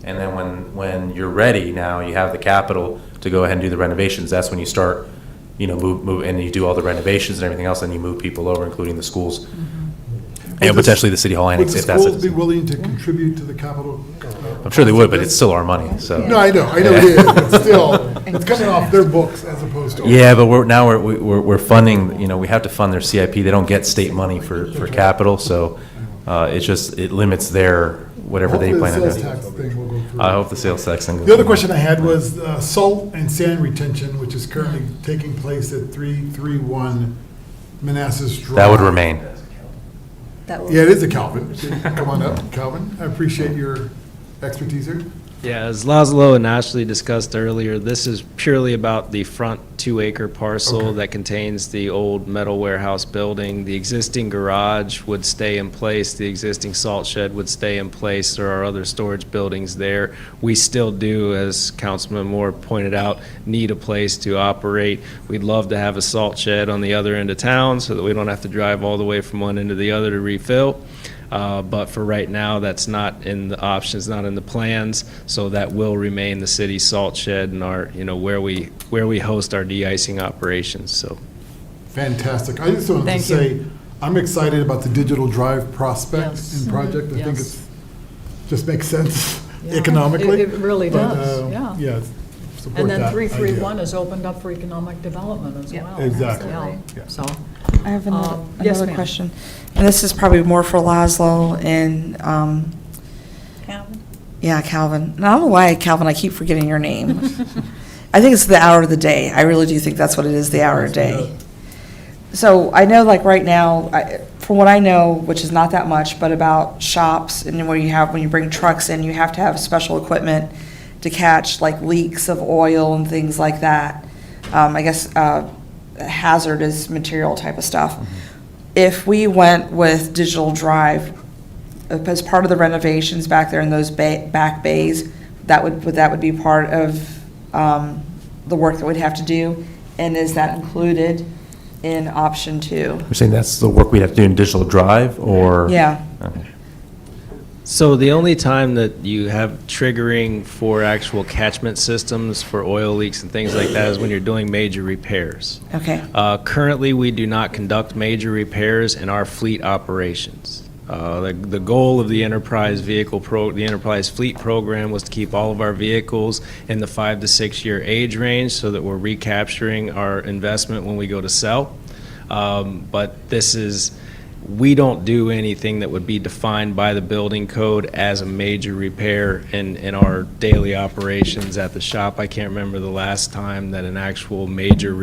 and then when you're ready now, you have the capital to go ahead and do the renovations, that's when you start, move, and you do all the renovations and everything else, and you move people over, including the schools. And potentially the city hall annex, if that's Would the schools be it. willing to contribute to the capital? I'm sure they would, but it's still our money, so. No, I know it is, but still, it's coming off their books as opposed to. Yeah, but we're funding, we have to fund their CIP. They don't get state money for capital, so it limits their, whatever they plan on Hopefully the doing. sales tax thing will go through. I hope the sales tax thing goes. The other question I had was salt and sand retention, which is currently taking place at 331 Manassas Drive. That would remain. Yeah, it is a Calvin. Come on up, Calvin. I appreciate your expertise here. Yeah, as Laszlo and Ashley discussed earlier, this is purely about the front 2-acre parcel Okay. that contains the old metal warehouse building. The existing garage would stay in place, the existing salt shed would stay in place. There are other storage buildings there. We still do, as Councilman Moore pointed out, need a place to operate. We'd love to have a salt shed on the other end of town so that we don't have to drive all the way from one end to the other to refill. But for right now, that's not in the options, not in the plans, so that will remain the city salt shed and our, where we host our de-icing operations, so. Fantastic. I just wanted to Thank you. say, I'm excited about the digital drive prospect Yes. and project. I think Yes. just makes sense Yeah. economically. It really But, does, yeah. Yeah, support And then that 331 idea. is opened up for economic development as well. Exactly. Yeah, Yeah. so. I have another, Yes, another ma'am. question. And this is probably more for Laszlo and, Calvin? yeah, Calvin. And I don't know why, Calvin, I keep forgetting your name. I think it's the hour of the day. I really do think that's what it is, the hour of day. So I know, like, right now, from what I know, which is not that much, but about shops and when you bring trucks in, you have to have special equipment to catch like leaks of oil and things like that. I guess hazardous material type of stuff. If we went with Digital Drive as part of the renovations back there in those back bays, that would be part of the work that we'd have to do. And is that included in option 2? You're saying that's the work we'd have to do in Digital Drive, or? Yeah. Okay. So the only time that you have triggering for actual catchment systems for oil leaks and things like that is when you're doing major repairs. Okay. Currently, we do not conduct major repairs in our fleet operations. The goal of the enterprise fleet program was to keep all of our vehicles in the 5 to 6 year age range so that we're recapturing our investment when we go to sell. But we don't do anything that would be defined by the building code as a major repair in our daily operations at the shop. I can't remember the last time that an actual major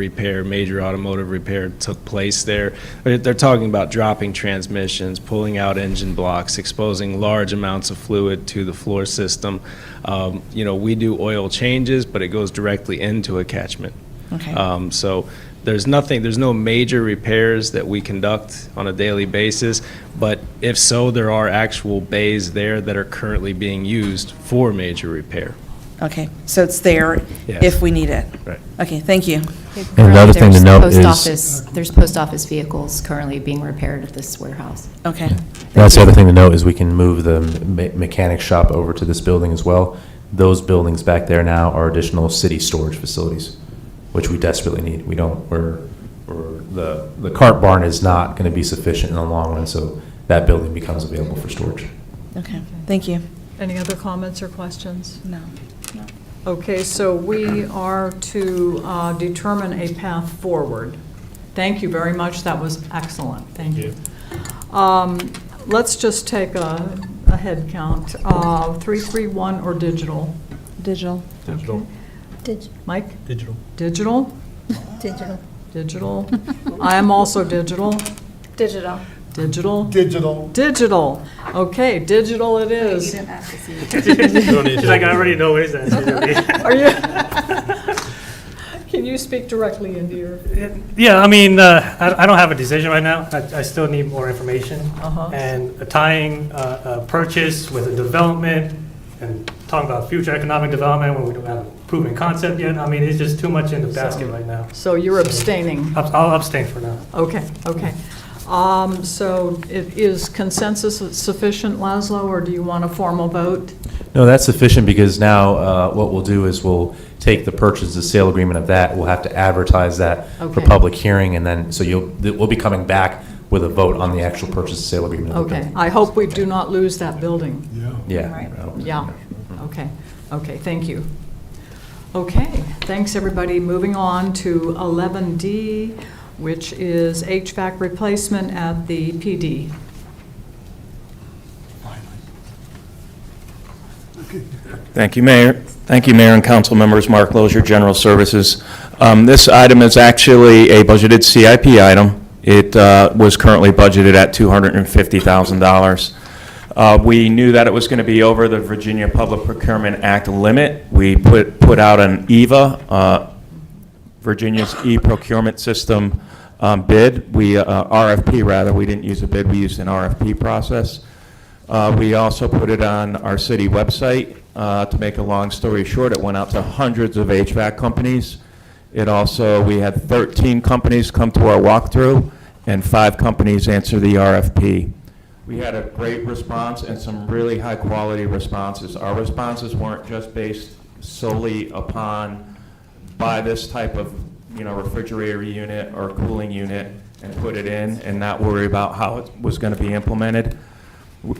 automotive repair took place there. They're talking about dropping transmissions, pulling out engine blocks, exposing large amounts of fluid to the floor system. We do oil changes, but it goes directly into a catchment. Okay. So there's no major repairs that we conduct on a daily basis, but if so, there are actual bays there that are currently being used for major repair. Okay, so it's there Yes. if we need it. Right. Okay, thank you. And the other thing to note There's post office vehicles currently being repaired at this warehouse. Okay. That's the other thing to note is we can move the mechanic shop over to this building as well. Those buildings back there now are additional city storage facilities, which we desperately need. The cart barn is not going to be sufficient in the long run, so that building becomes available for storage. Okay, thank you. Any other comments or questions? No. Okay, so we are to determine a path forward. Thank you very much. That was excellent. Thank you. Let's just take a head count. 331 or digital? Digital. Digital. Digital. Mike? Digital. Digital? Digital. Digital. I am also digital. Digital. Digital. Digital. Digital. Okay, digital it is. She's like, I already know what it is. Are you? Can you speak directly into your? Yeah, I mean, I don't have a decision right now. I still need more information. And tying a purchase with a development and talking about future economic development when we don't have a proven concept yet, I mean, it's just too much in the basket right now. So you're abstaining? I'll abstain for now. Okay, okay. So is consensus sufficient, Laszlo, or do you want a formal vote? No, that's sufficient because now what we'll do is we'll take the purchase and sale agreement of that. We'll have to advertise that for Okay. public hearing, and then, so we'll be coming back with a vote on the actual purchase and sale agreement. of the Okay, building. I hope we do not lose that building. Yeah. Yeah, okay, okay, thank you. Okay, thanks, everybody. Moving on to 11D, which is HVAC replacement at the PD. Thank you, Mayor. Thank you, Mayor and council members. Mark Lozier, General Services. This item is actually a budgeted CIP item. It was currently budgeted at $250,000. We knew that it was going to be over the Virginia Public Procurement Act limit. We put out an EVA, Virginia's e-procurement system bid. RFP rather. We didn't use a bid. We used an RFP process. We also put it on our city website. To make a long story short, it went out to hundreds of HVAC companies. We had 13 companies come to our walkthrough and 5 companies answer the RFP. We had a great response and some really high quality responses. Our responses weren't just based solely upon buy this type of refrigerator unit or cooling unit and put it in and not worry about how it was going to be implemented.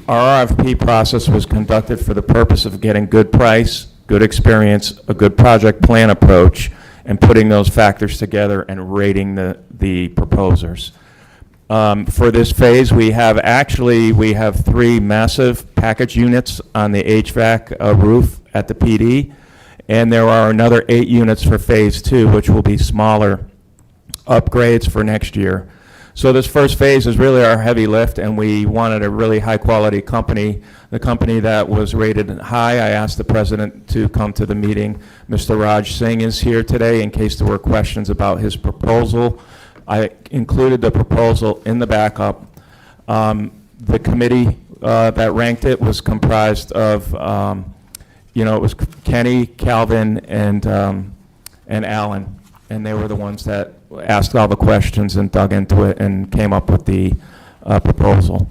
Our RFP process was conducted for the purpose of getting good price, good experience, a good project plan approach, and putting those factors together and rating the proposers. For this phase, we have 3 massive package units on the HVAC roof at the PD, And there are another 8 units for Phase 2, which will be smaller upgrades for next year. So this first phase is really our heavy lift, and we wanted a really high-quality company. The company that was rated high, I asked the president to come to the meeting. Mr. Raj Singh is here today in case there were questions about his proposal. I included the proposal in the backup. The committee that ranked it was comprised of, it was Kenny, Calvin, and Alan, and they were the ones that asked all the questions and dug into it and came up with the proposal.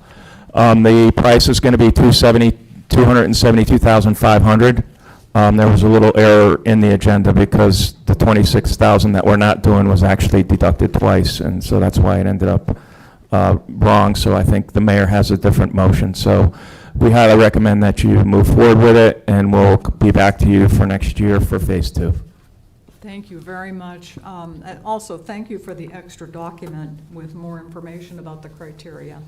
The price is going to be $272,500. There was a little error in the agenda because the $26,000 that we're not doing was actually deducted twice, and so that's why it ended up wrong. So I think the mayor has a different motion. So we highly recommend that you move forward with it, and we'll be back to you for next year for Phase 2. Thank you very much. And also, thank you for the extra document with more information about the criteria.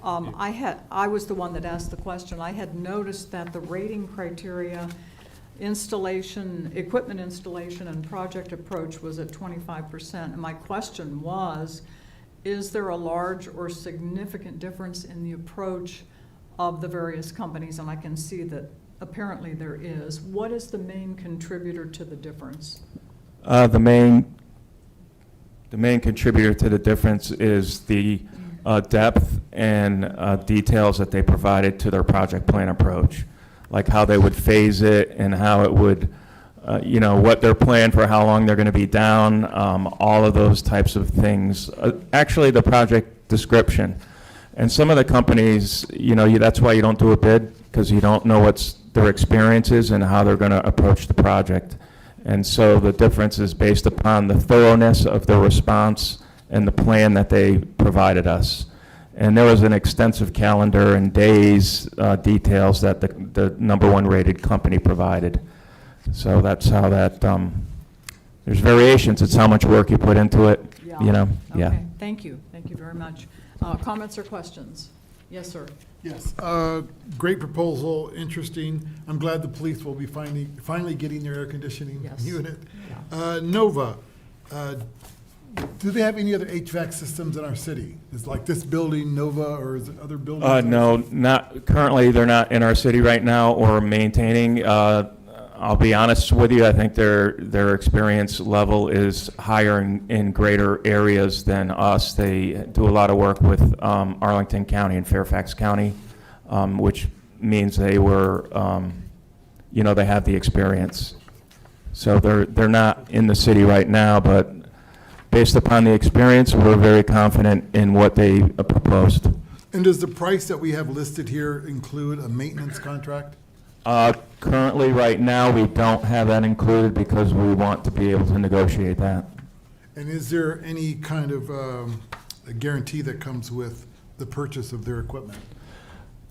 I was the one that asked the question. I had noticed that the rating criteria, equipment installation, and project approach was at 25%. And my question was, is there a large or significant difference in the approach of the various companies? And I can see that apparently there is. What is the main contributor to the difference? The main contributor to the difference is the depth and details that they provided to their project plan approach, like how they would phase it and how it would, what their plan for how long they're going to be down, all of those types of things. Actually, the project description. And some of the companies, that's why you don't do a bid, because you don't know what their experience is and how they're going to approach the project. And so the difference is based upon the thoroughness of their response and the plan that they provided us. And there was an extensive calendar and days details that the #1 rated company provided. So that's how that, there's variations. It's how much work you put into it, yeah. Okay, thank you. Thank you very much. Comments or questions? Yes, sir. Yes, great proposal, interesting. I'm glad the police will be finally getting their air conditioning unit. Nova, do they have any other HVAC systems in our city? Is like this building Nova, or is it other buildings? No, not currently. They're not in our city right now or maintaining. I'll be honest with you, I think their experience level is higher in greater areas than us. They do a lot of work with Arlington County and Fairfax County, which means they were, they have the experience. So they're not in the city right now, but based upon the experience, we're very confident in what they proposed. And does the price that we have listed here include a maintenance contract? Currently, right now, we don't have that included because we want to be able to negotiate that. And is there any kind of a guarantee that comes with the purchase of their equipment?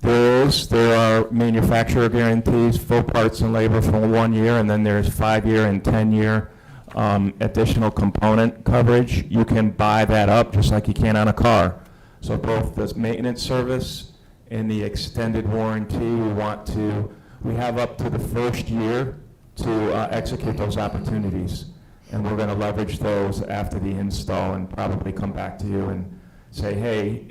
There are manufacturer guarantees, full parts and labor for 1 year, and then there's 5-year and 10-year additional component coverage. You can buy that up just like you can on a car. So both the maintenance service and the extended warranty, we have up to the first year to execute those opportunities. And we're going to leverage those after the install and probably come back to you and say, hey,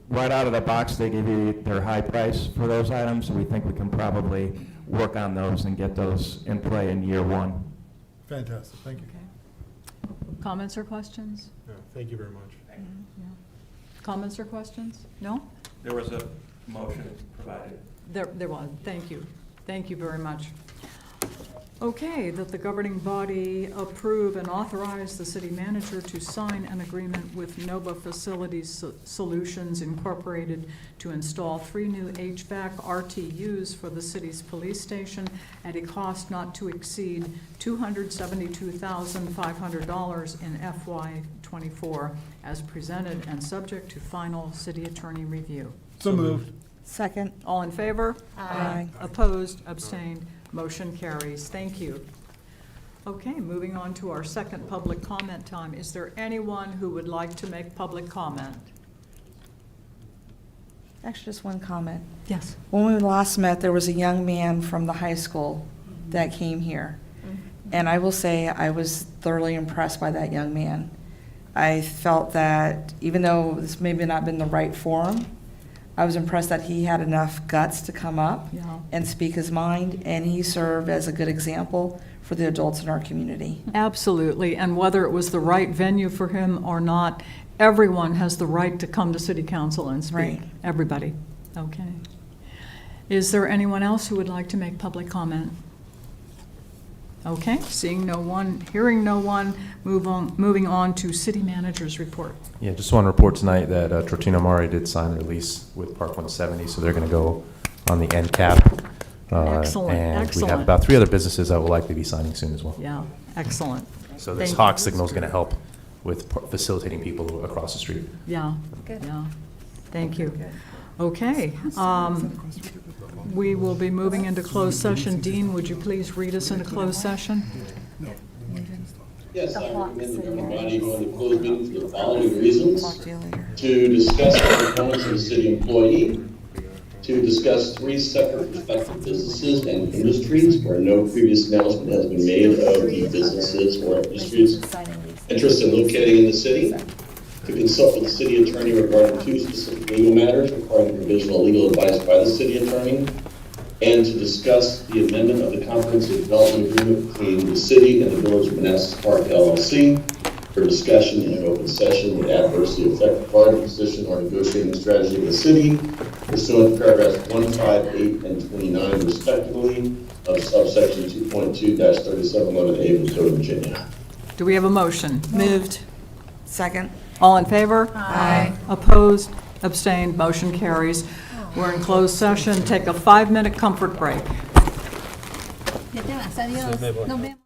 right out of the box, they give you their high price for those items. We think we can probably work on those and get those in play in year 1. Fantastic, thank you. Okay. Comments or questions? No, thank you very much. Yeah. Comments or questions? No? There was a motion provided. There was, thank you. Thank you very much. Okay, that the governing body approve and authorize the city manager to sign an agreement with Nova Facilities Solutions Incorporated to install 3 new HVAC RTUs for the city's police station at a cost not to exceed $272,500 in FY24 as presented and subject to final city attorney review. So moved. Second. All in favor? Aye. Opposed, abstained, motion carries. Thank you. Okay, moving on to our second public comment time. Is there anyone who would like to make public comment? Actually, just one comment. Yes. When we last met, there was a young man from the high school that came here. And I will say, I was thoroughly impressed by that young man. I felt that even though this maybe not been the right forum, I was impressed that he had enough guts to come up Yeah. and speak his mind, and he served as a good example for the adults in our community. Absolutely, and whether it was the right venue for him or not, everyone has the right to come to city council and speak. Right. Everybody, okay. Is there anyone else who would like to make public comment? Okay, seeing no one, hearing no one, moving on to city manager's report. Yeah, just want to report tonight that Tortino Mari did sign their lease with Park 170, so they're going to go on the end cap. Excellent, And we have excellent. about 3 other businesses that will likely be signing soon as well. Yeah, excellent. So this Thank Hawk you. signal is going to help with facilitating people across the street. Yeah, yeah, thank you. Okay, we will be moving into closed session. Dean, would you please read us into closed session? Yes, I recommend the governing body go into closed meeting for the following reasons: Talk to you later. to discuss the performance of a city employee, to discuss 3 separate prospective businesses and industries where no previous announcement has been made of the businesses or industries interested in locating in the city, to consult with the city attorney regarding 2 specific legal matters requiring provisional legal advice by the city attorney, and to discuss the amendment of the comprehensive development agreement between the city and the Village of Manassas Park LLC for discussion in an open session that adversely affect the bargaining position or negotiating strategy of the city pursuant to paragraphs 1, 5, 8, and 29 respectively of subsection 2.2-3711A of the Code of Virginia. Do we have a motion? Moved. Second. All in favor? Aye. Opposed? Abstained? Motion carries. We're in closed session. Take a 5-minute comfort break. Ya te vas, adiós. Nos vemos.